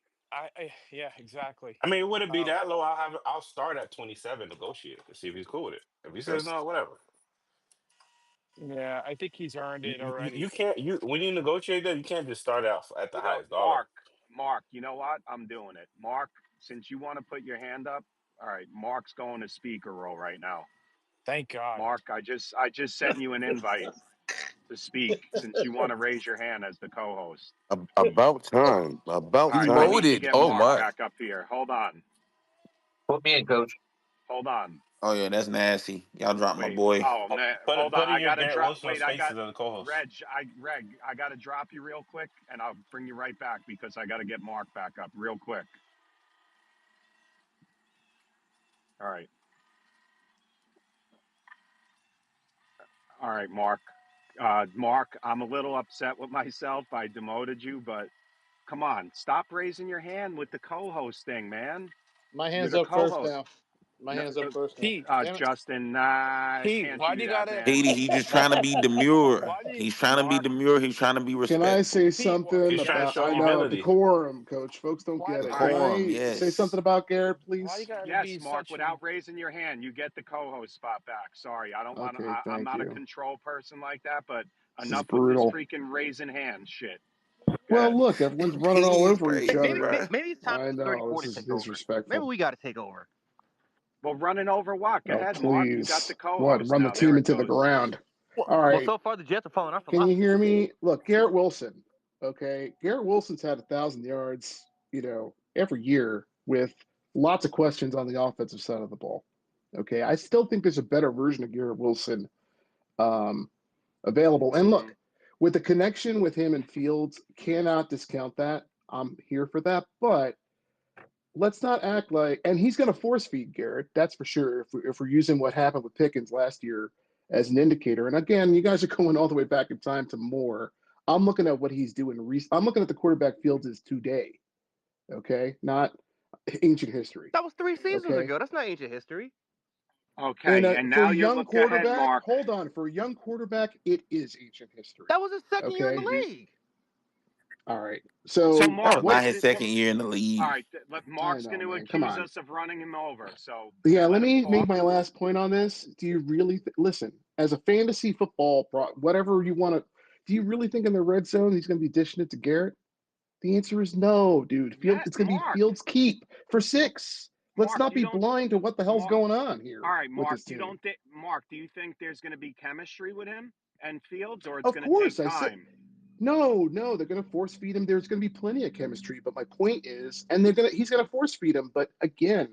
yeah, exactly. I mean, it wouldn't be Um, that low. I'll start at 27, negotiate to see if he's cool with it. If he says That's no, whatever. yeah, I think he's earned it You already. can't when you negotiate that, you can't just start out at the You know, highest dollar. Mark. You know what? I'm doing it. Mark, since you want to put your hand up, all right. Mark's going to speaker role right now. Thank God. Mark, I just sent you an invite to speak since you want to raise your hand as the co-host. About time. All About right, I time. need to demoted. get Oh Mark my. back up here. Hold on. Put me in, coach. Hold on. Oh yeah, that's nasty. Y'all dropped my Wait. boy. Oh man. Hold on. Put in I your gotta Garrett drop. Wilson Wait. spaces as a co-host. Reg. I gotta drop you real quick, and I'll bring you right back because I gotta get Mark back up real quick. All right. All right, Mark. Mark, I'm a little upset with myself. I demoted you, but come on, stop raising your hand with the co-host thing, man. My You're hands the up first co-host. now. My No, hands up first now. Pete, Damn it. Justin, nah, Pete, can't why do do you that, gotta? man. Haiti, he just trying to be demure. Why do you, He's trying to be Mark? demure. He's trying to be Can I say respectful. Pete, something He's trying to about? show I All right. know humility. decorum, Coach. Folks don't why get do it. All Can right. Decorum, I say yes. something about Garrett, why you please? gotta be Yes, Mark, such an? without raising your hand, you get the co-host spot back. Sorry, I don't want. Okay, I'm thank not a you. control person like that, but This is enough with this brutal. freaking raising hands shit. Go Well, ahead. look, everyone's running all He's over each crazy, other. bro. Maybe it's time I for know 34 this to is take over. Maybe disrespectful. we got to take over. Well, running over what? Go Oh, ahead, Mark. You got the please. What? co-host Run the now. There team it into the goes. ground. Well, All well, right. so far the Jets are following our Can you philosophy. hear me? Look, Garrett Wilson. Okay. Garrett Wilson's had 1,000 yards, every year with lots of questions on the offensive side of the ball. Okay. I still think there's a better version of Garrett Wilson um, available. And Hmm. look, with the connection with him and Fields, cannot discount that. I'm here for that. But let's not act like, and he's going to force feed Garrett, that's for sure. If we're using what happened with Pickens last year as an indicator, and again, you guys are going all the way back in time to Moore. I'm looking at what he's doing. I'm looking at the quarterback Fields is today. Okay, not ancient history. That was 3 seasons Okay, ago. That's not ancient history. and Okay, and for now a you young look ahead, quarterback, Mark. hold on, for a young quarterback, it is ancient history. That was his second year in Okay, the Hmm. league. all right. So So That Mark, was not what? his second year in the all league. right, but I Mark's know, going to man. Come accuse on. us of running him over. So Yeah, let let him me make talk. my last point on this. Do you really listen as a fantasy football, whatever you want to? Do you really think in the red zone he's going to be dishing it to Garrett? The answer is no, dude. Field, Yeah, it's going to be Mark. Fields keep for 6. Let's Mark, not you be don't. blind to what the hell's Mark. going on here All right, with Mark. this You team. don't think Mark? Do you think there's going to be chemistry with him and Fields, or it's Of going to take course, I said time? no. They're going to force feed him. There's going to be plenty of chemistry, but my point is, and he's going to force feed him. But again,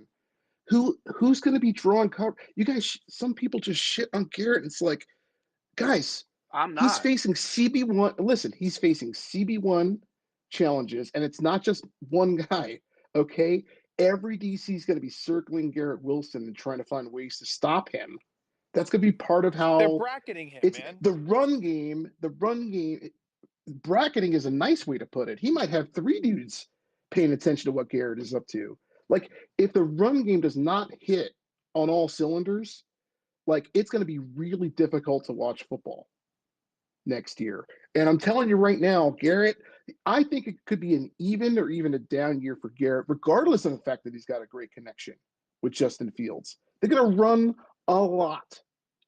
who's going to be drawing cover? You guys, some people just shit on Garrett. It's like, guys, I'm he's not. facing CB1. Listen, he's facing CB1 challenges, and it's not just one guy. Okay, every DC is going to be circling Garrett Wilson and trying to find ways to stop him. That's going to be part of They're how bracketing him, it's man. the run game. The run game bracketing is a nice way to put it. He might have 3 dudes paying attention to what Garrett is up to. Like, if the run game does not hit on all cylinders, like, it's going to be really difficult to watch football next year. And I'm telling you right now, Garrett, I think it could be an even or even a down year for Garrett, regardless of the fact that he's got a great connection with Justin Fields. They're going to run a lot.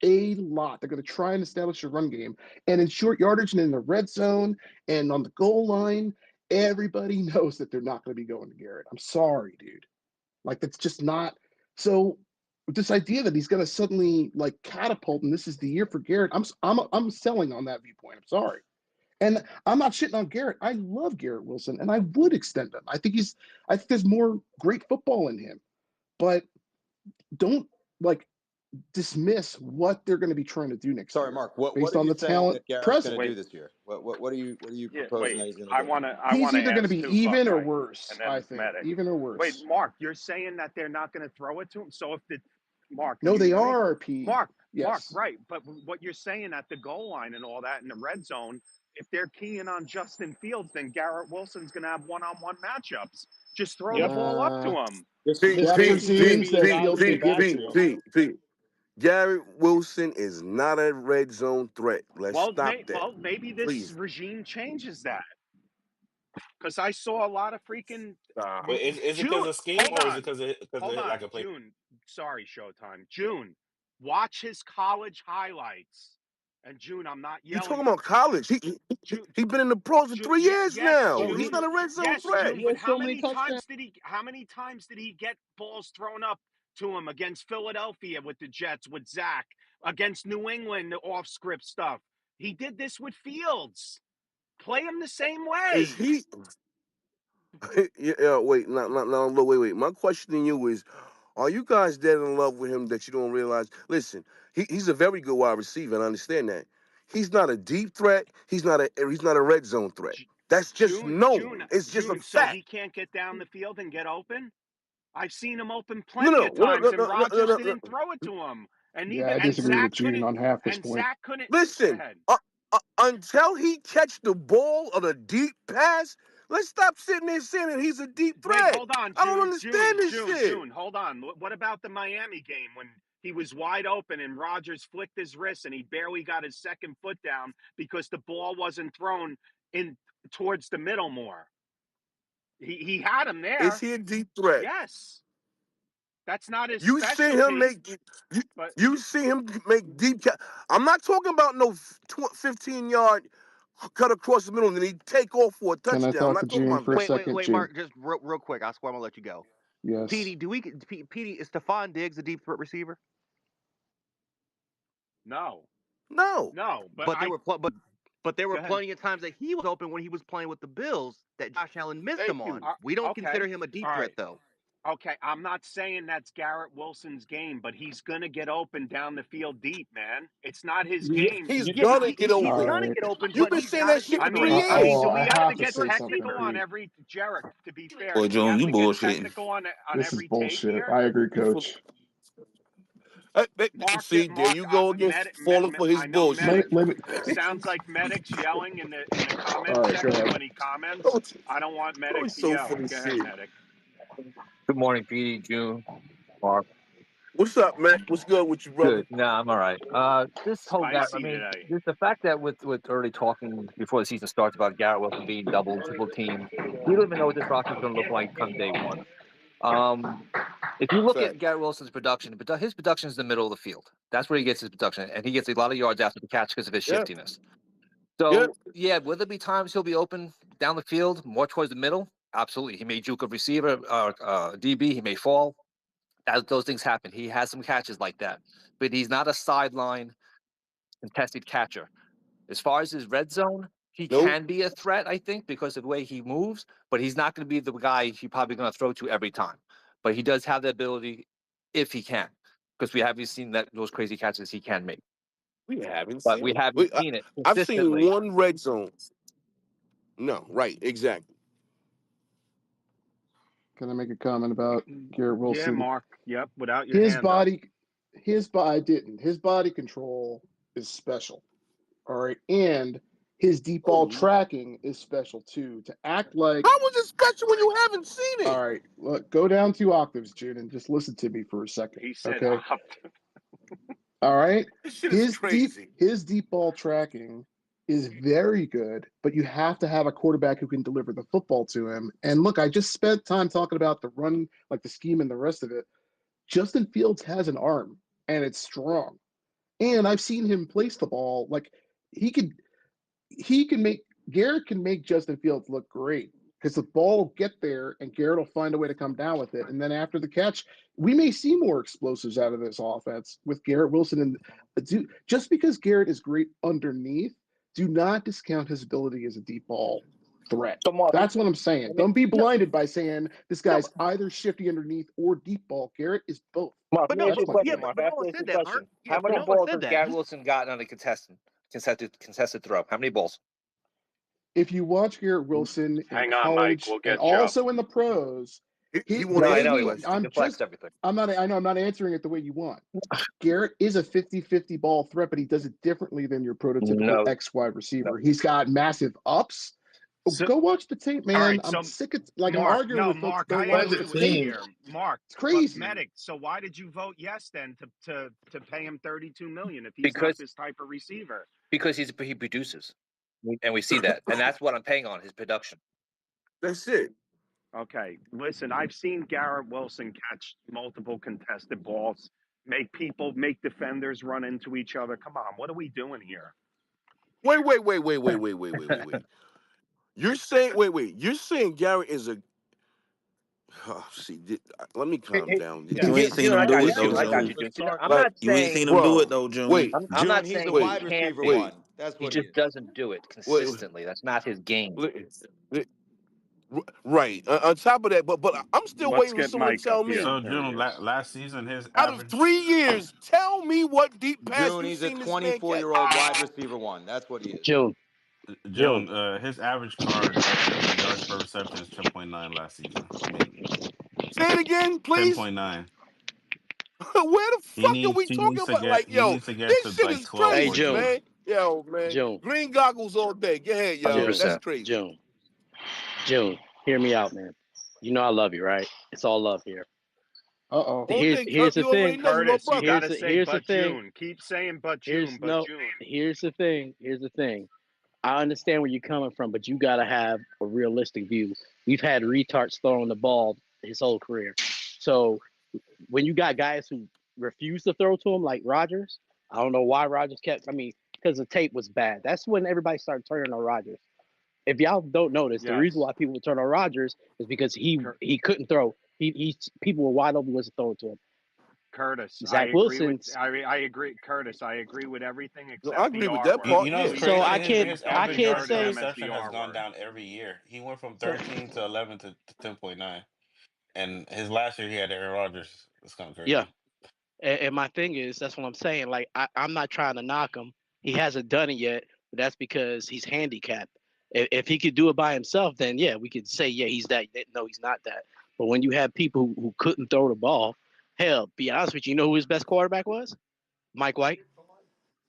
A lot. They're going to try and establish a run game. And in short yardage and in the red zone and on the goal line, everybody knows that they're not going to be going to Garrett. I'm sorry, dude. Like, that's just not. So this idea that he's going to suddenly like catapult and this is the year for Garrett, I'm selling on that viewpoint. I'm sorry. And I'm not shitting on Garrett. I love Garrett Wilson, and I would extend him. I think there's more great football in him, but don't like dismiss what they're going to be trying to do next Sorry, year Mark. What based are on you the saying talent that Garrett's going present. to do Wait. this year? What are you Yeah. proposing Wait. that he's going to I do? want to. I He's want to either going to ask be two even or Buckeye, worse, and I then think. Medic. Even or Wait, worse. Mark. You're saying that they're not going to throw it to him. So if the Mark, do No, you they agree? are, Pete. Mark, Yes. right? But what you're saying at the goal line and all that in the red zone, if they're keying on Justin Fields, then Garrett Wilson's going to have one-on-one matchups. Just throw the Yep. ball up to him. This That this is going to presumes be his that out of Fields the can give it to him. backfield. Pete. Garrett Wilson is not a red zone threat. Let's stop that, Maybe this please. regime changes that because I saw a lot of freaking But is it because June. of scheme Hold or is it on, because hold of on, lack of play? June. Sorry, Showtime. June, watch his college highlights. And June, I'm not You yelling. talking about college? June, He been in the pros for 3 years Yes, now. Bro, He's June. not a red zone Yes, threat. June. he But has so many touchdowns. how many times did he get balls thrown up to him against Philadelphia with the Jets with Zach, against New England, the off script stuff? He did this with Fields. Play him the same Is way. he? Yeah, wait, no, wait. My question to you is, are you guys dead in love with him that you don't realize? Listen, he's a very good wide receiver, and I understand that. He's not a deep threat. He's not a red zone threat. That's just known. It's just a June. So fact. he can't get down the field and get open. I've seen him open No, plenty no, of no, no, times, and no, no, no, Rodgers no, no. didn't throw it to him, and Yeah, even I and disagree with Zach June couldn't, on half this and point. Zach couldn't. Go Listen, ahead. until he catch the ball on a deep pass, let's stop sitting there saying that he's a deep Wait, threat. hold on, I don't understand this shit. June. Hold on. What about the Miami game when he was wide open and Rodgers flicked his wrist and he barely got his second foot down because the ball wasn't thrown in towards the middle more? He had him Is there. he a deep threat? Yes, that's not his You see him specialty, make but you see him make deep. I'm not talking about no 15-yard cut across the middle and then he take off for a Can I touchdown. I'm talk to not talking June about for a that. second, June? Mark, just real quick. I swear I'm gonna let you go. Yes. Petey, Petey, is Stephon Diggs a deep threat receiver? no, No, no. But But there were but there go were ahead. plenty of times that he was open when he was playing with the Bills that Josh Allen missed him thank on. you. We don't consider Okay, him a all deep threat right. though. Okay, I'm not saying that's Garrett Wilson's game, but he's gonna get open down the field deep, man. It's not his game. He's You gonna get He's All open. gonna right. get open, You've but been he's saying not a that shit deep for I threat. mean, three I mean, years. do I we have have to to get say something, technical on Pete. every Jarrett? To be fair, Boy, do we Jones, have you to get bullshitting. technical on This is every take bullshit. here? I agree, You full- Coach. Mark, See, there Mark, you go again, falling for his I know bullshit. medic. Let me. It sounds like medic's yelling in the All comment right, go section ahead. when he comments. Oh, I don't want medic it's to so yell. funny Go ahead, shit. medic. Good morning, PD, June, Mark. What's up, man? What's good with you, brother? Good. No, I'm all right. This whole guy, I Spicy mean, today. just the fact that with early talking before the season starts about Garrett Wilson being double, triple teamed, we don't even know what this roster is going to look like come day one. If you look at Facts. Garrett Wilson's production, his production is the middle of the field. That's where he gets his production, and he gets a lot of yards after the catch because of his Yeah, shiftiness. yeah. So, yeah, will there be times he'll be open down the field, more towards the middle? Absolutely. He may juke a receiver, DB. He may fall. Those things happen. He has some catches like that, but he's not a sideline contested catcher. As far as his red zone, he Nope. can be a threat, I think, because of the way he moves, but he's not going to be the guy you're probably going to throw to every time. But he does have the ability if he can, because we haven't seen those crazy catches he can make. We haven't But seen we it. haven't seen it I've seen consistently. one red zone. No, right, exactly. Can I make a comment about Garrett Yeah, Wilson? Mark. Yep, without your His hand up. body, I didn't. His body control is special. All right, and his deep ball Oh, tracking is special too. To act like, how was it special when you haven't seen it? all right, look, go down 2 octaves, June, and just listen to me for a second, He said okay? up. All right, This shit is crazy. his deep ball tracking is very good, but you have to have a quarterback who can deliver the football to him. And look, I just spent time talking about the run, like the scheme and the rest of it. Justin Fields has an arm, and it's strong. And I've seen him place the ball like he could he can make Garrett can make Justin Fields look great because the ball will get there and Garrett will find a way to come down with it. And then after the catch, we may see more explosives out of this offense with Garrett Wilson. And just because Garrett is great underneath, do not discount his ability as a deep ball threat. So, Mark, That's what I'm saying. Don't be no, blinded by saying this no, guy's either shifty underneath or deep ball. Garrett is both. Mark, But let me ask no, you That's a my question, yeah, point. Mark. but I have Noah to ask you said a that, Mark. question. Yeah, How but many Noah balls said has that. Garrett Wilson gotten on a contested throw? How many balls? If you watch Garrett Wilson in Hang on, Mike. college We'll and get you. also in the pros, He won't No, I answer know the he maybe was. question. He deflects everything. I know I'm not answering it the way you want. Garrett is a 50-50 ball threat, but he does it differently than your prototypical No, X wide no. receiver. He's got massive ups. So, Go watch the tape, all man. right. I'm So, sick of like I'm Mark, arguing no, with folks Mark, that I don't watch As a agree the with you tape. team, here, Mark. It's But crazy. medic. So why did you vote yes then to pay him 32 million if he's not because this type of receiver? he produces, and we see that, and that's what I'm paying on his production. That's it. Okay, listen. I've seen Garrett Wilson catch multiple contested balls, make defenders run into each other. Come on, what are we doing here? Wait. You're saying wait. You're saying Garrett is a oh, see, let me calm down. Yeah, You ain't seen June, him I got do you, it he's though, June. I got June. you, the June. start. I'm Like, not You ain't saying seen him do it bro, though, June. wait, I'm June, not he's the saying he wide can't receiver do it. wait, one. That's He what he just is. doesn't do it wait, consistently. That's not his game. wait. Right. On top of that, but I'm still Let's waiting for get someone to Mike up tell here. me So There he June, is. last season, his out of average 3 years, tell me what deep pass June, you've he's a seen this man 24-year-old catch. wide receiver one. That's what he is. June, June. June, his average yards per reception is 10.9 last season. I mean, Say it again, please. 10.9. Where the He fuck are needs we he talking needs to about? get Like, he yo, needs to get this to shit like is 12, Hey, crazy, 14. June, man. Yo, man. June, Green goggles all day. Go ahead, hundred yo. percent. June. That's crazy. June, Hear me out, man. You know I love you, right? It's all love here. Uh-oh. Okay, Here's the you thing. already know you my Curtis, you brother. gotta say Here's the but thing. June. Keep saying but Here's June, but no. June. Here's the thing. Here's the thing. I understand where you're coming from, but you got to have a realistic view. We've had retards throwing the ball his whole career. So when you got guys who refuse to throw to him, like Rodgers, I don't know why Rodgers kept. I mean, because the tape was bad. That's when everybody started turning on Rodgers. If y'all don't notice, the reason Yes. why people would turn on Rodgers is because he couldn't throw. He people were wide open was throwing to him. Curtis, Zach Wilson's. I agree, Curtis. I agree with everything No, I except the agree with R that You, word. part. you know what's Yeah. So Please, crazy? I His can't his I average can't refer yards to per say them as the reception has R gone word. down every year. He went from so. 13 to 11 to 10.9. And his last year he had Aaron Rodgers. It's kind of Yeah, crazy. and my thing is that's what I'm saying. Like I'm not trying to knock him. He hasn't done it yet, but that's because he's handicapped. If he could do it by himself, then yeah, we could say yeah he's that. No, he's not that. But when you have people who couldn't throw the ball, Hell, be honest with you, you know who his best quarterback was? Mike White.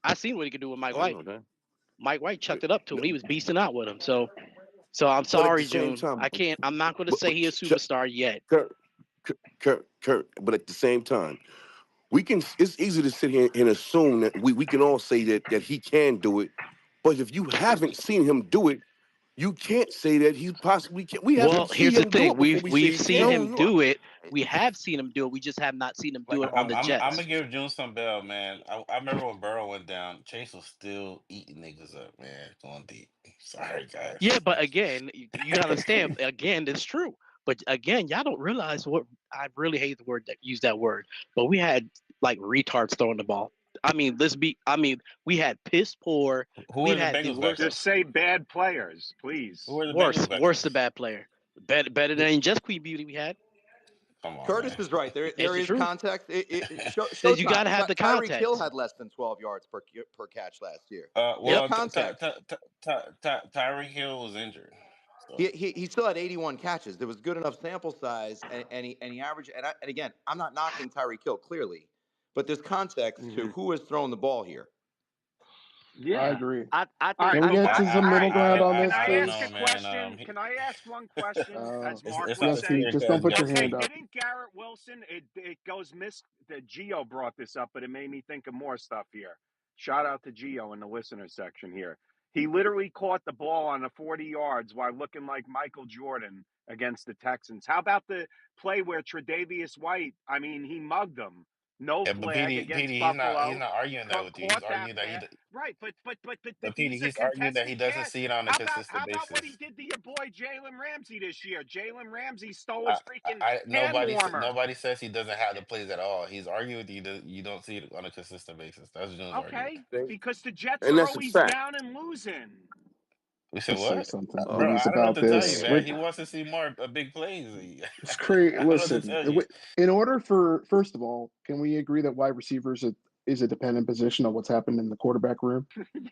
I seen what he could do with Mike I White. know that. Mike White But chucked it up to him. He was beasting out with him. So I'm but at the sorry, same June. time, I can't. I'm not going to but, say he a superstar yet. Kurt, but at the same time, we can. It's easy to sit here and assume that we can all say that he can do it, but if you haven't seen him do it, you can't say that he possibly can. We have to Well, see here's the him do thing. it before we say We've he seen can. him June, do it. We have seen him do it. We just have not seen him do Like it on the I'm gonna Jets. give June some bell, man. I remember when Burrow went down, Chase was still eating niggas up, man. Going deep. Sorry, Yeah, guys. but again, you gotta understand. Again, it's true. But again, y'all don't realize what I really hate the word that use that word. But we had like retards throwing the ball. I mean, let's be. I mean, we had piss poor. Who We were the had the Bengals backups? Just say bad players, Who please. were the Bengals worst the backups? bad player. Better Who, than just Queen Beauty we had. come on, Curtis man. is right. It's There the is truth. context. Says you Showtime. gotta have the Tyreek Hill context. had less than 12 yards per catch last year. There's Yep. Well, context. Tyreek Hill was injured, He, so he, he still had 81 catches. There was good enough sample size, and he averaged. And again, I'm not knocking Tyreek Hill clearly, but there's context to Hmm. who has thrown the ball here. I Yeah. agree. I All think right, Can we I get before. to some All middle right, ground on can this, I I don't ask a know, please? man. question? Can I ask one question? As Mark It's was not as Jesse, clear saying, just cut don't as put your okay, hand Jesse. up. didn't Garrett Wilson? It goes miss. The Geo brought this up, but it made me think of more stuff here. Shout out to Geo in the listener section here. He literally caught the ball on the 40 yards while looking like Michael Jordan against the Texans. How about the play where Tre'Davious White? I mean, he mugged him. No Yeah, but flag PD, against he's Buffalo. not arguing that with you. He's Caught that arguing that pass. Right, but but PD, these are he's arguing that he contested doesn't pass. see it on a How consistent about what he basis. did to your boy Jalen Ramsey this year? Jalen Ramsey stole I, his freaking hand nobody warmer. nobody says he doesn't have the plays at all. He's arguing with you that you don't see it on a consistent basis. That's Jones' argument. Okay, because the Jets And are that's a always fact. down and losing. We said Let's say what, something, bro? please, Oh, I don't know what about to tell you, this. man. With He wants to see more big plays. it's crazy. I don't know what to Listen, tell you. in order for first of all, can we agree that wide receivers is a dependent position on what's happened in the quarterback room,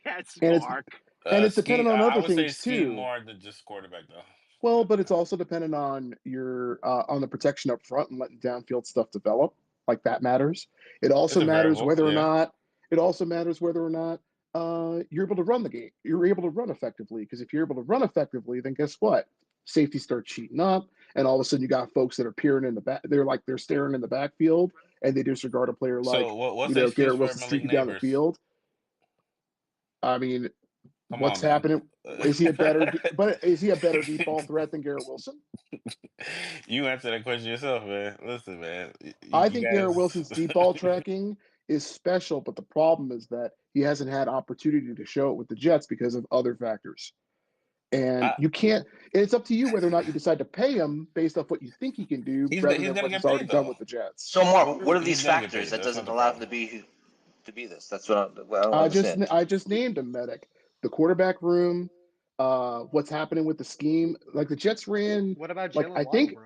Yes, and Mark. it's Ski. dependent on I other would say things ski too. more than just quarterback though. Well, but it's also dependent on your on the protection up front and letting downfield stuff develop. Like that matters. It It's also a matters variable, whether or yeah. not it also matters whether or not you're able to run the game. You're able to run effectively because if you're able to run effectively, then guess what? Safety starts cheating up, and all of a sudden you got folks that are peering in the back. They're staring in the backfield, and they disregard a player So like what's the excuse Garrett for Wilson Malik streaking down the Neighbors? field. I mean, Come what's on, man. happening? Is he a better? But is he a better deep ball threat than Garrett Wilson? You answer that question yourself, man. Listen, man. I You think Garrett guys. Wilson's deep ball tracking is special, but the problem is that he hasn't had opportunity to show it with the Jets because of other factors. And I, you can't. And it's up to you whether or not you decide to pay him based off what you think he can do, rather he's than gonna what he's get already paid done though. with the Jets. So, Mark, what are He's these gonna get factors paid. that That's not doesn't the allow him problem. to be this? That's what I don't understand. I just named him medic. The quarterback room, what's happening with the scheme. Like the Jets ran, What about like Jalen I Waddle, think. bro?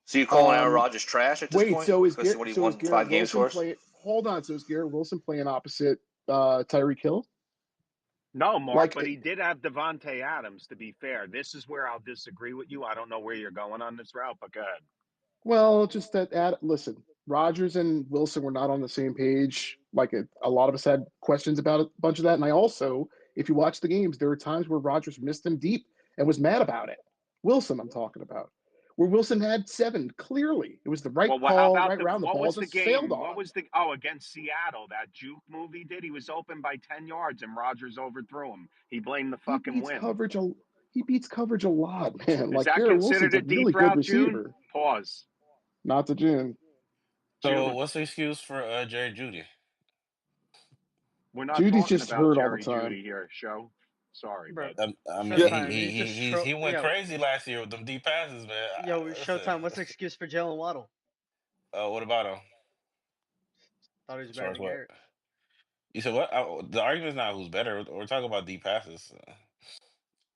So you calling Aaron Um, Rodgers trash at this Wait, point because of what he So is won Garrett 5 games Wilson for us? play? Hold on. So is Garrett Wilson playing opposite Tyreek Hill? No, Mark, but Like, he did have Devontae Adams, to be fair. This is where I'll disagree with you. I don't know where you're going on this route, but go ahead. well, just that. Listen, Rogers and Wilson were not on the same page. Like a lot of us had questions about a bunch of that. And I also, if you watch the games, there were times where Rogers missed them deep and was mad about it. Wilson, I'm talking about, where Wilson had seven. Clearly, it was the right How call, about right round. The what ball was the just sailed game? What on. was against Seattle, that juke move he did? He was open by 10 yards and Rodgers overthrew him. He blamed the He fucking beats wind. coverage. He beats coverage a lot, man. Is Like that Garrett Wilson's considered a a deep really good route, June? receiver. Pause. Not to June. So June. what's the excuse for Jerry Judy? We're not Judy's talking just about hurt all the Jerry time. Judy here, show. Sorry, Bro, bud. I mean, yeah. Showtime. He's just he went yo crazy last year with them deep passes, man. yo Listen, Showtime. What's the excuse for Jalen Waddle? what about him? Thought he was As far better as than what Garrett. you said, what the argument is not who's better. We're talking about deep passes,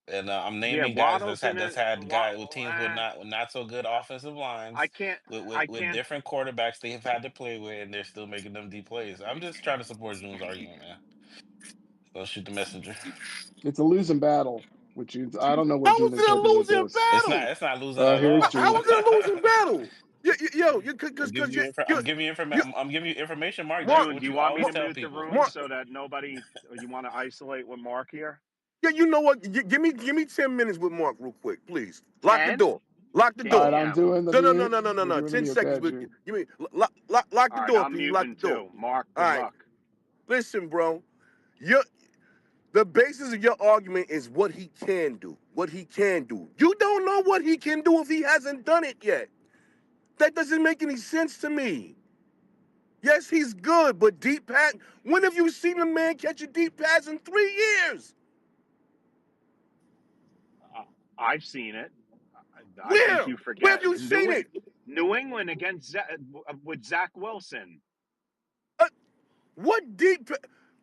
and I'm Yeah, naming guys Waddle's in that's a. had guys with teams with not so good offensive I lines can't. with I can't. different quarterbacks they have had to play with, and they're still making them deep plays. I'm just trying to support June's argument, man. So shoot the messenger. It's a losing battle with June. I don't know where How June is it a is headed with losing this. battle? It's not losing at Here's all. June. How is it a losing battle? Yo, you because I'm giving you information, Mark. That's Mark, June, what do you you want me always to Mark, tell mute the people. room Mark. so that nobody? Or you want to isolate with Mark here? Yeah, you know what? Give me 10 minutes with Mark real quick, please. Lock the 10? door. Lock the All right, door. I'm Damn. doing the No, no, no, mute. no, no, no, We're no. doing the 10 mute. Go seconds. ahead, With June. give me lock All the right, door, I'm P. Lock muting the door. too. Mark, All good right. luck. Listen, bro. You the basis of your argument is what he can do. What he can do. You don't know what he can do if he hasn't done it yet. That doesn't make any sense to me. Yes, he's good, but deep pass. When have you seen a man catch a deep pass in 3 years? I've seen it. I think Where? you Where forget. have you seen it? New England against with Zach Wilson. Uh, what deep?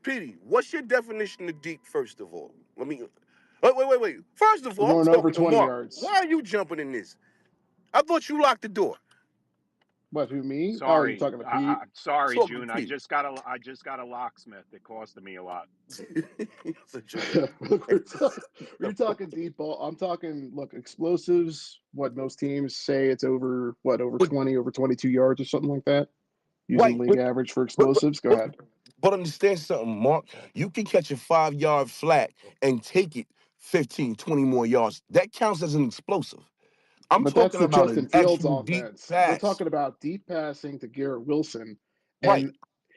Petey, what's your definition of deep? First of all, let me. Wait. First of We're all, I'm going over talking to 20 Mark. yards. Why are you jumping in this? I thought you locked the door. What, who, me? Oh, you're Sorry, talking to Pete? sorry, Talking to June. Pete. I just got a locksmith. It costed me a lot. Such a Look, we're talking deep ball. I'm talking, look, explosives, what most teams say it's over, over but 20, over 22 yards or something like that, using right, league average for but, but, explosives. Go but, ahead. but understand something, Mark. You can catch a 5 yard flat and take it 15, 20 more yards. That counts as an explosive. I'm But that's talking the about Justin an Fields actual deep offense. We're pass. talking about deep passing to Garrett Wilson. Right. And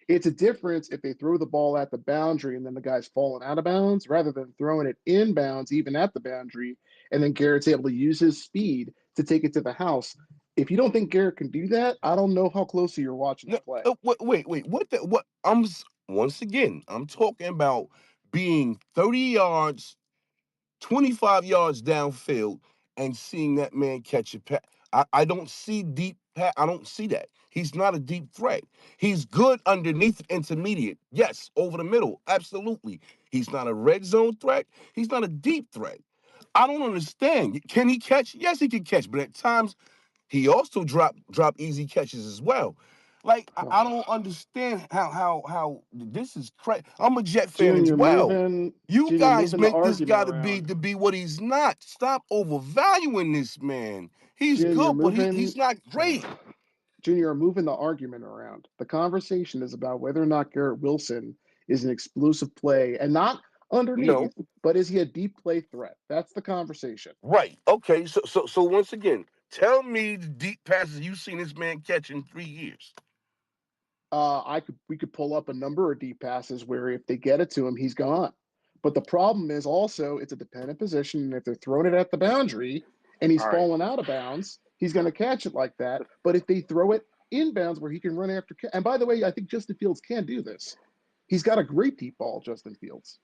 it's a difference if they throw the ball at the boundary and then the guy's falling out of bounds rather than throwing it in bounds, even at the boundary. And then Garrett's able to use his speed to take it to the house. If you don't think Garrett can do that, I don't know how closely you're watching No, him play. wait. What? Once again, I'm talking about being 30 yards 25 yards downfield and seeing that man catch a pass. I don't see deep pass. I don't see that. He's not a deep threat. He's good underneath intermediate. Yes, over the middle. Absolutely. He's not a red zone threat. He's not a deep threat. I don't understand. Can he catch? Yes, he can catch, but at times he also drop easy catches as well. Like I don't understand how this is crazy. I'm a Jet fan June, as you're well. moving. You June, you're guys moving the make this argument guy around. to be what he's not. Stop overvaluing this man. He's June, you're good, but moving. he's not great. Junior are moving the argument around. The conversation is about whether or not Garrett Wilson is an explosive play and not No, underneath, but is he a deep play threat? That's the conversation. right. Okay. So once again, tell me the deep passes you've seen this man catch in 3 years. We could pull up a number of deep passes where if they get it to him, he's gone. But the problem is also it's a dependent position, and if they're throwing it at the boundary and he's All right. falling out of bounds, he's going to catch it like that. But if they throw it inbounds where he can run after, and by the way, I think Justin Fields can do this. He's got a great deep ball, Justin Fields,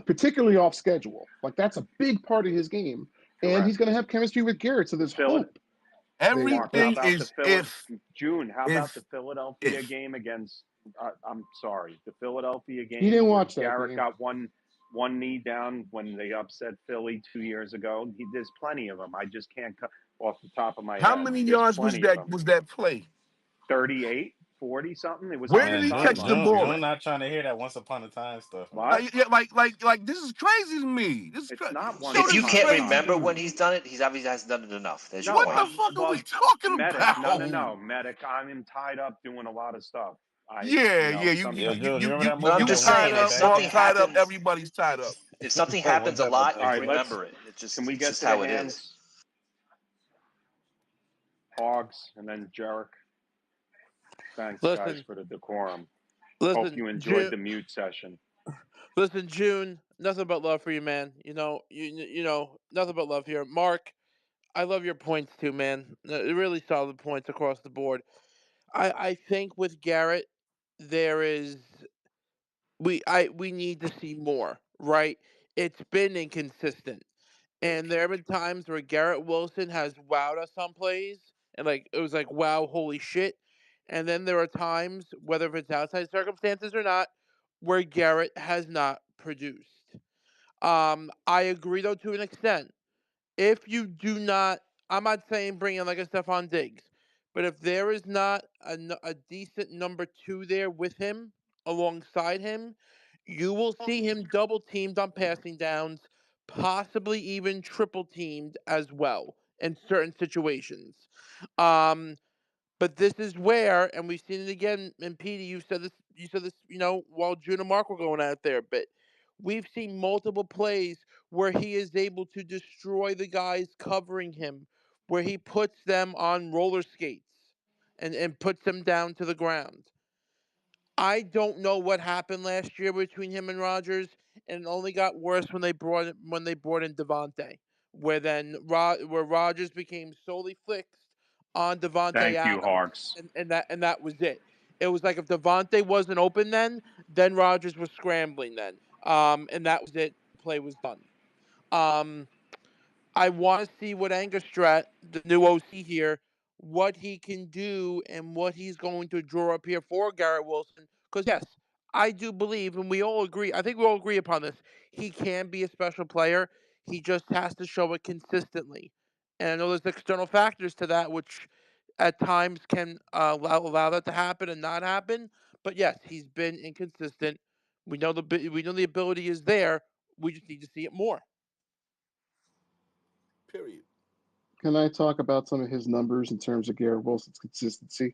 particularly off schedule. Like that's a big part of his game, and he's Correct. going to have chemistry with Garrett. So there's Phil, hope there. Mark, how Everything about the is June? How about the if Philadelphia if. game against? I'm sorry, the Philadelphia He game didn't where watch that Garrett game. got one knee down when they upset Philly 2 years ago. There's plenty of them. I just can't cut off the top of my How head. many There's yards was plenty of that them. was that play? 38, 40 something. It was Where on the did Man, he catch the sideline. ball June at? not trying to hear that once upon a time stuff, man. What? Yeah, like this is crazy to me. This is It's not show If once you this is upon a can't crazy time. to remember when me. he's done it, he's obviously hasn't done it enough. There's your No, What point. the fuck are we well, talking medic. about? No, medic. I'm tied up doing a lot of stuff. Yeah, yeah. You you Yo, Sometimes. you June, you you remember you that you But I'm movie, you that just Once tied saying, Upon a if up. Bangkok? something Mark tied up. happens, Everybody's tied up. if something One happens a type of lot, All you right, remember it. can we It's get just to the how it is. hands, hogs, and then Jarek? Thanks, guys, Listen, for the decorum. Hope listen, you enjoyed June. the mute session. Listen, June. Nothing but love for you, man. You know, nothing but love here. Mark, I love your points too, man. Really solid points across the board. I think with Garrett, there is we need to see more. Right? It's been inconsistent. And there have been times where Garrett Wilson has wowed us on plays, and like it was like, wow, holy shit. And then there are times, whether if it's outside circumstances or not, where Garrett has not produced. I agree though to an extent. If you do not, I'm not saying bring in like a Stephon Diggs, but if there is not a decent number two there with him, alongside him, you will see him double teamed on passing downs, possibly even triple teamed as well in certain situations. Um, But this is where, and we've seen it again. And Petey, you said this. You said this. While June and Mark were going out there, but we've seen multiple plays where he is able to destroy the guys covering him, where he puts them on roller skates and puts them down to the ground. I don't know what happened last year between him and Rogers, and it only got worse when they brought in Devontae, where Rogers became solely fixed on Devontae Thank you, Adams, Harks. and that was it. It was like if Devontae wasn't open, then Rogers was scrambling and that was it. Play was done. Um, I want to see what Angerstrat, the new OC here, what he can do and what he's going to draw up here for Garrett Wilson. Because yes, I do believe, and we all agree. I think we all agree upon this. He can be a special player. He just has to show it consistently. And I know there's external factors to that, which at times can allow that to happen and not happen. But yes, he's been inconsistent. We know the ability is there. We just need to see it more. Period. Can I talk about some of his numbers in terms of Garrett Wilson's consistency?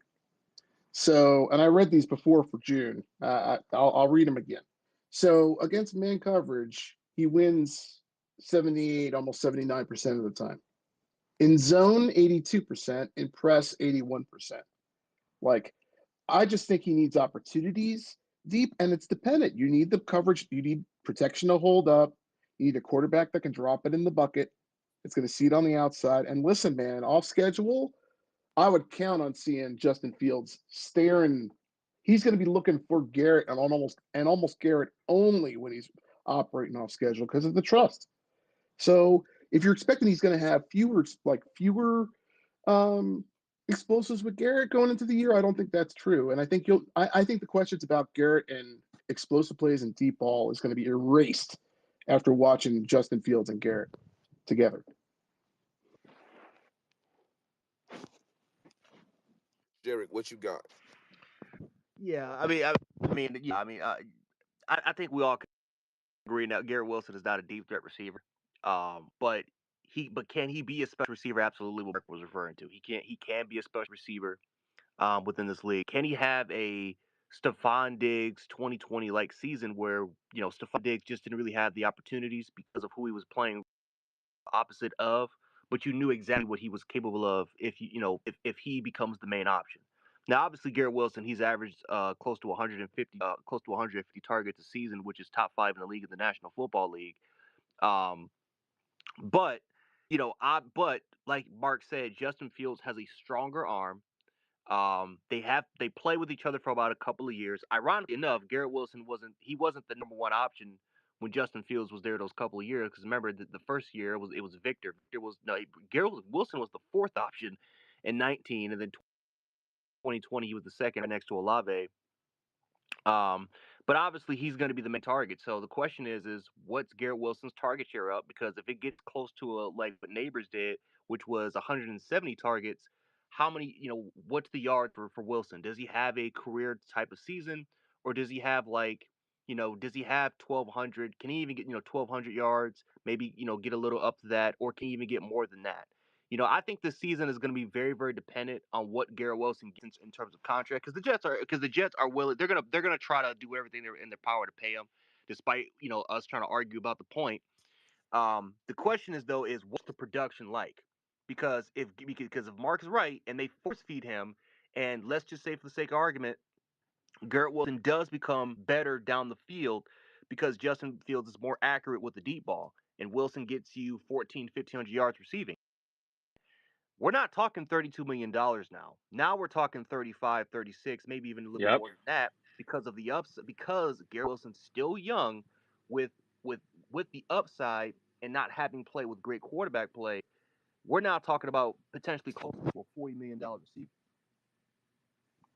So, and I read these before for June. I'll read them again. So, against man coverage, he wins 78, almost 79% of the time. In zone, 82%. In press, 81%. Like, I just think he needs opportunities deep, and it's dependent. You need the coverage, you need protection to hold up, you need a quarterback that can drop it in the bucket. It's going to see it on the outside. And listen, man, off schedule, I would count on seeing Justin Fields staring. He's going to be looking for Garrett and almost Garrett only when he's operating off schedule because of the trust. So if you're expecting he's going to have fewer um, explosives with Garrett going into the year, I don't think that's true. And I think I think the questions about Garrett and explosive plays and deep ball is going to be erased after watching Justin Fields and Garrett together. Derek, what you got? Yeah, I think we all can agree now. Garrett Wilson is not a deep threat receiver. But can he be a special receiver? Absolutely, what Mark was referring to. He can be a special receiver within this league. Can he have a Stephon Diggs 2020 like season where Stephon Diggs just didn't really have the opportunities because of who he was playing opposite of, but you knew exactly what he was capable of if he becomes the main option. Now, obviously, Garrett Wilson, he's averaged close to 150 targets a season, which is top five in the league in the National Football League. Um, but but like Mark said, Justin Fields has a stronger arm. They play with each other for about a couple of years. Ironically enough, Garrett Wilson wasn't the number one option when Justin Fields was there those couple of years. Because remember, the first year it was Victor. Victor was no Garrett Wilson was the fourth option in 19, and then 2020 he was the second right next to Olave. Um, but obviously he's going to be the main target. So the question is what's Garrett Wilson's target share up? Because if it gets close to like what Neighbors did, which was 170 targets, how many? What's the yard for Wilson? Does he have a career type of season, or does he have does he have 1,200? Can he even get 1,200 yards? Maybe get a little up to that, or can he even get more than that? I think this season is going to be very, very dependent on what Garrett Wilson gets in terms of contract, because the Jets are willing. They're gonna try to do everything in their power to pay him, despite us trying to argue about the point. The question is what's the production like? Because if Mark is right and they force feed him, and let's just say for the sake of argument, Garrett Wilson does become better down the field because Justin Fields is more accurate with the deep ball, and Wilson gets you 14, 1,500 yards receiving. We're not talking $32 million now. Now we're talking 35, 36, maybe even a little bit Yep. more than that because of the ups because Garrett Wilson's still young with with with the upside and not having played with great quarterback play. We're now talking about potentially close to a $40 million receiver.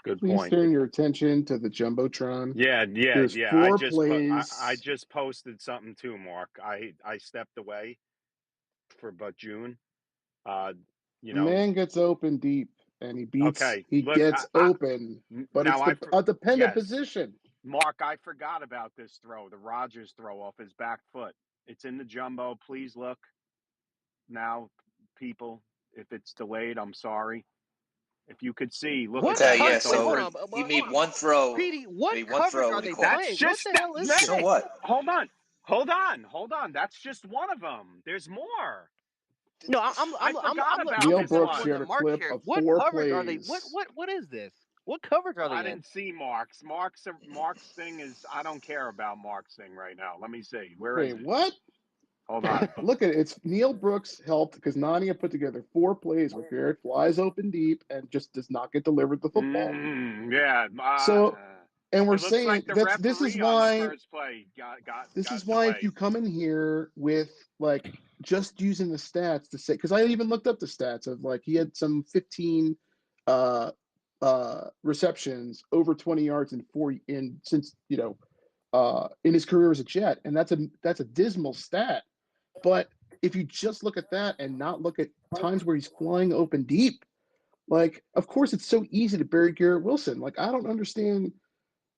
Good Please point. turn your attention to the Jumbotron. Yeah, yeah, There's yeah. I four just put I plays. just posted something too, Mark. I stepped away for but June. Uh, you The know, man gets open deep and okay. he Look, gets open, but it's now a dependent yes, position. Mark. I forgot about this throw, the Rogers throw off his back foot. It's in the jumbo. Please look now, people. If it's delayed, I'm sorry. If you could see, look Okay, at that. yeah. It's Wait, So hold over. on. he made one throw. Petey, He what made one coverage throw are when he they caught it. That's playing? What just the that. hell is So this? Hey, what? hold on. That's just one of them. There's more. No, I forgot I'm about Neil this looking at Brooks what shared the one. a mark clip shares. of What 4 coverage are they? plays. What is this? What coverage are I they in? didn't see Mark's. Mark's thing is. I don't care about Mark's thing right now. Let me see. Where Wait, is it? what? Hold on. Look at it. It's Neil Brooks helped because Nania put together 4 plays where Garrett flies open deep and just does not get delivered the football. Yeah. So, and we're It looks saying like the this is referee on the why first play got if you delayed. come in here with like just using the stats to say, because I even looked up the stats of like he had some 15 uh receptions over 20 yards in 4 in since in his career as a Jet, and that's a dismal stat. But if you just look at that and not look at times where he's flying open deep, like of course it's so easy to bury Garrett Wilson. Like I don't understand.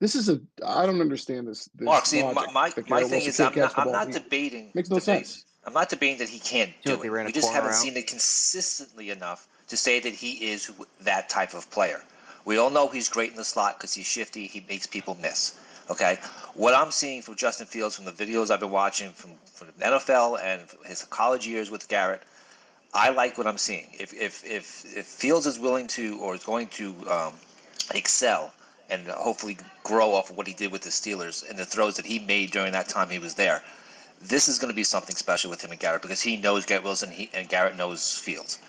I don't understand Mark, this see, logic my that my Garrett thing Wilson is, can't catch the I'm ball not deep. debating Makes no sense. I'm not debating that he can't Do you do think they it. ran a We just corner haven't out? seen it consistently enough to say that he is that type of player. We all know he's great in the slot because he's shifty. He makes people miss. Okay, what I'm seeing from Justin Fields from the videos I've been watching from the NFL and his college years with Garrett, I like what I'm seeing. If Fields is willing to or is going to excel and hopefully grow off of what he did with the Steelers and the throws that he made during that time he was there, this is going to be something special with him and Garrett because he knows Garrett Wilson and Garrett knows Fields.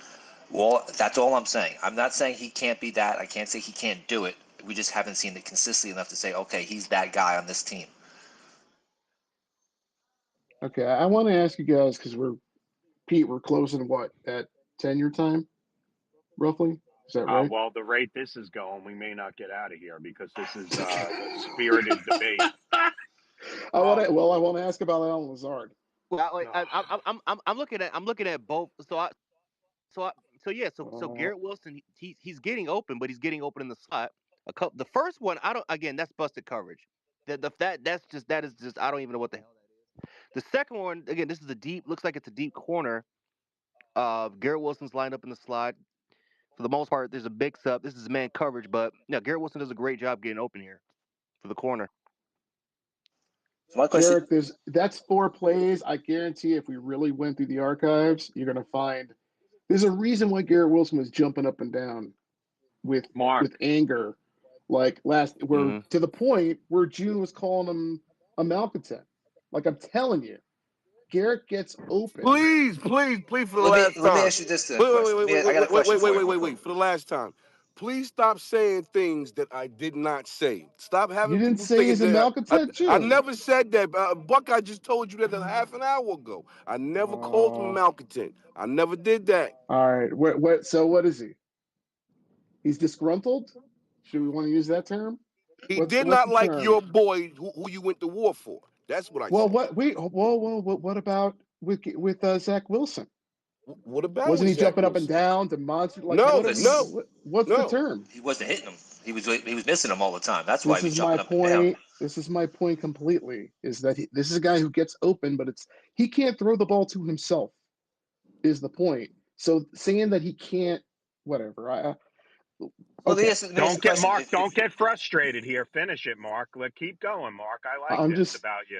Well, that's all I'm saying. I'm not saying he can't be that. I can't say he can't do it. We just haven't seen it consistently enough to say, okay, he's that guy on this team. Okay, I want to ask you guys because we're closing what at 10 your time roughly. Is that right? Well, the rate this is going, we may not get out of here because this is a spirited debate. I want to ask about Alan Lazard. Well, No. I'm looking at both. So I, so Uh, Garrett Wilson, he's getting open, but he's getting open in the slot. The first one, I don't. Again, that's busted coverage. That is just I don't even know what the hell that is. The second one, again, this is a deep. Looks like it's a deep corner. Garrett Wilson's lined up in the slot. For the most part, there's a mix up. This is man coverage, but yeah, Garrett Wilson does a great job getting open here for the corner. So my question, Derek, that's 4 plays. I guarantee if we really went through the archives, you're going to find there's a reason why Garrett Wilson was jumping up and down with Mark, anger, like where Mm-hmm. to the point where June was calling him a malcontent. Like I'm telling you, Garrett gets open. Please, please, for the let last me time. ask you this then, Wait, wait, question. wait, wait, I got a wait, wait, question wait, for wait, you, wait, real wait, quick. wait. For the last time. Please stop saying things that I did not say. Stop You having didn't people say thinking he's a that malcontent, I June. never said that. Buck, I just told you that a half an hour ago. I never called him a All malcontent. I never did that. right. So what is he? He's disgruntled. Should we want to use that term? He What's did what's not the like term? your boy who you went to war for. That's what I Well, said. what wait, what about with Zach Wilson? What about Wasn't with he Zach jumping up and Wilson? down to monster? Like, He No, what are we? no, was What's the no. term? he wasn't hitting him. He was missing him all the time. That's why This he was is my jumping up and down. point. This is my point completely. Is that this is a guy who gets open, but he can't throw the ball to himself. Is the point? So saying that he can't, whatever. Well, Okay. let me ask the don't get question. Mark. Don't get frustrated here. Finish it, Mark. Keep going, Mark. I like I'm this just about you.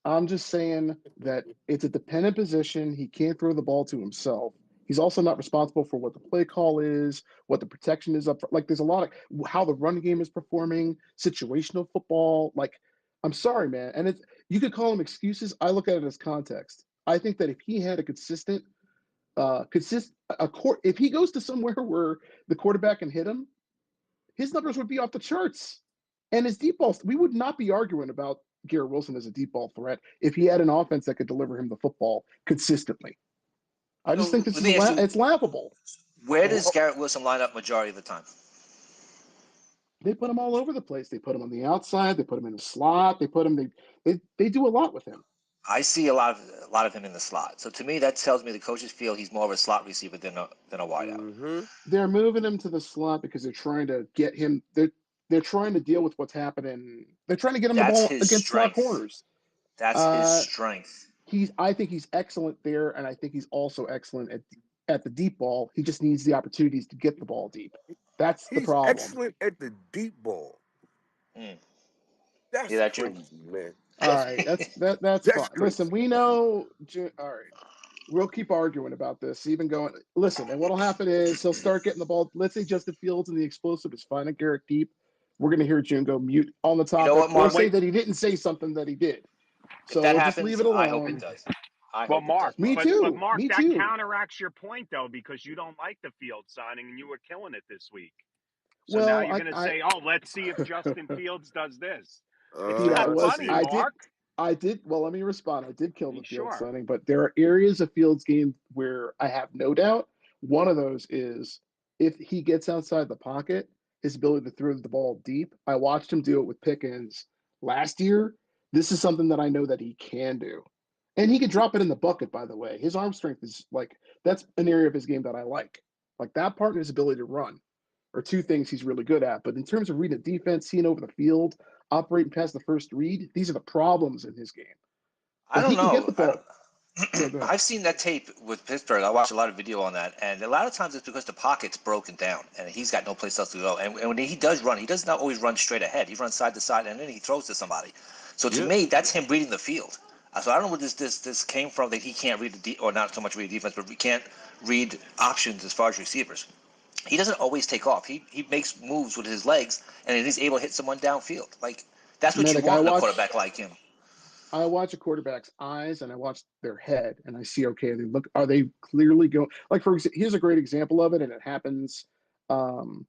I'm just saying that it's a dependent position. He can't throw the ball to himself. He's also not responsible for what the play call is, what the protection is up for. Like there's a lot of how the run game is performing, situational football. Like I'm sorry, man. And you could call him excuses. I look at it as context. I think that if he had a if he goes to somewhere where the quarterback can hit him, his numbers would be off the charts. And his deep balls, we would not be arguing about Garrett Wilson as a deep ball threat if he had an offense that could deliver him the football consistently. I just think So let me ask you, it's laughable. where does Garrett Wilson line up majority of the time? They put him all over the place. They put him on the outside. They put him in the slot. They do a lot with him. I see a lot of him in the slot. So to me, that tells me the coaches feel he's more of a slot receiver than a wideout. Mm-hmm. They're moving him to the slot because they're trying to get him. They're trying to deal with what's happening. They're trying to get him the That's ball his against slot strength. corners. That's his Uh, strength. I think he's excellent there, and I think he's also excellent at the deep ball. He just needs the opportunities to get the ball deep. That's the He's problem. excellent at the deep ball. Mm. Hear That's that, June? crazy, man. All right, that's That's fine. Listen, crazy. we know. All right, we'll keep arguing about this. Even going, listen, and what'll happen is he'll start getting the ball. Let's say Justin Fields and the explosive is finding Garrett deep. We're gonna hear June go mute on the You know topic, what, or Mark? say that he didn't say something that he did. If So that we'll just leave happens, it I hope it alone. does. I Well, hope it Mark, does, Me Mark. but too. Mark, Me that too. counteracts your point though, because you don't like the Field signing and you were killing it this week. So now Well, you're going to say, "Oh, let's see if Justin Fields does this." It's Pete, not funny, See. Mark. I did. Well, let me respond. I did kill the You Field sure? signing, but there are areas of Fields' game where I have no doubt. One of those is if he gets outside the pocket, his ability to throw the ball deep. I watched him do it with Pickens last year. This is something that I know that he can do, and he can drop it in the bucket. By the way, his arm strength is like that's an area of his game that I like. Like that part and his ability to run are two things he's really good at. But in terms of reading the defense, seeing over the field, operating past the first read, these are the problems in his game. I Like don't he can get know. the ball. Yeah, go ahead. I've seen that tape with Pittsburgh. I watched a lot of video on that, and a lot of times it's because the pocket's broken down and he's got no place else to go. And when he does run, he does not always run straight ahead. He runs side to side, and then he throws to somebody. So to Yeah. me, that's him reading the field. So I don't know where this came from that he can't read or not so much read defense, but we can't read options as far as receivers. He doesn't always take off. He makes moves with his legs, and then he's able to hit someone downfield. Like that's what you Medic, want in a quarterback like him. I watch a quarterback's eyes and I watch their head and I see, okay, they look, are they clearly going? Like, for example, here's a great example of it, and it happens um,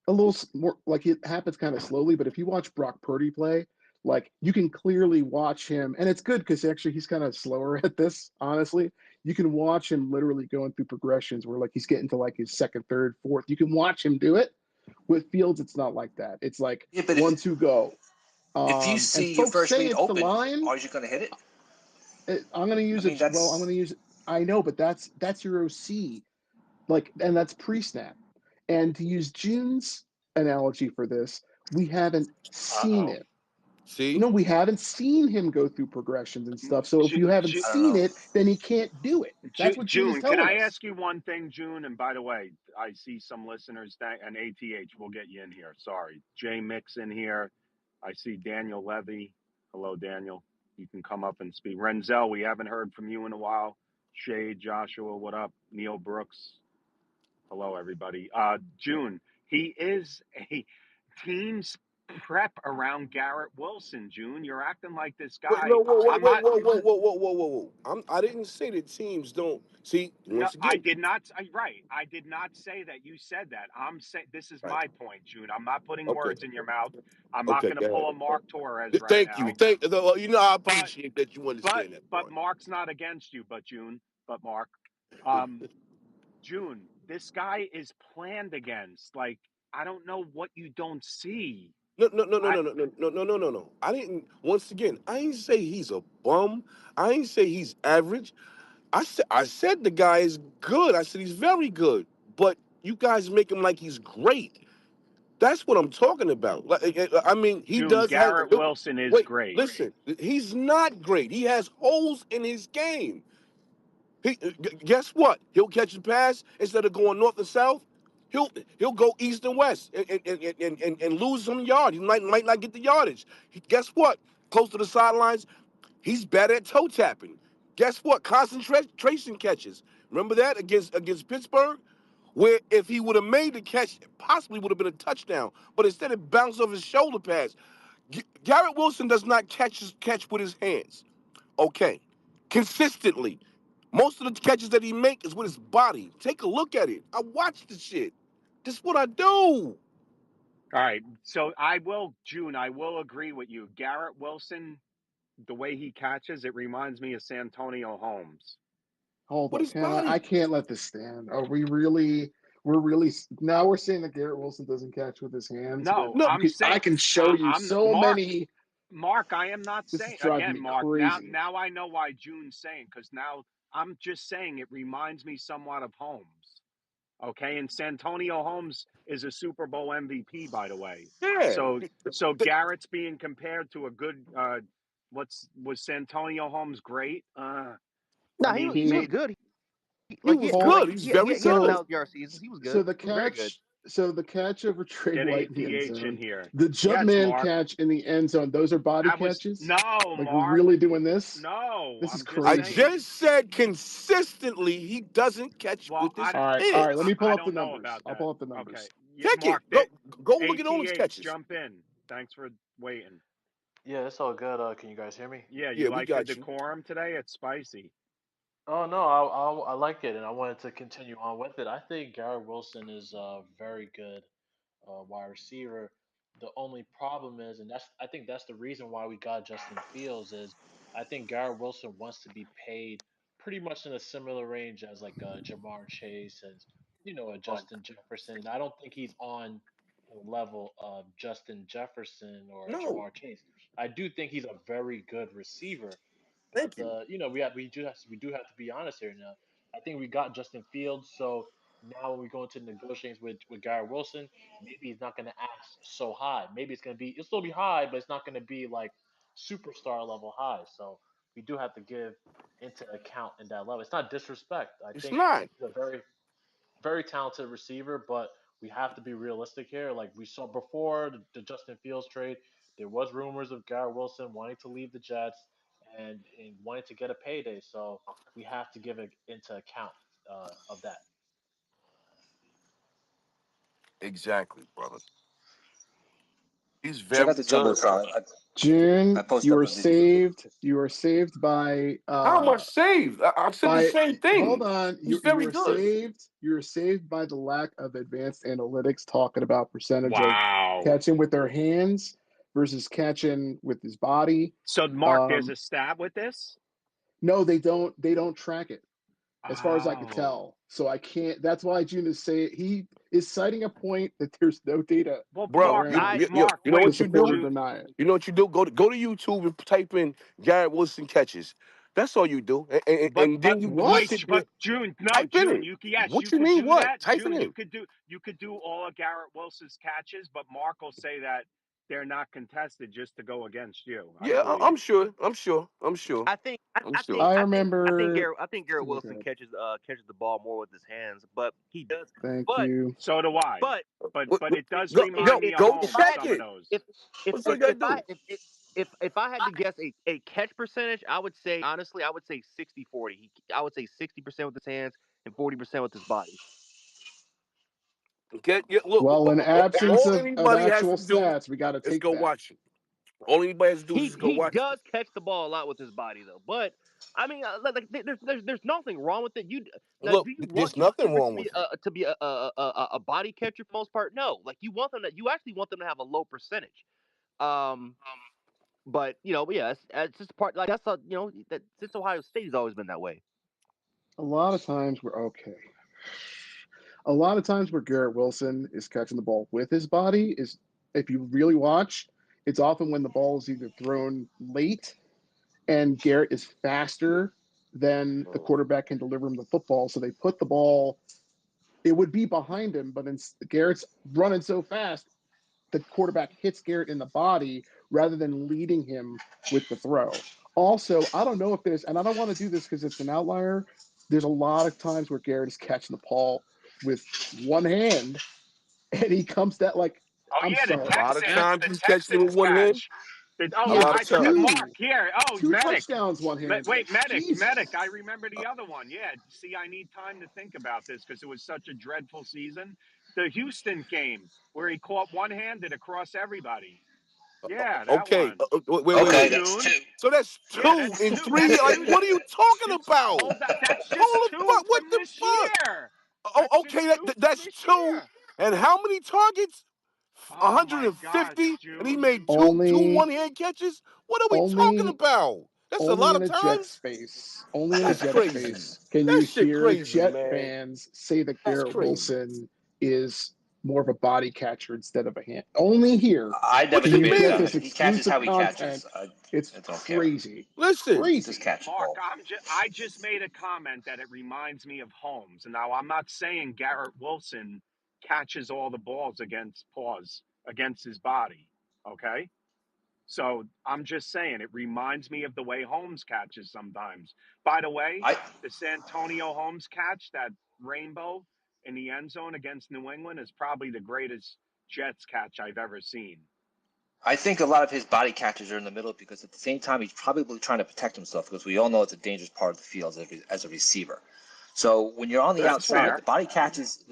a little more, like it happens kind of slowly. But if you watch Brock Purdy play, like you can clearly watch him, and it's good because actually he's kind of slower at this, honestly. You can watch him literally going through progressions where like he's getting to like his second, third, fourth. You can watch him do it. With Fields, it's not like that. It's like Yeah, but 1-2 go. if you And see your folks first say read it's the open, line. are you going to hit it? I'm going to I use mean, it. Well, I'm that's going to use. I know, but that's your OC, like, and that's pre-snap. And to use June's analogy for this, we haven't Uh seen oh. it. See. No, we haven't seen him go through progressions and stuff. So if you haven't I don't seen know. it, then he can't do it. That's what June is June, can telling I us. ask you one thing, June? And by the way, I see some listeners and ATH. We'll get you in here. Sorry, Jay Mix in here. I see Daniel Levy. Hello, Daniel. You can come up and speak. Renzel, we haven't heard from you in a while. Shade, Joshua, what up? Neil Brooks. Hello, everybody. June, he is a team's prep around Garrett Wilson. June, you're acting like this Wait, guy. no, whoa, wait, I'm wait, not. whoa, whoa, whoa, whoa, whoa, whoa, whoa. I didn't say that teams don't see. No, Once I again, did not. Right. I did not say that. You said that. I'm saying this is right? my point, June. I'm not putting Okay, words in your mouth. I'm not okay, going to go pull a ahead. Mark Torres right Thank you, now. well, I But, appreciate that you but, understand that but part. Mark's not against you, but June, but Mark, um, June, this guy is planned against. Like, I don't know what you don't see. No, no, no, no, I, no, no, no, no, no, no, no. I didn't. Once again, I ain't say he's a bum. I ain't say he's average. I said the guy is good. I said he's very good. But you guys make him like he's great. That's what I'm talking about. Like, I mean, he June, does have. Garrett Wilson is Wait, great. listen. He's not great. He has holes in his game. Guess what? He'll catch the pass instead of going north and south. He'll go east and west and lose some yard. He might not get the yardage. Guess what? Close to the sidelines, he's better at toe tapping. Guess what? Concentration catches. Remember that against Pittsburgh, where if he would have made the catch, it possibly would have been a touchdown. But instead, it bounced off his shoulder pads. Garrett Wilson does not catch with his hands. Okay, consistently. Most of the catches that he make is with his body. Take a look at it. I watch the shit. This is what I do. All right. So I will, June, I will agree with you. Garrett Wilson, the way he catches, it reminds me of Santonio Holmes. Hold With up, his can I? I body. can't let this stand. Are we really? We're really now we're saying that Garrett Wilson doesn't catch with his hands No, when No, I can show you I'm so Mark. many. Mark, I am not This is saying driving again, me Mark. Now, crazy. now I know why June's saying because now I'm just saying it reminds me somewhat of Holmes. Okay, and Santonio Holmes is a Super Bowl MVP, by the way. yeah. So Garrett's being compared to a good. What's was Santonio Holmes great? I Nah, mean, he he was Pete, made good. He Like was he like good. Holt. He's he very he had a So good. 1,000 yard season. He was so good. the He was very good. catch. So the catch over Trey Get White in the end ATH in zone, here. the jump Yes, man Mark. catch in the end zone, those are body That was catches? no, Like we're Mark. really doing this? No, This is I'm just I crazy. saying. just said consistently he doesn't catch Well, with his All right, hands. let me pull I up the don't know numbers. about I'll that. pull up the Okay, numbers. yeah, Check it. Mark. That Go look at all his ATH, catches. jump in. Thanks for waiting. Yeah, it's all good. Can you guys hear me? Yeah, Yeah, you we like the got you. decorum today? It's spicy. Oh no, I like it, and I wanted to continue on with it. I think Garrett Wilson is a very good wide receiver. The only problem is, and I think that's the reason why we got Justin Fields is I think Garrett Wilson wants to be paid pretty much in a similar range as like Jamar Chase as a Justin Jefferson. And I don't think he's on the level of Justin Jefferson or No, Jamar Chase. I do think he's a very good receiver, thank but you. we do have to be honest here now. I think we got Justin Fields, so now when we go into negotiations with Garrett Wilson, maybe he's not going to ask so high. Maybe it'll still be high, but it's not going to be like superstar level high. So we do have to give into account in that level. It's not disrespect. I It's think not. he's a very talented receiver, but we have to be realistic here. Like we saw before the Justin Fields trade, there was rumors of Garrett Wilson wanting to leave the Jets and wanting to get a payday. So we have to give it into account of that. Exactly, brother. He's Check out very the good. jumbotron. I June, posted you up are a video. saved. You are saved by How am I saved? I said the by same hold thing. on. He's You very are good. saved. You are saved by the lack of advanced analytics talking about percentage of Wow. catching with their hands versus catching with his body. So, Mark, there's Um, a stat with this. no, they don't track it as far as I could Oh. tell. So I can't. That's why June is saying he is citing a point that there's no data Well, Bro, Mark, around Mark, you know to wait, what you support or do? June. deny it. You know what you do? Go to YouTube and type in Garrett Wilson catches. That's all you do, and then you Wait, What? sit but there, June, no, type in June, it. yes, What you you could mean? do What? that. Type it June, in. you could do all of Garrett Wilson's catches, but Mark will say that they're not contested just to go against you, I Yeah, believe. I'm sure. I'm sure. I'm sure. I think I'm sure. I think remember. Garrett Okay, Wilson good. catches the ball more with his hands, but he does. Thank But you. So do I. but But it does Go if remind go me if of go if I Holmes, had check some of it. those. What's all you gotta if I do? if I had to guess a catch percentage, I would say honestly, I would say 60-40. I would say 60% with his hands and 40% with his body. Look. Well, in absence All of anybody has actual to do stats, we got to is take go that. watch it. All anybody has to do is just go He watch it. does catch the ball a lot with his body though, but I mean, there's nothing wrong with it. You now, Look, do you want there's your nothing receivers wrong with it. to be a body catcher for the most part? No, like you actually want them to have a low percentage. Um, but yeah, it's just part like that's that since Ohio State has always been that way. A lot of times we're okay. A lot of times where Garrett Wilson is catching the ball with his body is, if you really watch, it's often when the ball is either thrown late and Garrett is faster than the quarterback can deliver him the football. So they put the ball, it would be behind him, but Garrett's running so fast, the quarterback hits Garrett in the body rather than leading him with the throw. Also, I don't know if there's, and I don't want to do this because it's an outlier. There's a lot of times where Garrett is catching the ball with one hand, and he comes that like, Oh I'm yeah, A lot of sorry, times The he's catching it with Texans one hand. catch. he A has lot of times. Mark here. Oh, two medic. touchdowns one handed. Wait, medic. Jesus. I remember the other one. Yeah. See, I need time to think about this because it was such a dreadful season. The Houston game where he caught one-handed across everybody. Yeah, that Okay, one. wait. Okay, that's June. two. So that's Yeah, two that's in two. three. That's Like, two. what are you talking about? Hold that. That's just Hold the two fuck. What from the this fuck? year. Oh, That's okay, just two from that's this two. year. And how many targets? Oh my gosh, 150, and he June. made two Only, one-hand catches. What are we talking only, about? That's a only lot in of a jet times. space. Only in a That's jet crazy. space can That you shit hear crazy, Jet man. fans say that That's Garrett crazy. Wilson is more of a body catcher instead of a hand. Only here I What never can you you debated get on this it. mean? He catches exclusive how he content. catches. I It's don't care. crazy. Listen, Just Crazy. catch the Mark, ball. I just made a comment that it reminds me of Holmes. And now I'm not saying Garrett Wilson catches all the balls against his body. Okay. So I'm just saying it reminds me of the way Holmes catches sometimes. By the way, I the Santonio Holmes catch, that rainbow, in the end zone against New England is probably the greatest Jets catch I've ever seen. I think a lot of his body catches are in the middle because at the same time he's probably trying to protect himself because we all know it's a dangerous part of the field as a receiver. So when you're on the That's outside, fair. the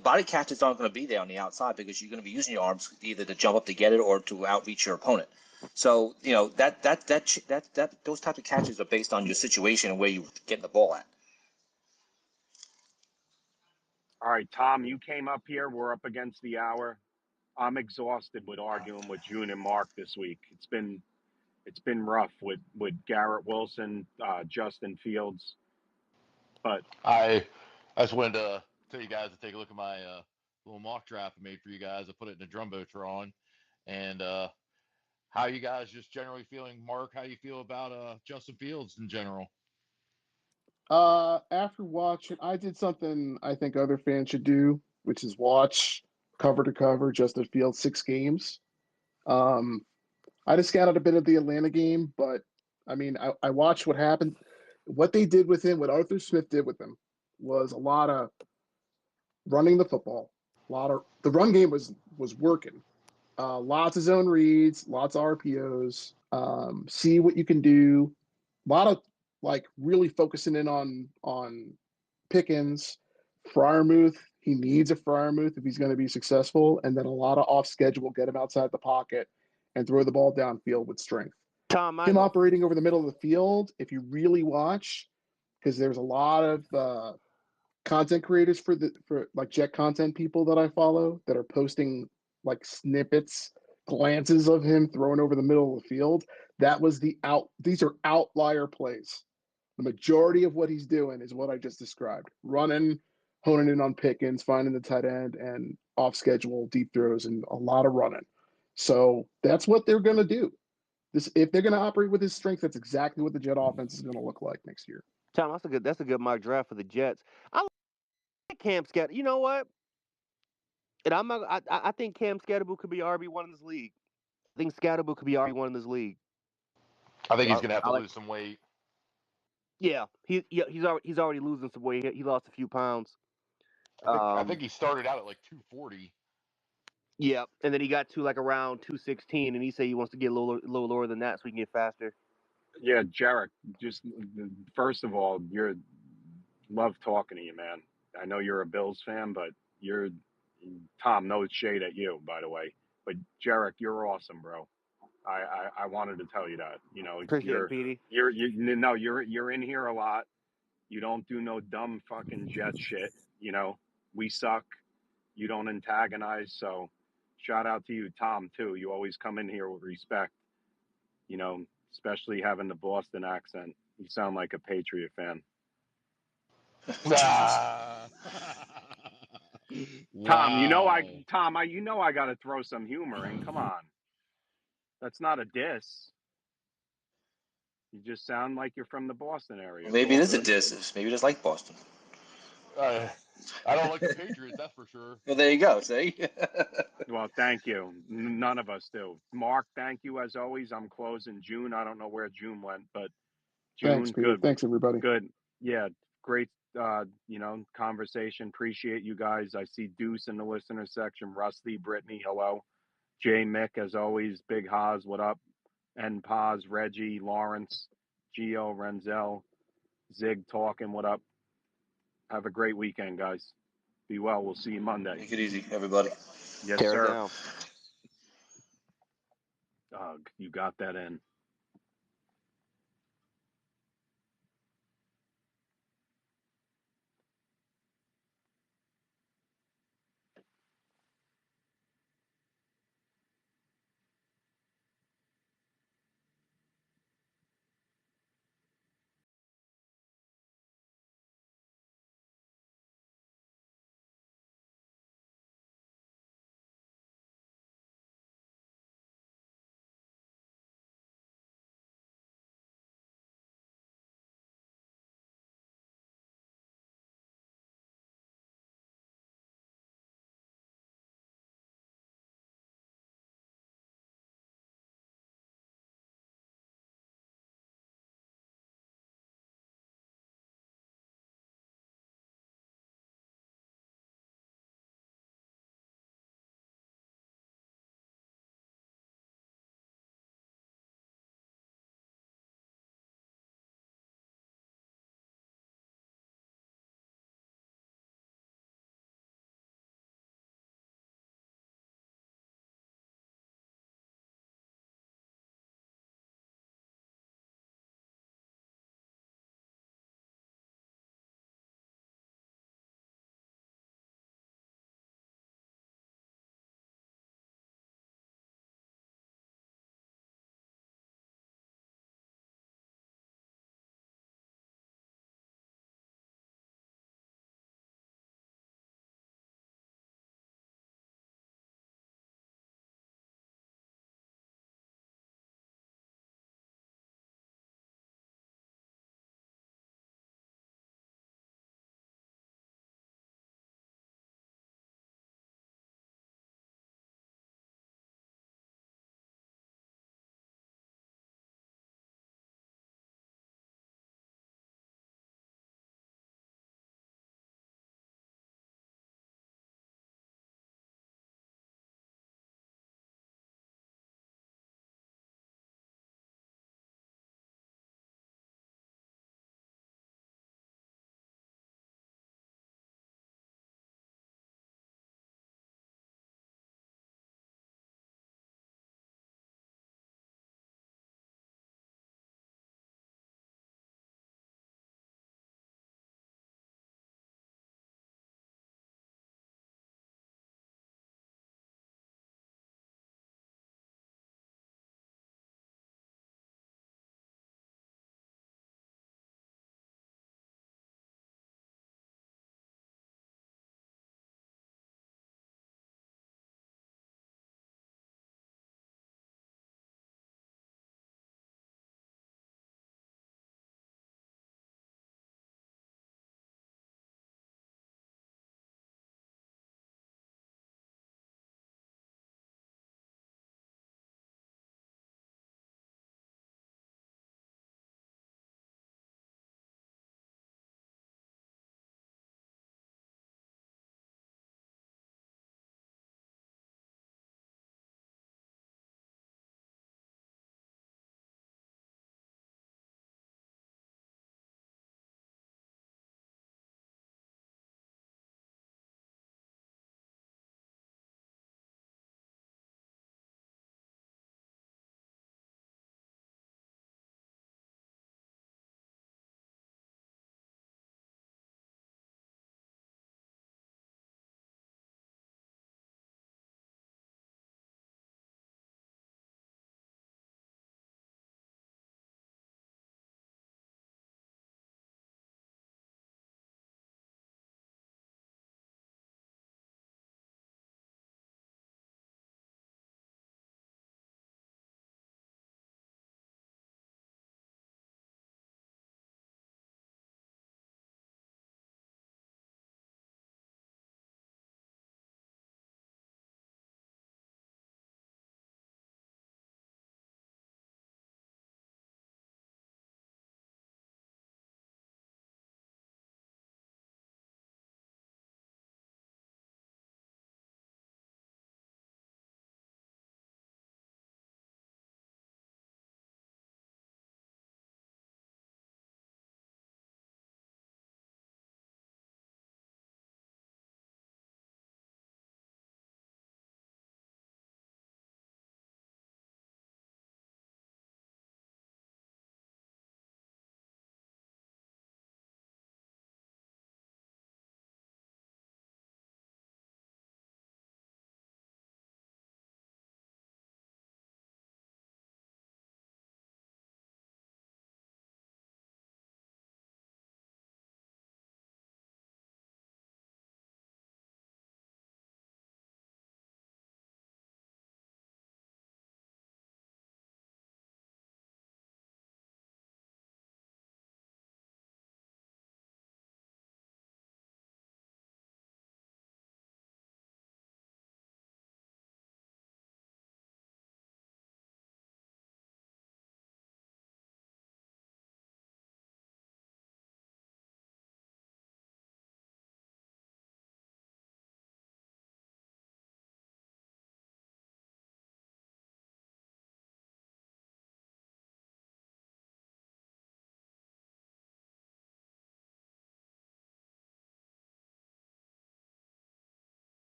body catches aren't going to be there on the outside because you're going to be using your arms either to jump up to get it or to outreach your opponent. So that those types of catches are based on your situation and where you get the ball at. All right, Tom, you came up here. We're up against the hour. I'm exhausted with arguing with June and Mark this week. It's been rough with Garrett Wilson, Justin Fields, but I just wanted to tell you guys to take a look at my little mock draft I made for you guys. I put it in the Jumbotron. And how you guys just generally feeling? Mark, how you feel about Justin Fields in general? After watching, I did something I think other fans should do, which is watch cover to cover Justin Fields 6 games. I just scouted a bit of the Atlanta game, but I mean, I watched what happened. What they did with him, what Arthur Smith did with him, was a lot of running the football. A lot of the run game was working. Lots of zone reads, lots of RPOs. See what you can do. A lot of like really focusing in on Pickens, Fryermuth. He needs a Fryermuth if he's going to be successful, and then a lot of off schedule, get him outside the pocket and throw the ball downfield with strength. Tom, I Him have a operating over the middle of the field, if you really watch, because there's a lot of content creators for like Jet content people that I follow that are posting like snippets, glances of him throwing over the middle of the field. That was these are outlier plays. The majority of what he's doing is what I just described. Running, honing in on Pickens, finding the tight end, and off schedule deep throws and a lot of running. So that's what they're gonna do. If they're gonna operate with his strength, that's exactly what the Jet offense is gonna look like next year. Tom. That's a good mock draft for the Jets. I like Cam Scott. You know what? And I'm not. I think Cam Scatterbull could be RB1 in this league. I think Scatterbull could be RB1 in this league. I think he's I, going to have I to like. lose some weight. Yeah, he's already losing some weight. He lost a few pounds. I think he started out at like 240. Yeah, and then he got to like around 216, and he said he wants to get a little lower than that so he can get faster. yeah, Jarek, just first of all, love talking to you, man. I know you're a Bills fan, but Tom, no shade at you, by the way. But Jarek, you're awesome, bro. I wanted to tell you that. Appreciate it, Petey. You're in here a lot. You don't do no dumb fucking Jet shit. We suck. You don't antagonize. So shout out to you, Tom, too. You always come in here with respect, especially having the Boston accent. You sound like a Patriot fan. Jesus. Tom, Wow. I got to throw some humor in. Come on. That's not a diss. You just sound like you're from the Boston area. It's Maybe all it is a good. diss. Maybe he just like Boston. I don't like the Patriots, that's for sure. Well, there you go. See. Well, thank you. None of us do. Mark, thank you as always. I'm closing. June, I don't know where June went, but Thanks, June, Petey. good, Thanks, everybody. good. Yeah, great. Conversation. Appreciate you guys. I see Deuce in the listener section. Rusty, Brittany, hello. Jay, Mick, as always. Big Haas, what up? N Paz, Reggie, Lawrence, Gio, Renzel, Zig talking, what up? Have a great weekend, guys. Be well. We'll see you Monday. Take it easy, everybody. Yes, Tear it sir. down. You got that in.